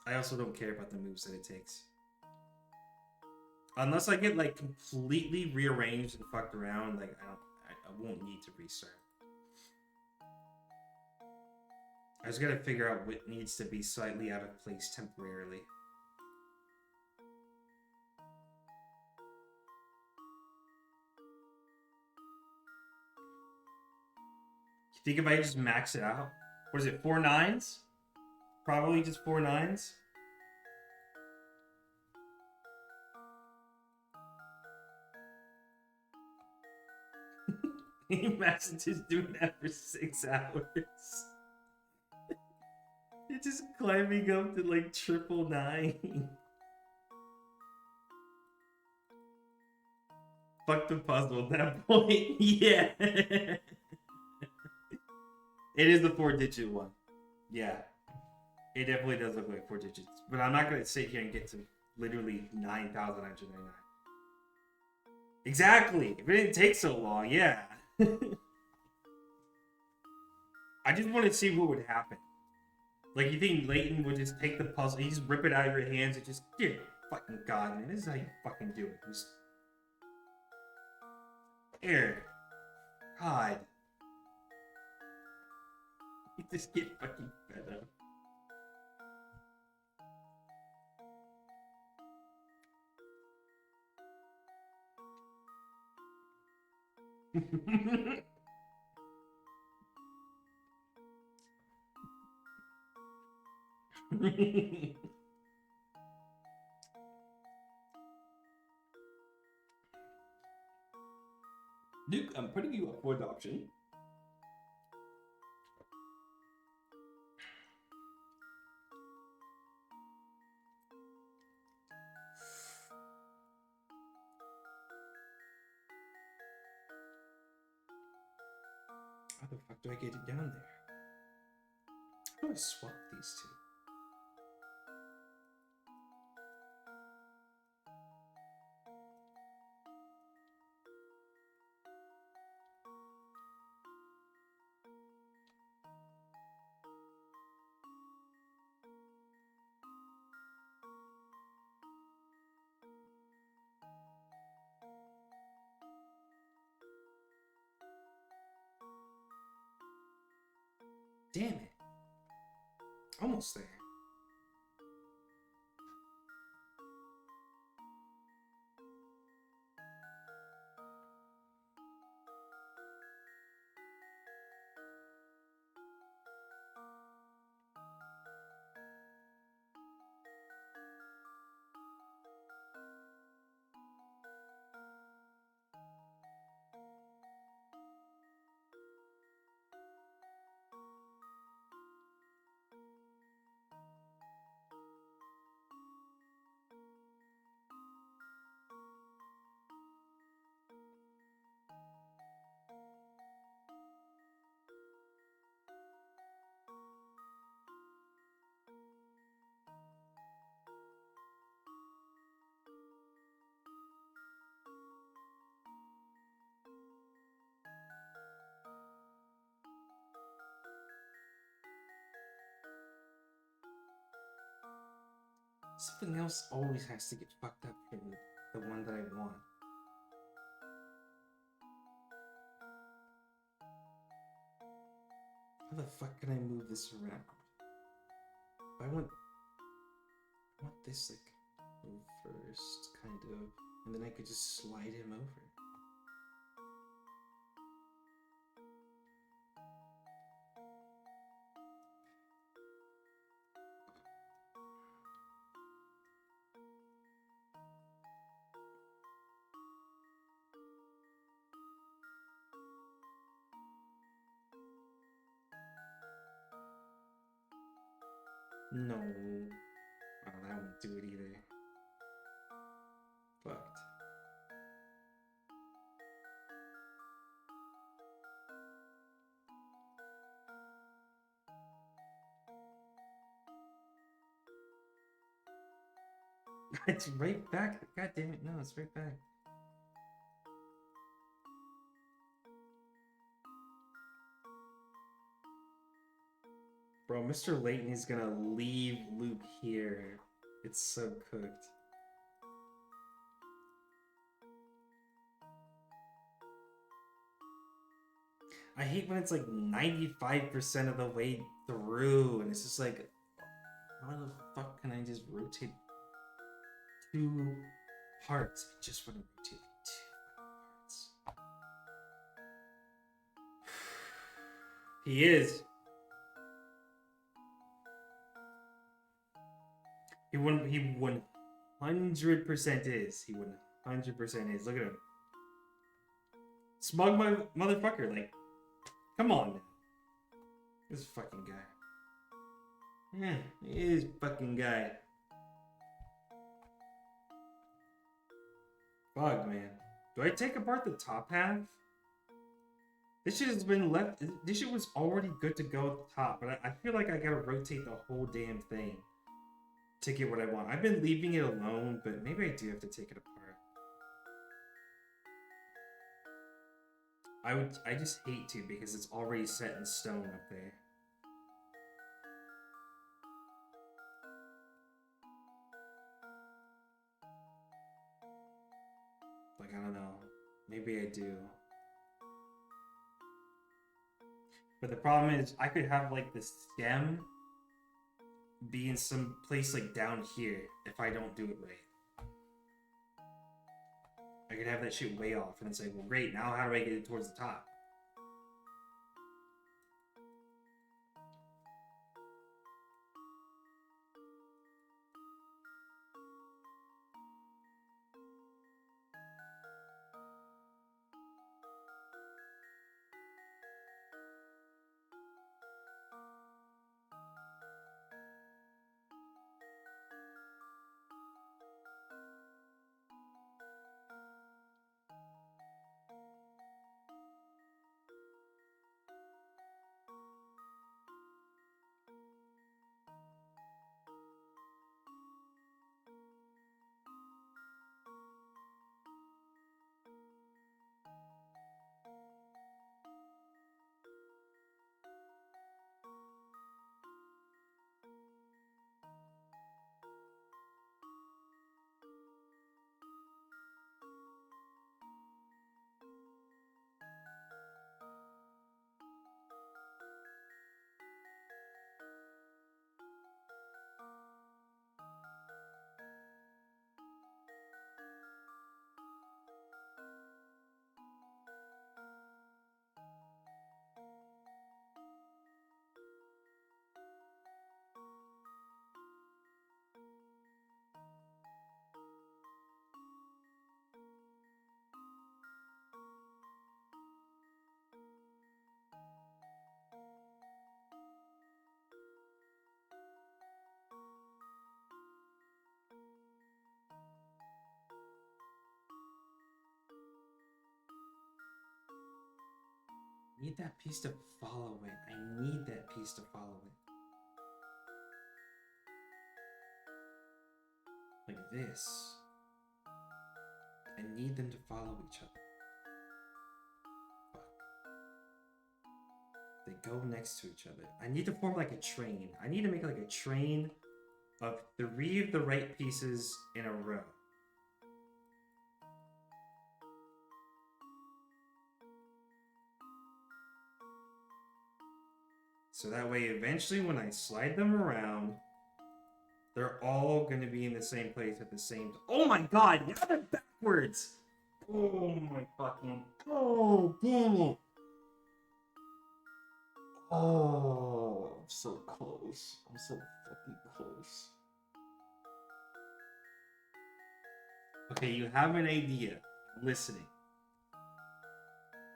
I also don't care about the moves that it takes. Unless I get like completely rearranged and fucked around, like I won't need to restart. I just gotta figure out what needs to be slightly out of place temporarily. You think if I just max it out? What is it, 4 9s? Probably just 4 9s. Imagine just doing that for 6 hours. You're just climbing up to like 999. Fuck the puzzle at that point. Yeah. It is the 4-digit one. Yeah. It definitely does look like 4 digits. But I'm not going to sit here and get to literally 9,999. Exactly. If it didn't take so long, yeah. I just want to see what would happen. Like, you think Layton would just take the puzzle, you just rip it out of your hands and just, dear fucking God, man, this is how you fucking do it. Just... Here. God. You just get fucking fed up. Duke, I'm putting you up for adoption. How the fuck do I get it down there? How do I swap these two? Damn it. Almost there. Something else always has to get fucked up for the one that I want. How the fuck can I move this around? I want this like move first, kind of, and then I could just slide him over. No. Oh, that won't do it either. Fucked. It's right back. God damn it. No, it's right back. Bro, Mr. Layton is gonna leave Luke here. It's so cooked. I hate when it's like 95% of the way through, and it's just like, how the fuck can I just rotate 2 parts? I just want to rotate 2 parts. He is. He 100% is. He 100% is. Look at him. Smug motherfucker. Like, come on now. This fucking guy. Yeah, he is fucking guy. Fuck, man. Do I take apart the top half? This shit has been left. This shit was already good to go at the top, but I feel like I gotta rotate the whole damn thing to get what I want. I've been leaving it alone, but maybe I do have to take it apart. I just hate to because it's already set in stone up there. Like, I don't know. Maybe I do. But the problem is, I could have, like, the stem be in some place, like, down here if I don't do it right. I could have that shit way off and say, well, great, now how do I get it towards the top? I need that piece to follow it. I need that piece to follow it. Like this. I need them to follow each other. Fuck. They go next to each other. I need to form like a train. I need to make like a train of 3 of the right pieces in a row. So that way, eventually, when I slide them around, they're all going to be in the same place at the same time. Oh my god, now they're backwards! Oh my fucking... Oh, damn it! Oh, I'm so close. I'm so fucking close. Okay, you have an idea. I'm listening.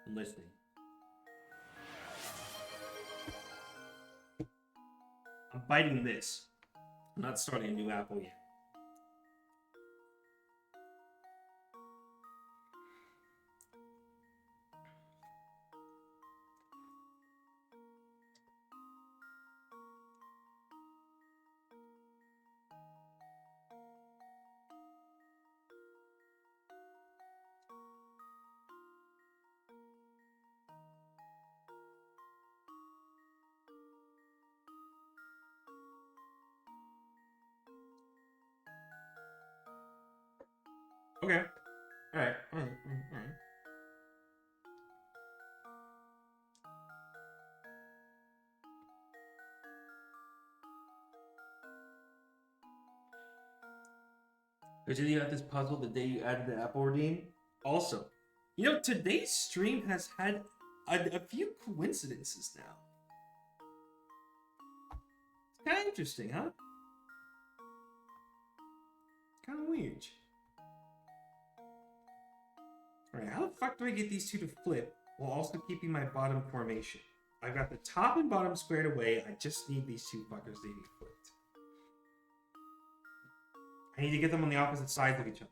I'm listening. I'm biting this. I'm not starting a new apple yet. Okay. Alright. Alright. Did you got this puzzle the day you added the apple redeem? Also, you know, today's stream has had a few coincidences now. It's kind of interesting, huh? It's kind of weird. Alright, how the fuck do I get these two to flip while also keeping my bottom formation? I've got the top and bottom squared away. I just need these two fuckers to be flipped. I need to get them on the opposite sides of each other.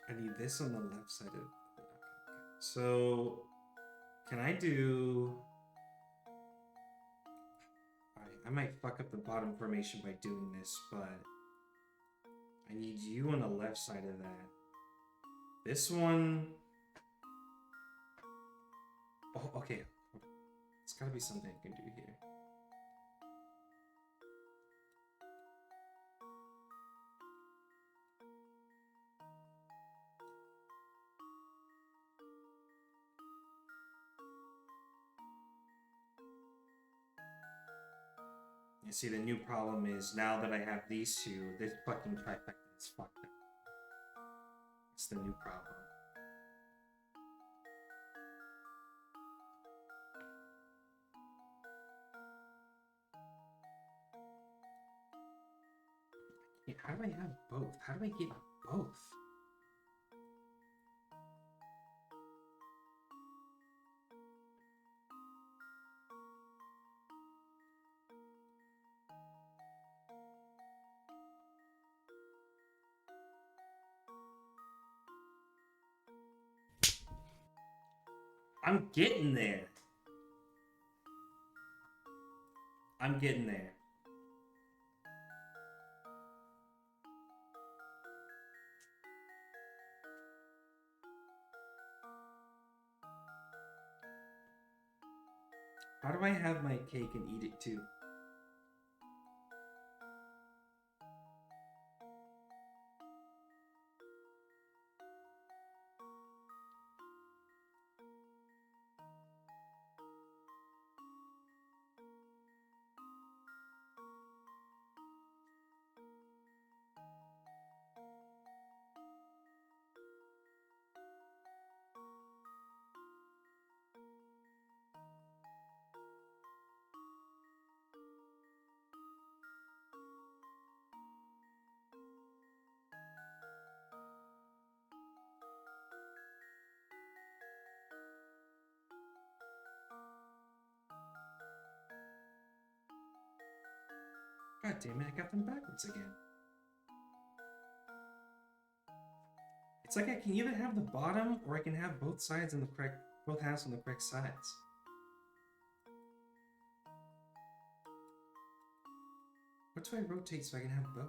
I need this on the left side of... Okay. So, can I do... Alright, I might fuck up the bottom formation by doing this, but... I need you on the left side of that. This one... Oh, okay. It's gotta be something I can do here. You see, the new problem is now that I have these two, this fucking trifecta is fucked up. It's the new problem. Yeah, how do I have both? How do I get both? I'm getting there. I'm getting there. How do I have my cake and eat it too? God damn it, I got them backwards again. It's like I can either have the bottom or I can have both sides on the correct, both halves on the correct sides. What do I rotate so I can have both?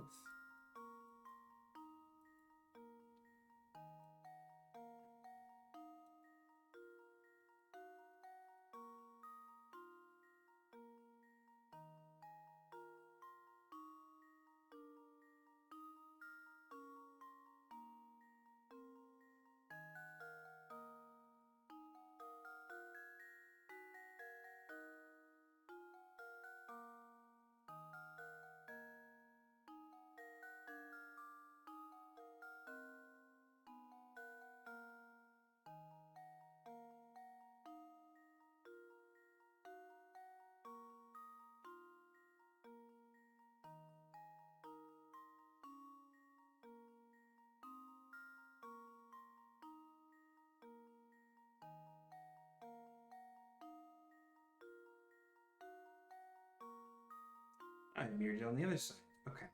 I mirrored it on the other side. Okay.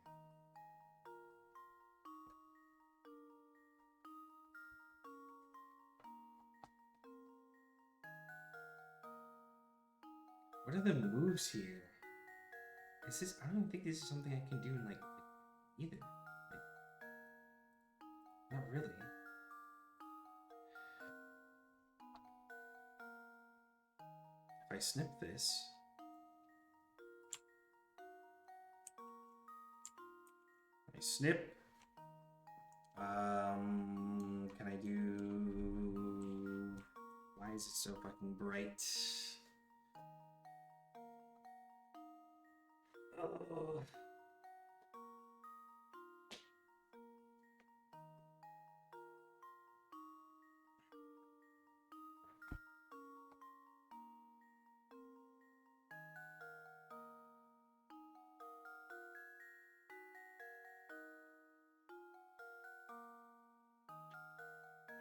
What are the moves here? Is this? I don't think this is something I can do in like either. Like, not really. If I snip this, I snip. Can I do? Why is it so fucking bright? Oh.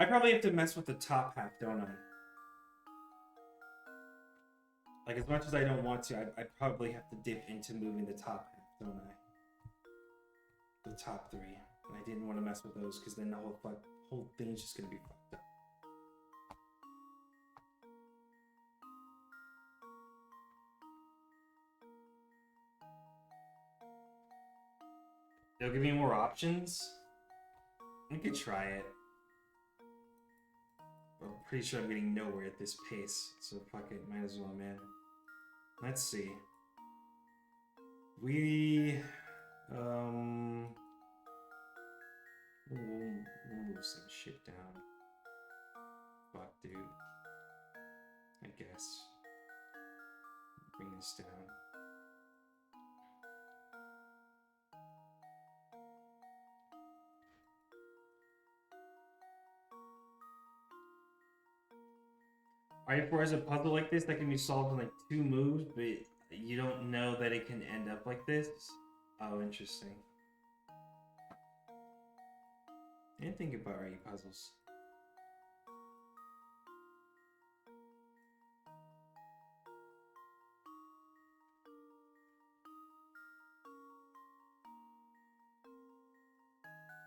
I probably have to mess with the top half, don't I? Like, as much as I don't want to, I probably have to dip into moving the top half, don't I? The top three. And I didn't want to mess with those, because then the whole thing's just going to be fucked up. They'll give me more options? I could try it. But I'm pretty sure I'm getting nowhere at this pace, so fuck it, might as well, man. Let's see. We'll move some shit down. Fuck, dude. I guess. Bring this down. R4 is a puzzle like this that can be solved in like 2 moves, but you don't know that it can end up like this. Oh, interesting. I didn't think about RE puzzles.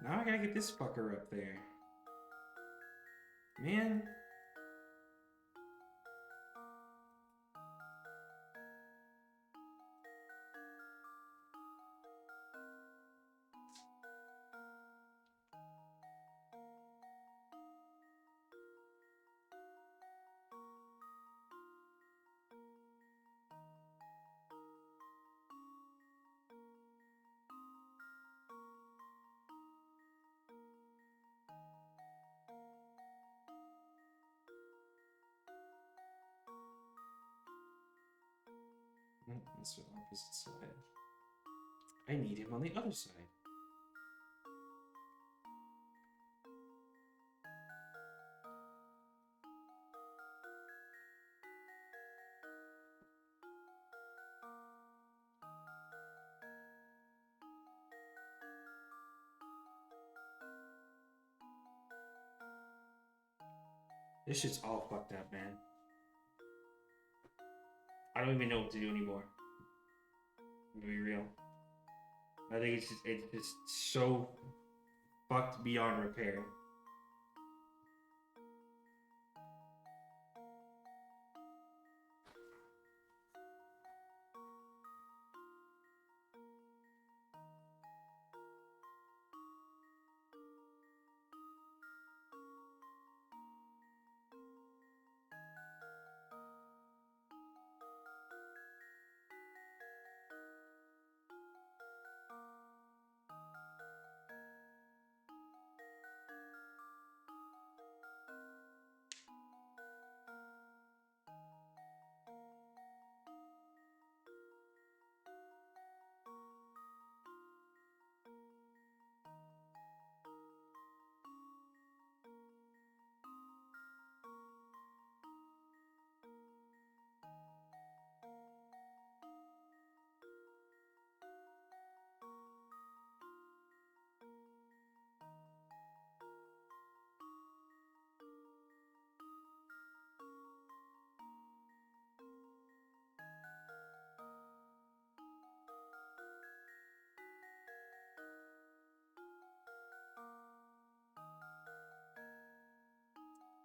Now I gotta get this fucker up there. Man. That's the opposite side. I need him on the other side. This shit's all fucked up, man. I don't even know what to do anymore. To be real. I think it's just so fucked beyond repair.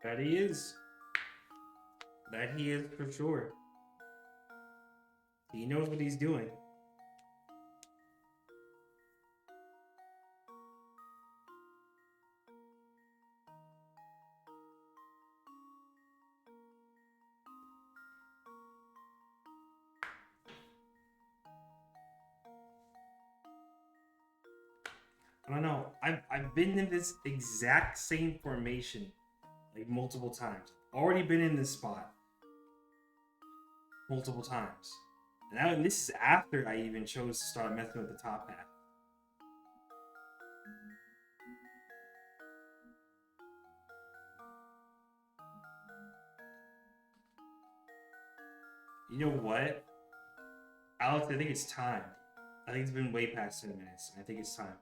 That he is. That he is for sure. He knows what he's doing. I don't know. I've been in this exact same formation like multiple times. Already been in this spot multiple times. And this is after I even chose to start messing with the top half. You know what? Alex, I think it's time. I think it's been way past 10 minutes. I think it's time.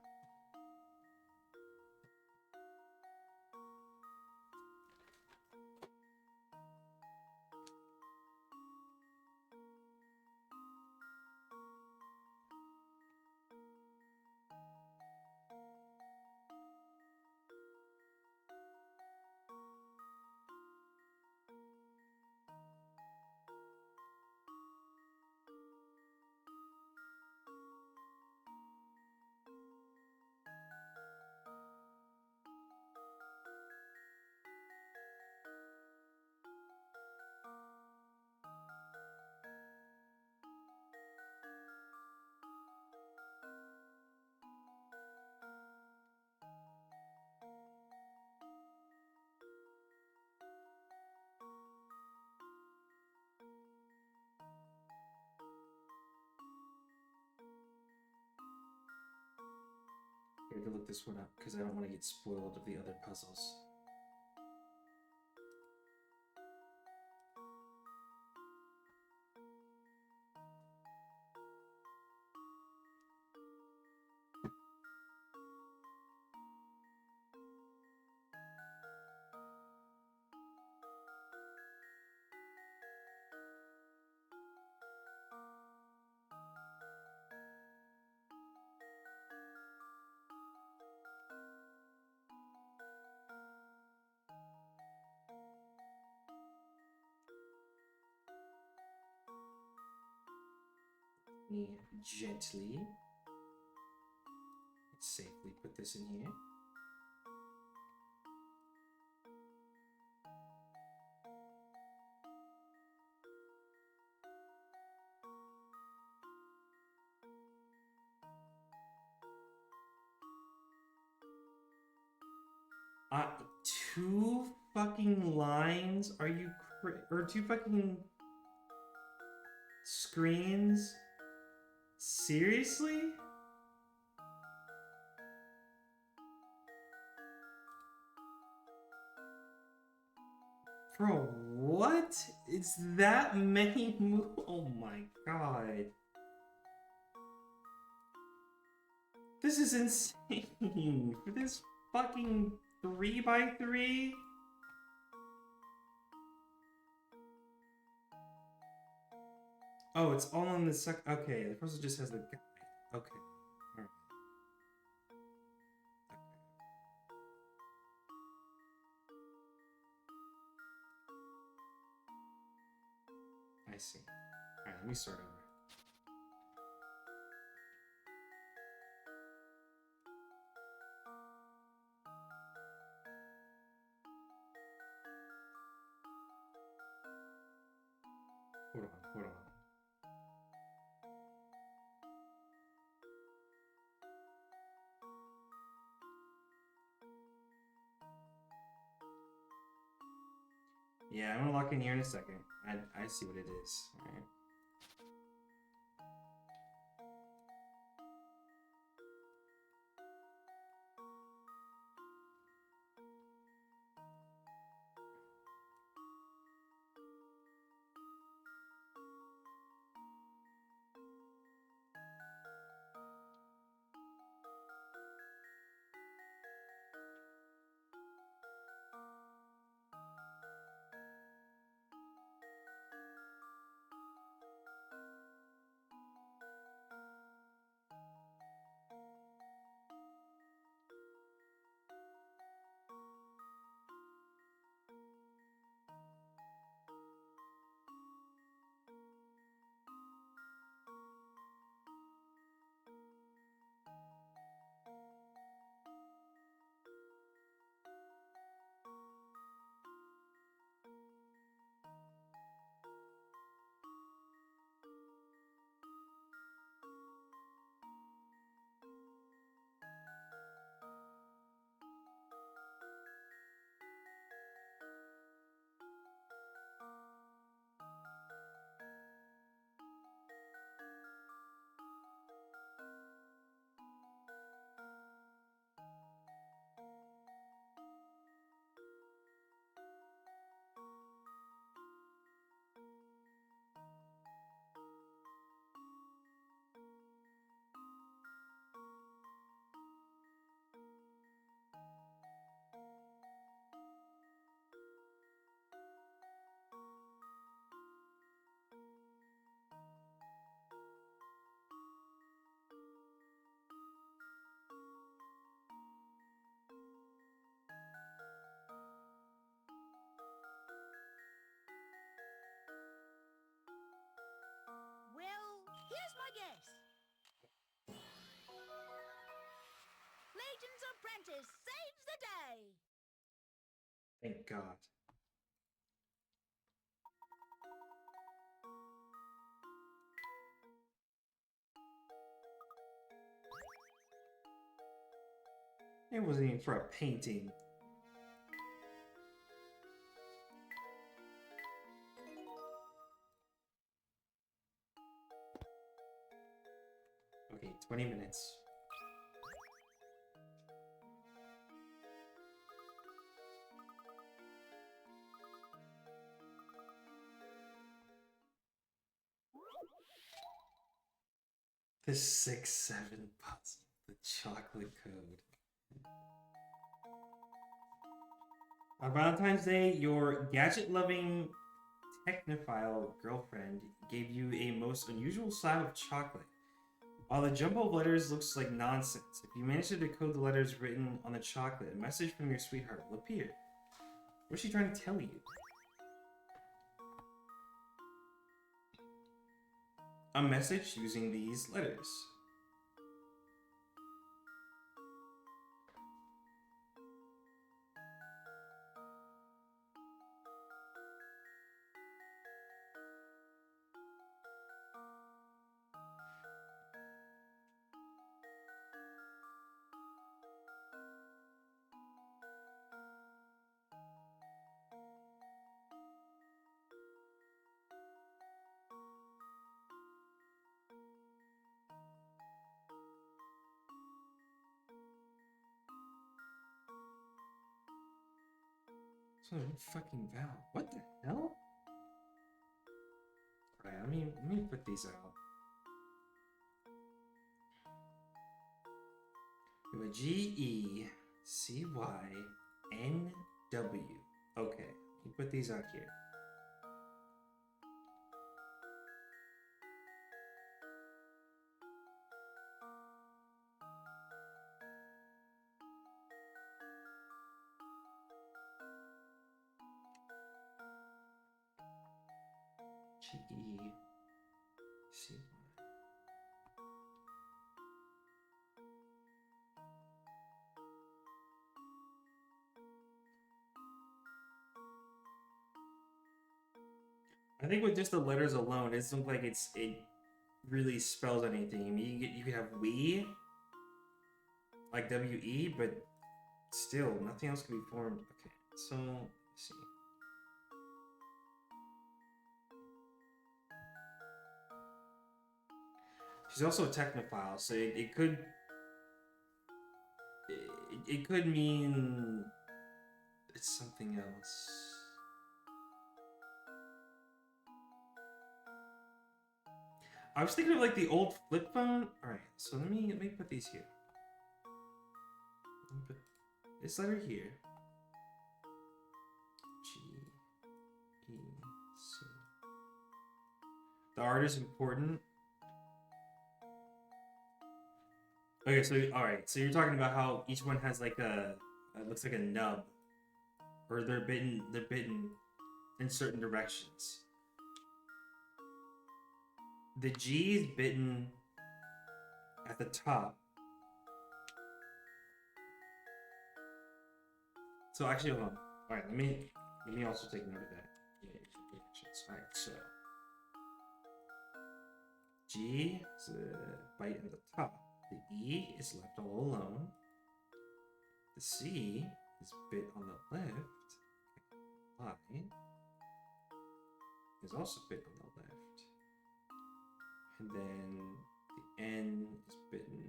I have to look this one up because I don't want to get spoiled of the other puzzles. Me gently safely put this in here. Uh, two fucking lines? Are you or two fucking screens? Seriously? Bro, what? It's that many moves? Oh my god. This is insane. For this fucking 3x3? Oh, it's all on the okay, the puzzle just has the guide. Okay. Alright. Okay. I see. Alright, let me start over. Hold on. Yeah, I'm gonna lock in here in a second. I see what it is. Alright. Thank God. It wasn't even for a painting. Okay, 20 minutes. The 6-7 puzzle. The chocolate code. On Valentine's Day, your gadget-loving technophile girlfriend gave you a most unusual slab of chocolate. While the jumble of letters looks like nonsense, if you manage to decode the letters written on the chocolate, a message from your sweetheart will appear. What's she trying to tell you? A message using these letters. So fucking Val. What the hell? Alright, let me put these out. We have a GECYNW. Okay, let me put these out here. GECY. I think with just the letters alone, it doesn't look like it really spells anything. I mean, you could have we, like WE, but still, nothing else can be formed. Okay, so let's see. She's also a technophile, so it could mean it's something else. I was thinking of like the old flip phone. All right, so let me put these here. Let me put this letter here. GEC. The art is important. Okay, so all right, so you're talking about how each one has like a it looks like a nub, or they're bitten in certain directions. The G is bitten at the top. So actually, hold on. All right, let me also take note of that. Yeah, all right, so G is a bite at the top. The E is left all alone. The C is bit on the left. Y is also bit on the left. And then the N is bitten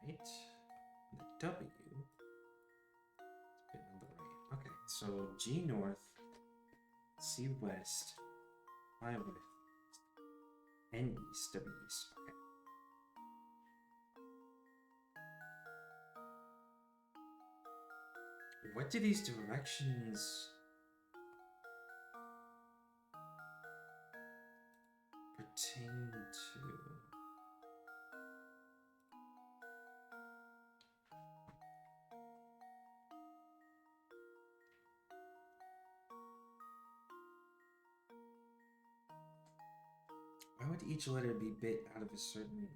right. And the W is bitten on the right. Okay, so G north, C west, Y west, N east, W east. Okay. What do these directions pertain to? Why would each letter be bit out of a certain...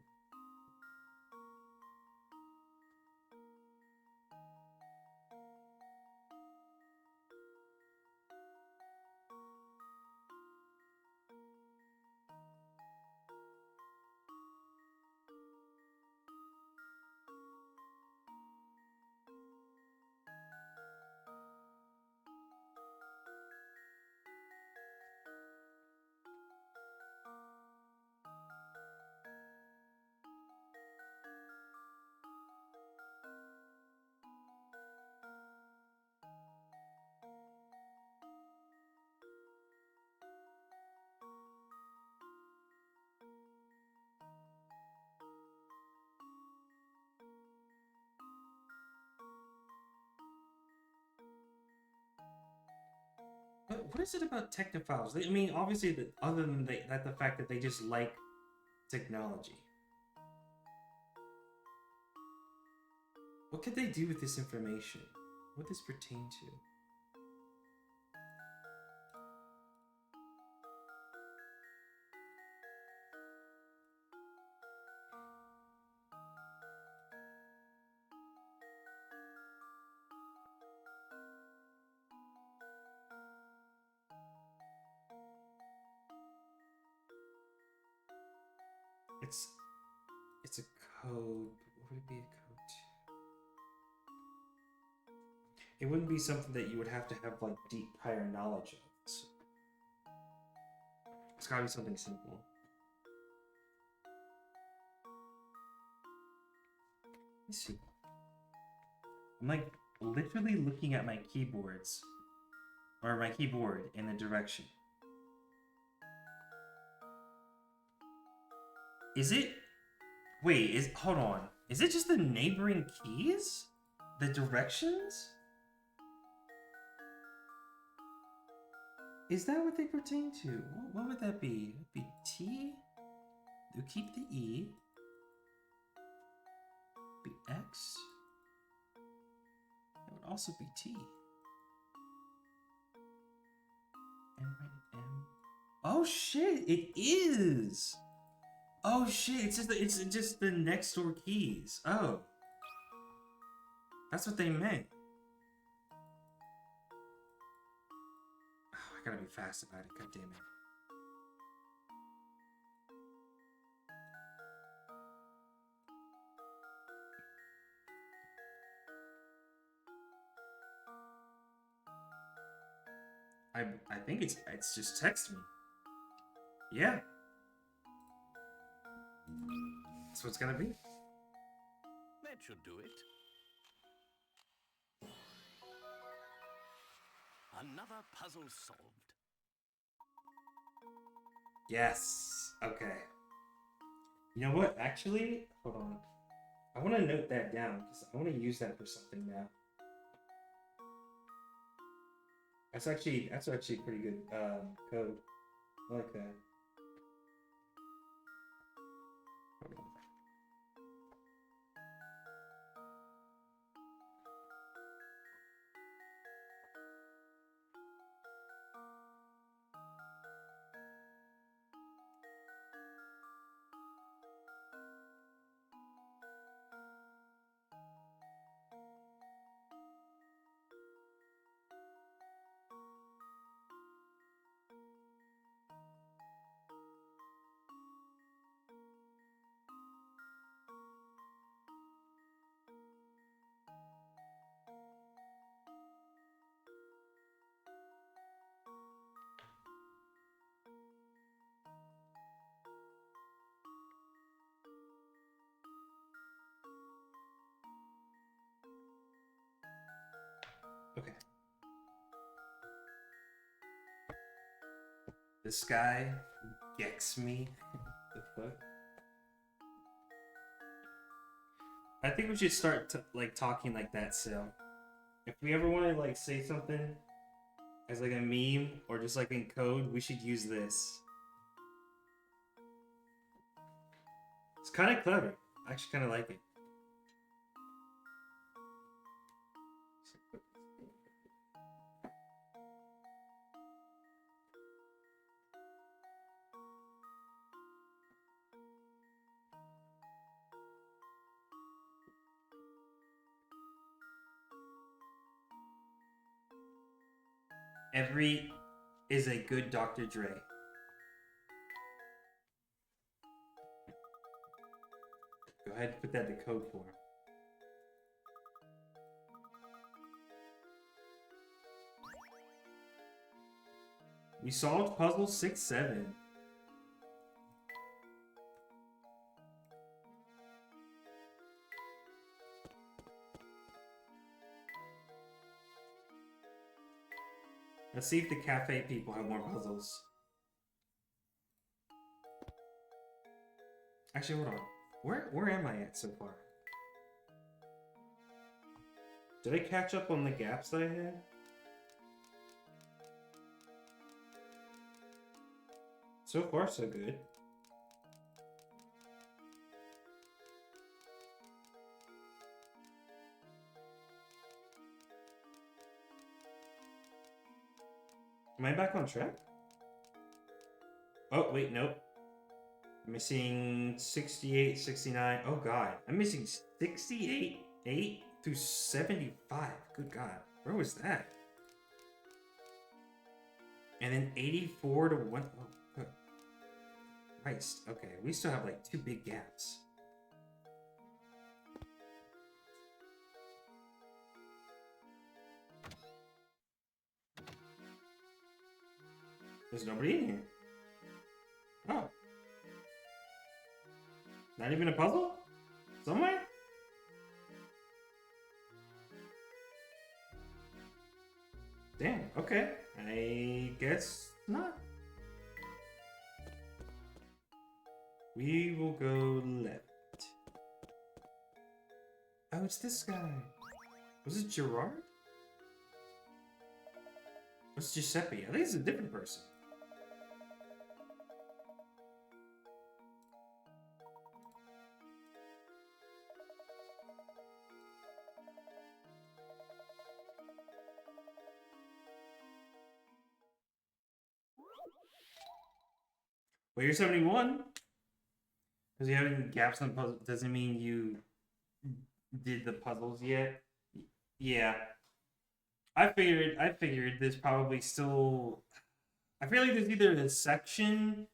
What is it about technophiles? I mean, obviously, other than the fact that they just like technology. What could they do with this information? What does this pertain to? It's a code. What would it be a code to? It wouldn't be something that you would have to have like deep prior knowledge of. So it's gotta be something simple. Let's see. I'm like literally looking at my keyboards or my keyboard in the direction. Is it? Wait, hold on. Is it just the neighboring keys? The directions? Is that what they pertain to? What would that be? It'd be T? You keep the E. Be X. That would also be T. M. Oh shit! It is. Oh shit! It's just the next door keys. Oh, that's what they meant. Oh, I gotta be fast about it. God damn it. I think it's just text me. Yeah. That's what it's gonna be. That should do it. Another puzzle solved. Yes. Okay. You know what? Actually, hold on. I want to note that down because I want to use that for something now. That's actually pretty good code. I like that. Hold on. Okay. This guy gets me. The fuck? I think we should start talking like that, so if we ever want to like say something as like a meme or just like in code, we should use this. It's kind of clever. I actually kind of like it. Every is a good Dr. Dre. Go ahead and put that in code form. We solved puzzle 6-7. Let's see if the cafe people have more puzzles. Actually, hold on. Where am I at so far? Did I catch up on the gaps that I had? So far, so good. Am I back on track? Oh, wait, nope. I'm missing 68, 69. Oh, God. I'm missing 68, 8 through 75. Good God. Where was that? And then 84 to 1. Oh, good. Christ. Okay, we still have like 2 big gaps. There's nobody in here. Oh. Not even a puzzle? Somewhere? Damn, okay. I guess not. We will go left. Oh, it's this guy. Was it Gerard? What's Giuseppe? I think it's a different person. Well, you're 71. Because you having gaps on puzzle doesn't mean you did the puzzles yet. Yeah. I figured there's probably still... I feel like there's either a section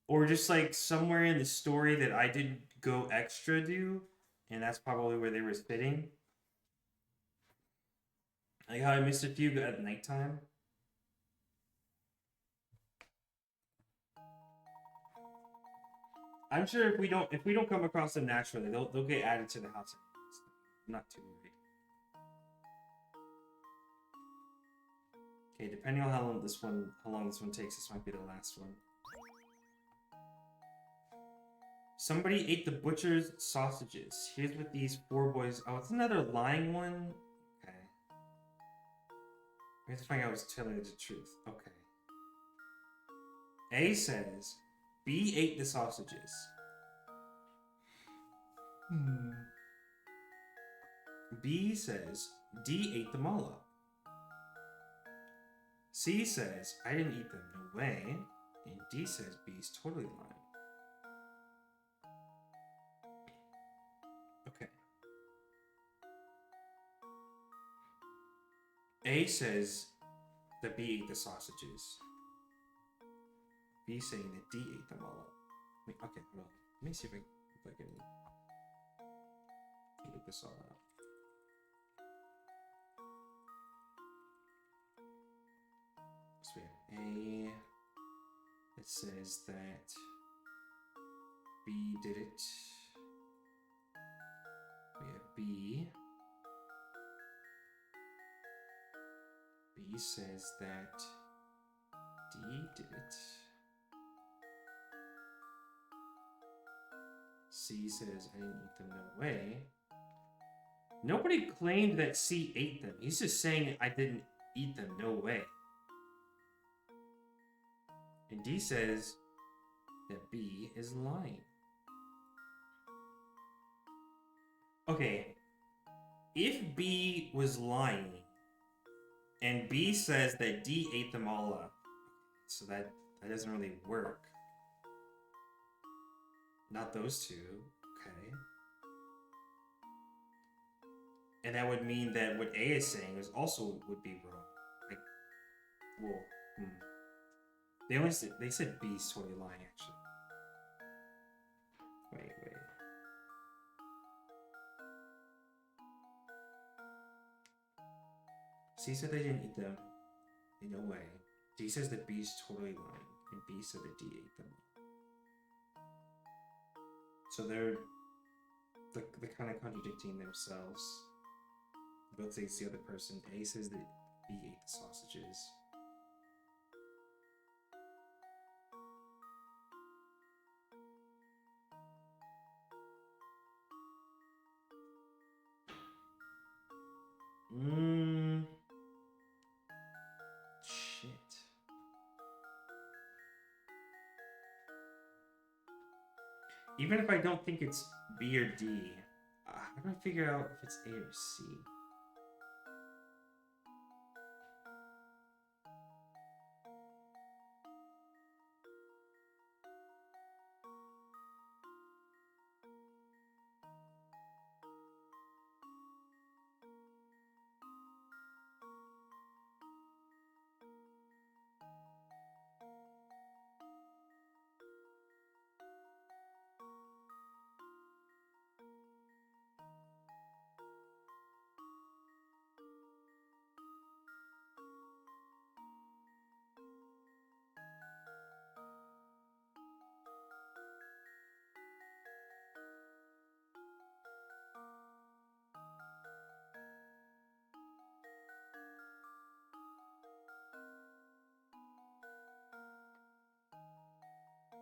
or just like somewhere in the story that I didn't go extra do, and that's probably where they were fitting. Like how I missed a few at nighttime. I'm sure if we don't come across them naturally, they'll get added to the house. I'm not too worried. Okay, depending on how long this one takes, this might be the last one. Somebody ate the butcher's sausages. Here's what these 4 boys. Oh, it's another lying one. Okay. We have to find out who's telling the truth. Okay. A says B ate the sausages. B says D ate them all up. C says I didn't eat them, no way. And D says B's totally lying. Okay. A says that B ate the sausages. B saying that D ate them all up. Okay, hold on. Let me see if I can get this all out. So we have A that says that B did it. We have B. B says that D did it. C says I didn't eat them, no way. Nobody claimed that C ate them. He's just saying I didn't eat them, no way. And D says that B is lying. Okay, if B was lying and B says that D ate them all up, so that doesn't really work. Not those two, okay. And that would mean that what A is saying is also would be wrong. Like, well, they said B's totally lying actually. Wait. C said they didn't eat them. In no way. D says that B's totally lying, and B said that D ate them. So they're kind of contradicting themselves. Both say it's the other person. A says that B ate the sausages. Shit. even if I don't think it's B or D, how do I figure out if it's A or C?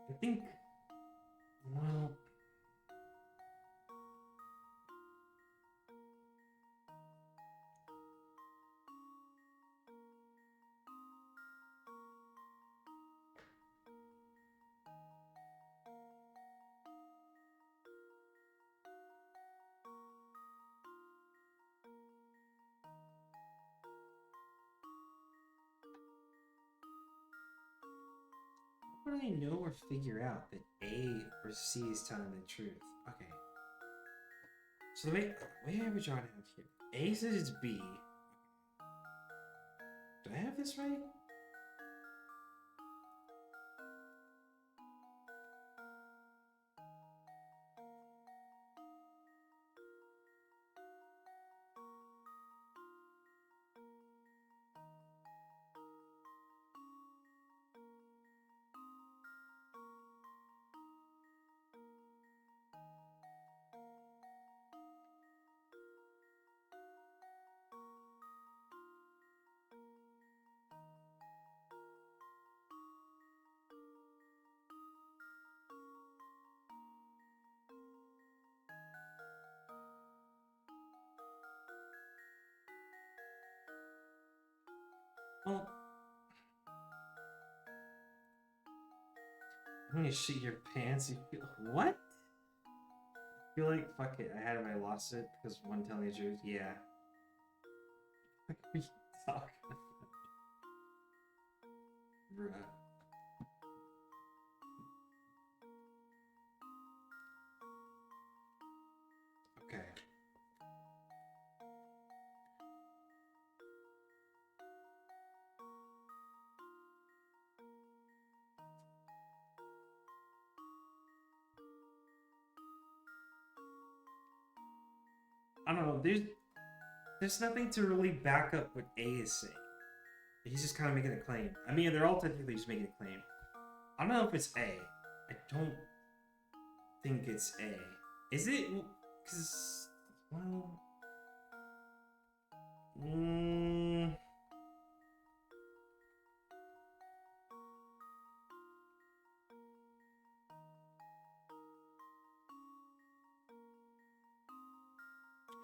I think, well, how would I know or figure out that A or C is telling the truth? Okay. So the way I have it drawn out here, A says it's B. Do I have this right? Well, I'm gonna shit your pants. You feel what? I feel like fuck it. I had it. I lost it because one telling the truth. Yeah. What are you talking about? Bruh. Okay. I don't know. There's nothing to really back up what A is saying. He's just kind of making a claim. I mean, they're all technically just making a claim. I don't know if it's A. I don't think it's A. Is it? Because, well...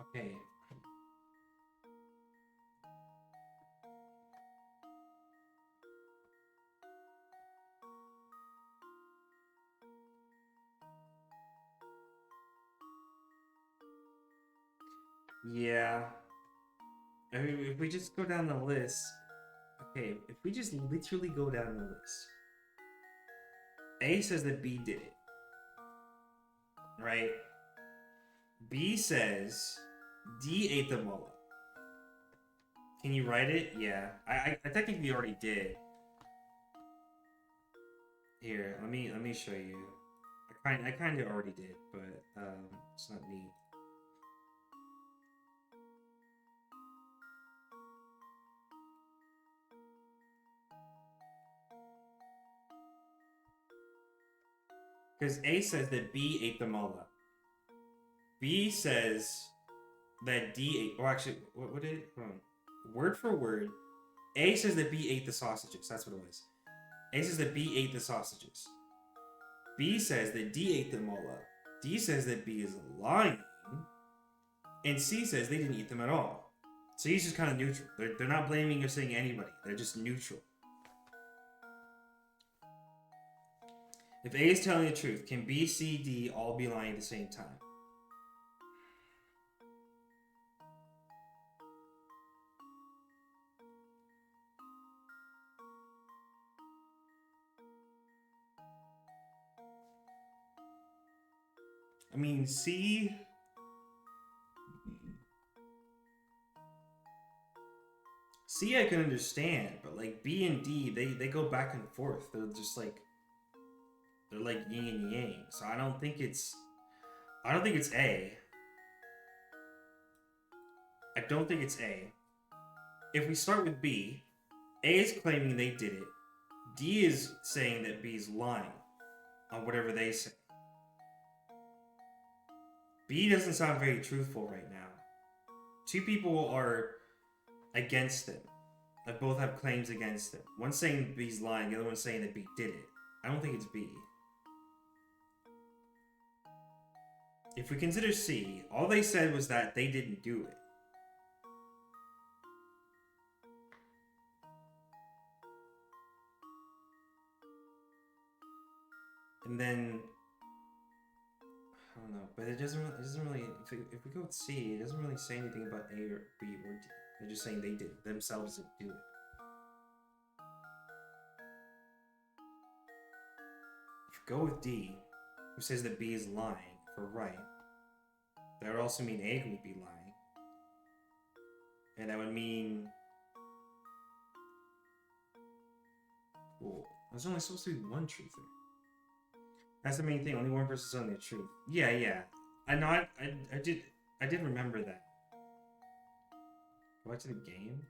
Okay. Yeah. I mean, if we just go down the list... Okay, if we just literally go down the list. A says that B did it. Right? B says D ate the mullet. Can you write it? Yeah. I technically already did. Here, let me show you. I kind of already did, but it's not neat. Because A says that B ate the mullet. B says that D ate. Oh, actually, what did it? Hold on. Word for word, A says that B ate the sausages. That's what it was. A says that B ate the sausages. B says that D ate them all up. D says that B is lying. And C says they didn't eat them at all. So he's just kind of neutral. They're not blaming or saying anybody. They're just neutral. If A is telling the truth, can B, C, D all be lying at the same time? I mean, C I can understand, but like B and D, they go back and forth. They're just like yin and yang. So I don't think it's A. I don't think it's A. If we start with B, A is claiming they did it. D is saying that B is lying on whatever they say. B doesn't sound very truthful right now. Two people are against them. They both have claims against them. One's saying B's lying, the other one's saying that B did it. I don't think it's B. If we consider C, all they said was that they didn't do it. And then I don't know, but it doesn't really. If we go with C, it doesn't really say anything about A or B or D. They're just saying they did themselves didn't do it. If you go with D, who says that B is lying, if we're right, that would also mean A would be lying, and that would mean, well, there's only supposed to be one truther. That's the main thing. Only one person's telling the truth. Yeah. I know. I did remember that. Go back to the game.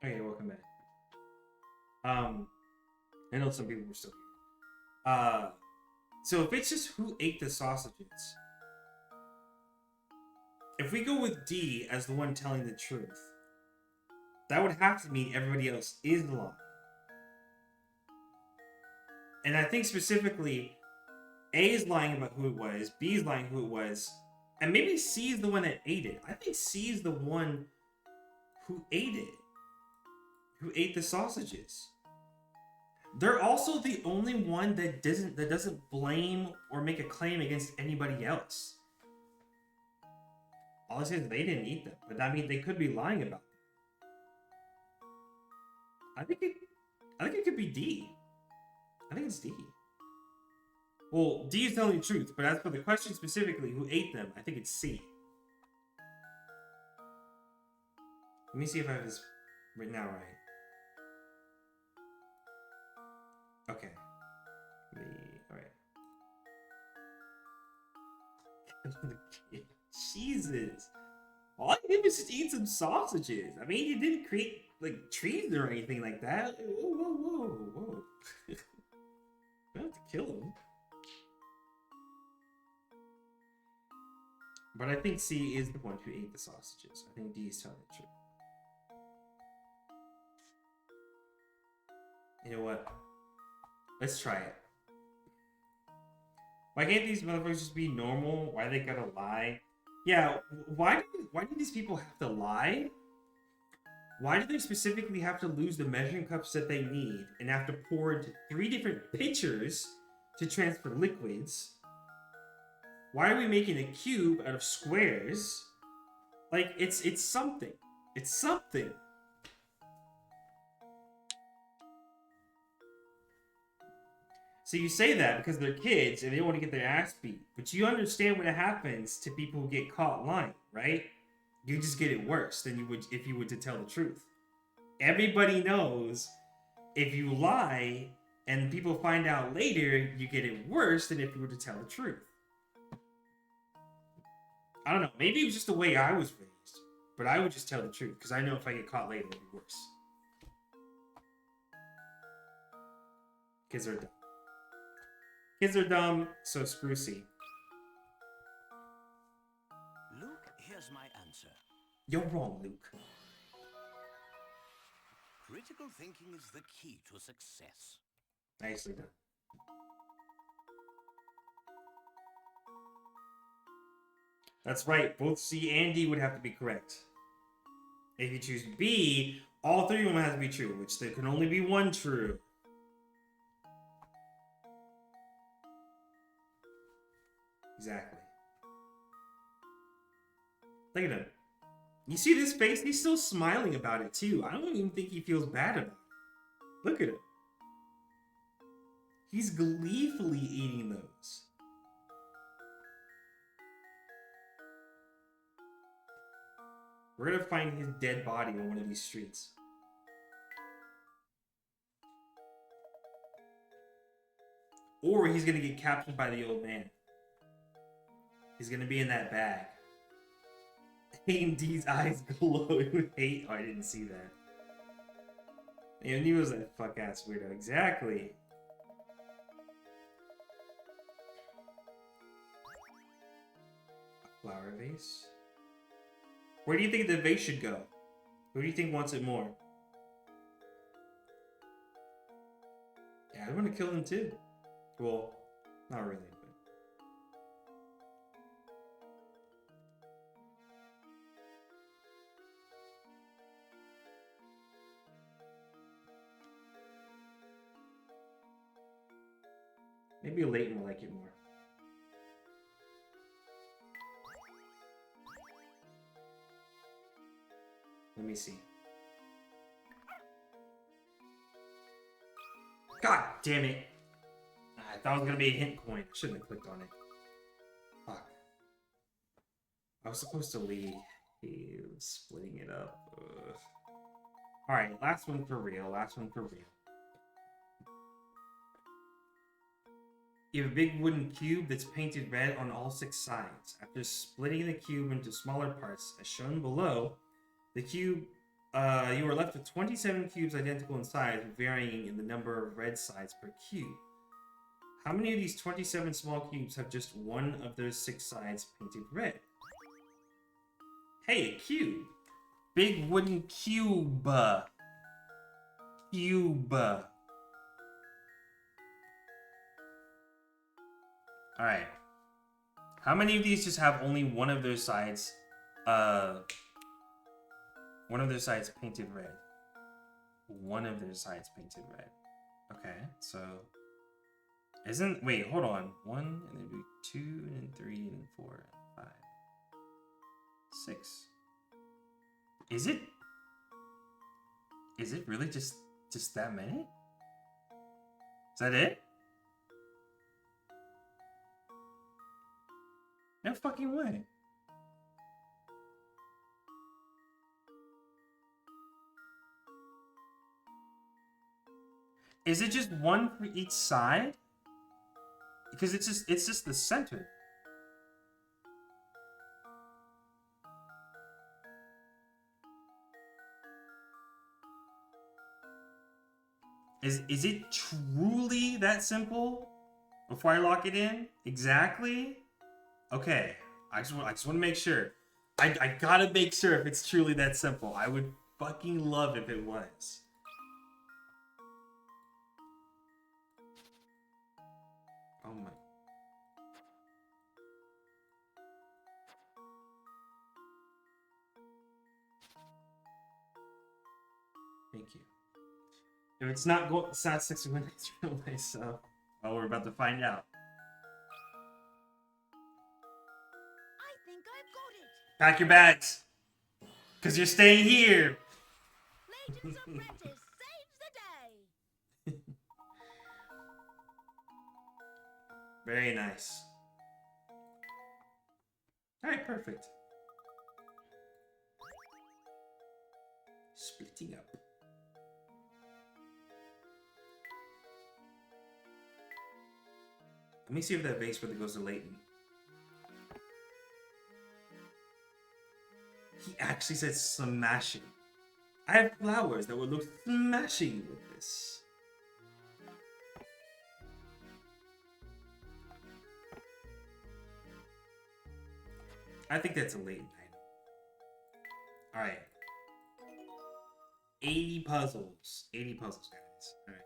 Okay, welcome back. I know some people were still here. So if it's just who ate the sausages, if we go with D as the one telling the truth, that would have to mean everybody else is lying. And I think specifically, A is lying about who it was, B is lying who it was, and maybe C is the one that ate it. I think C is the one who ate it. Who ate the sausages. They're also the only one that doesn't blame or make a claim against anybody else. All I say is they didn't eat them, but I mean they could be lying about them. I think it could be D. I think it's D. Well, D is telling the truth, but as for the question specifically, who ate them, I think it's C. Let me see if I have this written out right. Okay. Alright. Jesus. All you did was just eat some sausages. I mean, you didn't create, like, trees or anything like that. Whoa. You don't have to kill him. But I think C is the one who ate the sausages. I think D is telling the truth. You know what? Let's try it. Why can't these motherfuckers just be normal? Why they gotta lie? Yeah, why do these people have to lie? Why do they specifically have to lose the measuring cups that they need and have to pour into 3 different pitchers to transfer liquids? Why are we making a cube out of squares? Like, it's something. It's something. So you say that because they're kids and they don't want to get their ass beat. But you understand what happens to people who get caught lying, right? You just get it worse than you would if you were to tell the truth. Everybody knows if you lie and people find out later, you get it worse than if you were to tell the truth. I don't know. Maybe it was just the way I was raised. But I would just tell the truth, because I know if I get caught later, it'll be worse. Kids are dumb. Kids are dumb, so screw C. Luke, here's my answer. You're wrong, Luke. Critical thinking is the key to success. Nicely done. That's right. Both C and D would have to be correct. If you choose B, all three of them have to be true, which there can only be one true. Exactly. Look at him. You see this face? He's still smiling about it, too. I don't even think he feels bad about it. Look at him. He's gleefully eating those. We're gonna find his dead body on one of these streets. Or he's gonna get captured by the old man. He's gonna be in that bag. A&D's eyes glowing with hate. Oh, I didn't see that. And he was that fuck ass weirdo. Exactly. A flower vase. Where do you think the vase should go? Who do you think wants it more? Yeah, I want to kill him too. Well, not really, but... Maybe Layton will like it more. Let me see. God damn it! I thought it was gonna be a hint coin. I shouldn't have clicked on it. Fuck. I was supposed to lead. He was splitting it up. Alright, last one for real. Last one for real. You have a big wooden cube that's painted red on all 6 sides. After splitting the cube into smaller parts, as shown below, the cube, you are left with 27 cubes identical in size, varying in the number of red sides per cube. How many of these 27 small cubes have just one of those 6 sides painted red? Hey, a cube! Big wooden cube! Cube! Alright. How many of these just have only one of those sides, painted red? One of their sides painted red. Okay, so... Wait, hold on. 1, and then do 2, and then 3, and then 4, and 5. 6. Is it? Is it really just that many? Is that it? No fucking way. Is it just one for each side? Because it's just the center. Is it truly that simple? Before I lock it in? Exactly? Okay. I just want to make sure. I gotta make sure if it's truly that simple. I would fucking love if it was. Oh my. Thank you. If it's not 6 minutes away, so... Well, we're about to find out. I think I've got it. Pack your bags. Because you're staying here. Layton's apprentice saves the day. Very nice. Alright, perfect. Splitting up. Let me see if that vase really goes to Layton. He actually said smashing. I have flowers that would look smashing with this. I think that's a Layton item. Alright. 80 puzzles. 80 puzzles, guys. Alright.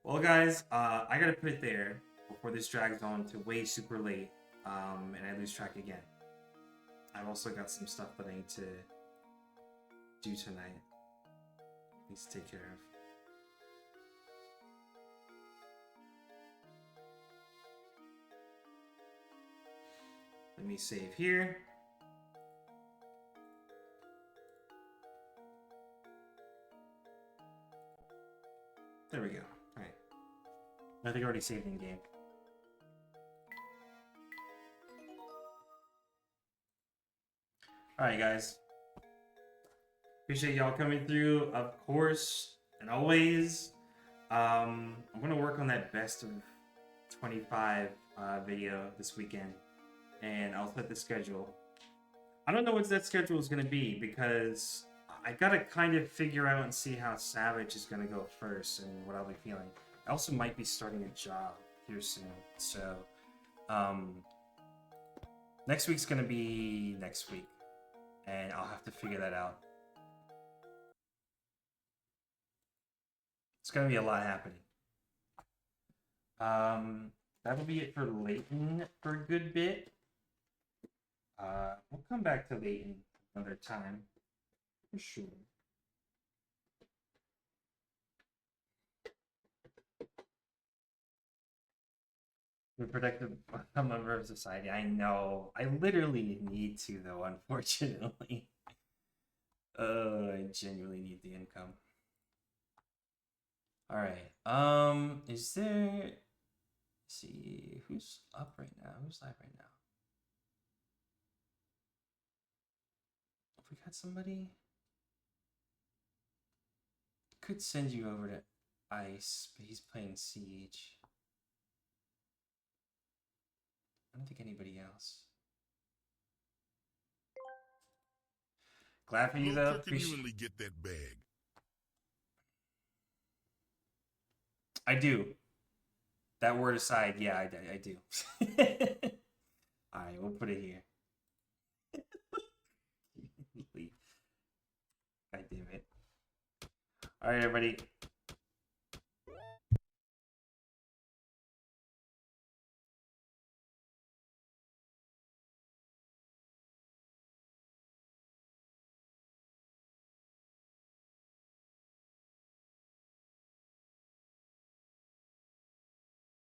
Well, guys, I gotta put it there before this drags on to way super late, and I lose track again. I've also got some stuff that I need to do tonight. Need to take care of. Let me save here. There we go. Alright. I think I already saved in game. Alright, guys. Appreciate y'all coming through, of course, and always. I'm gonna work on that best of 25 video this weekend, and I'll set the schedule. I don't know what that schedule is gonna be because I gotta kind of figure out and see how Savage is gonna go first and what I'll be feeling. I also might be starting a job here soon, so next week's gonna be next week, and I'll have to figure that out. It's gonna be a lot happening. That'll be it for Layton for a good bit. We'll come back to Layton another time, for sure. We're protected a member of society. I know. I literally need to, though, unfortunately. I genuinely need the income. Alright. Is there... Let's see, who's up right now? Who's live right now? If we got somebody... Could send you over to Ice, but he's playing Siege. I don't think anybody else. Glad for you, though. Can you really get that bag? I do. That word aside, yeah, I do. Alright, we'll put it here. God damn it. Alright, everybody.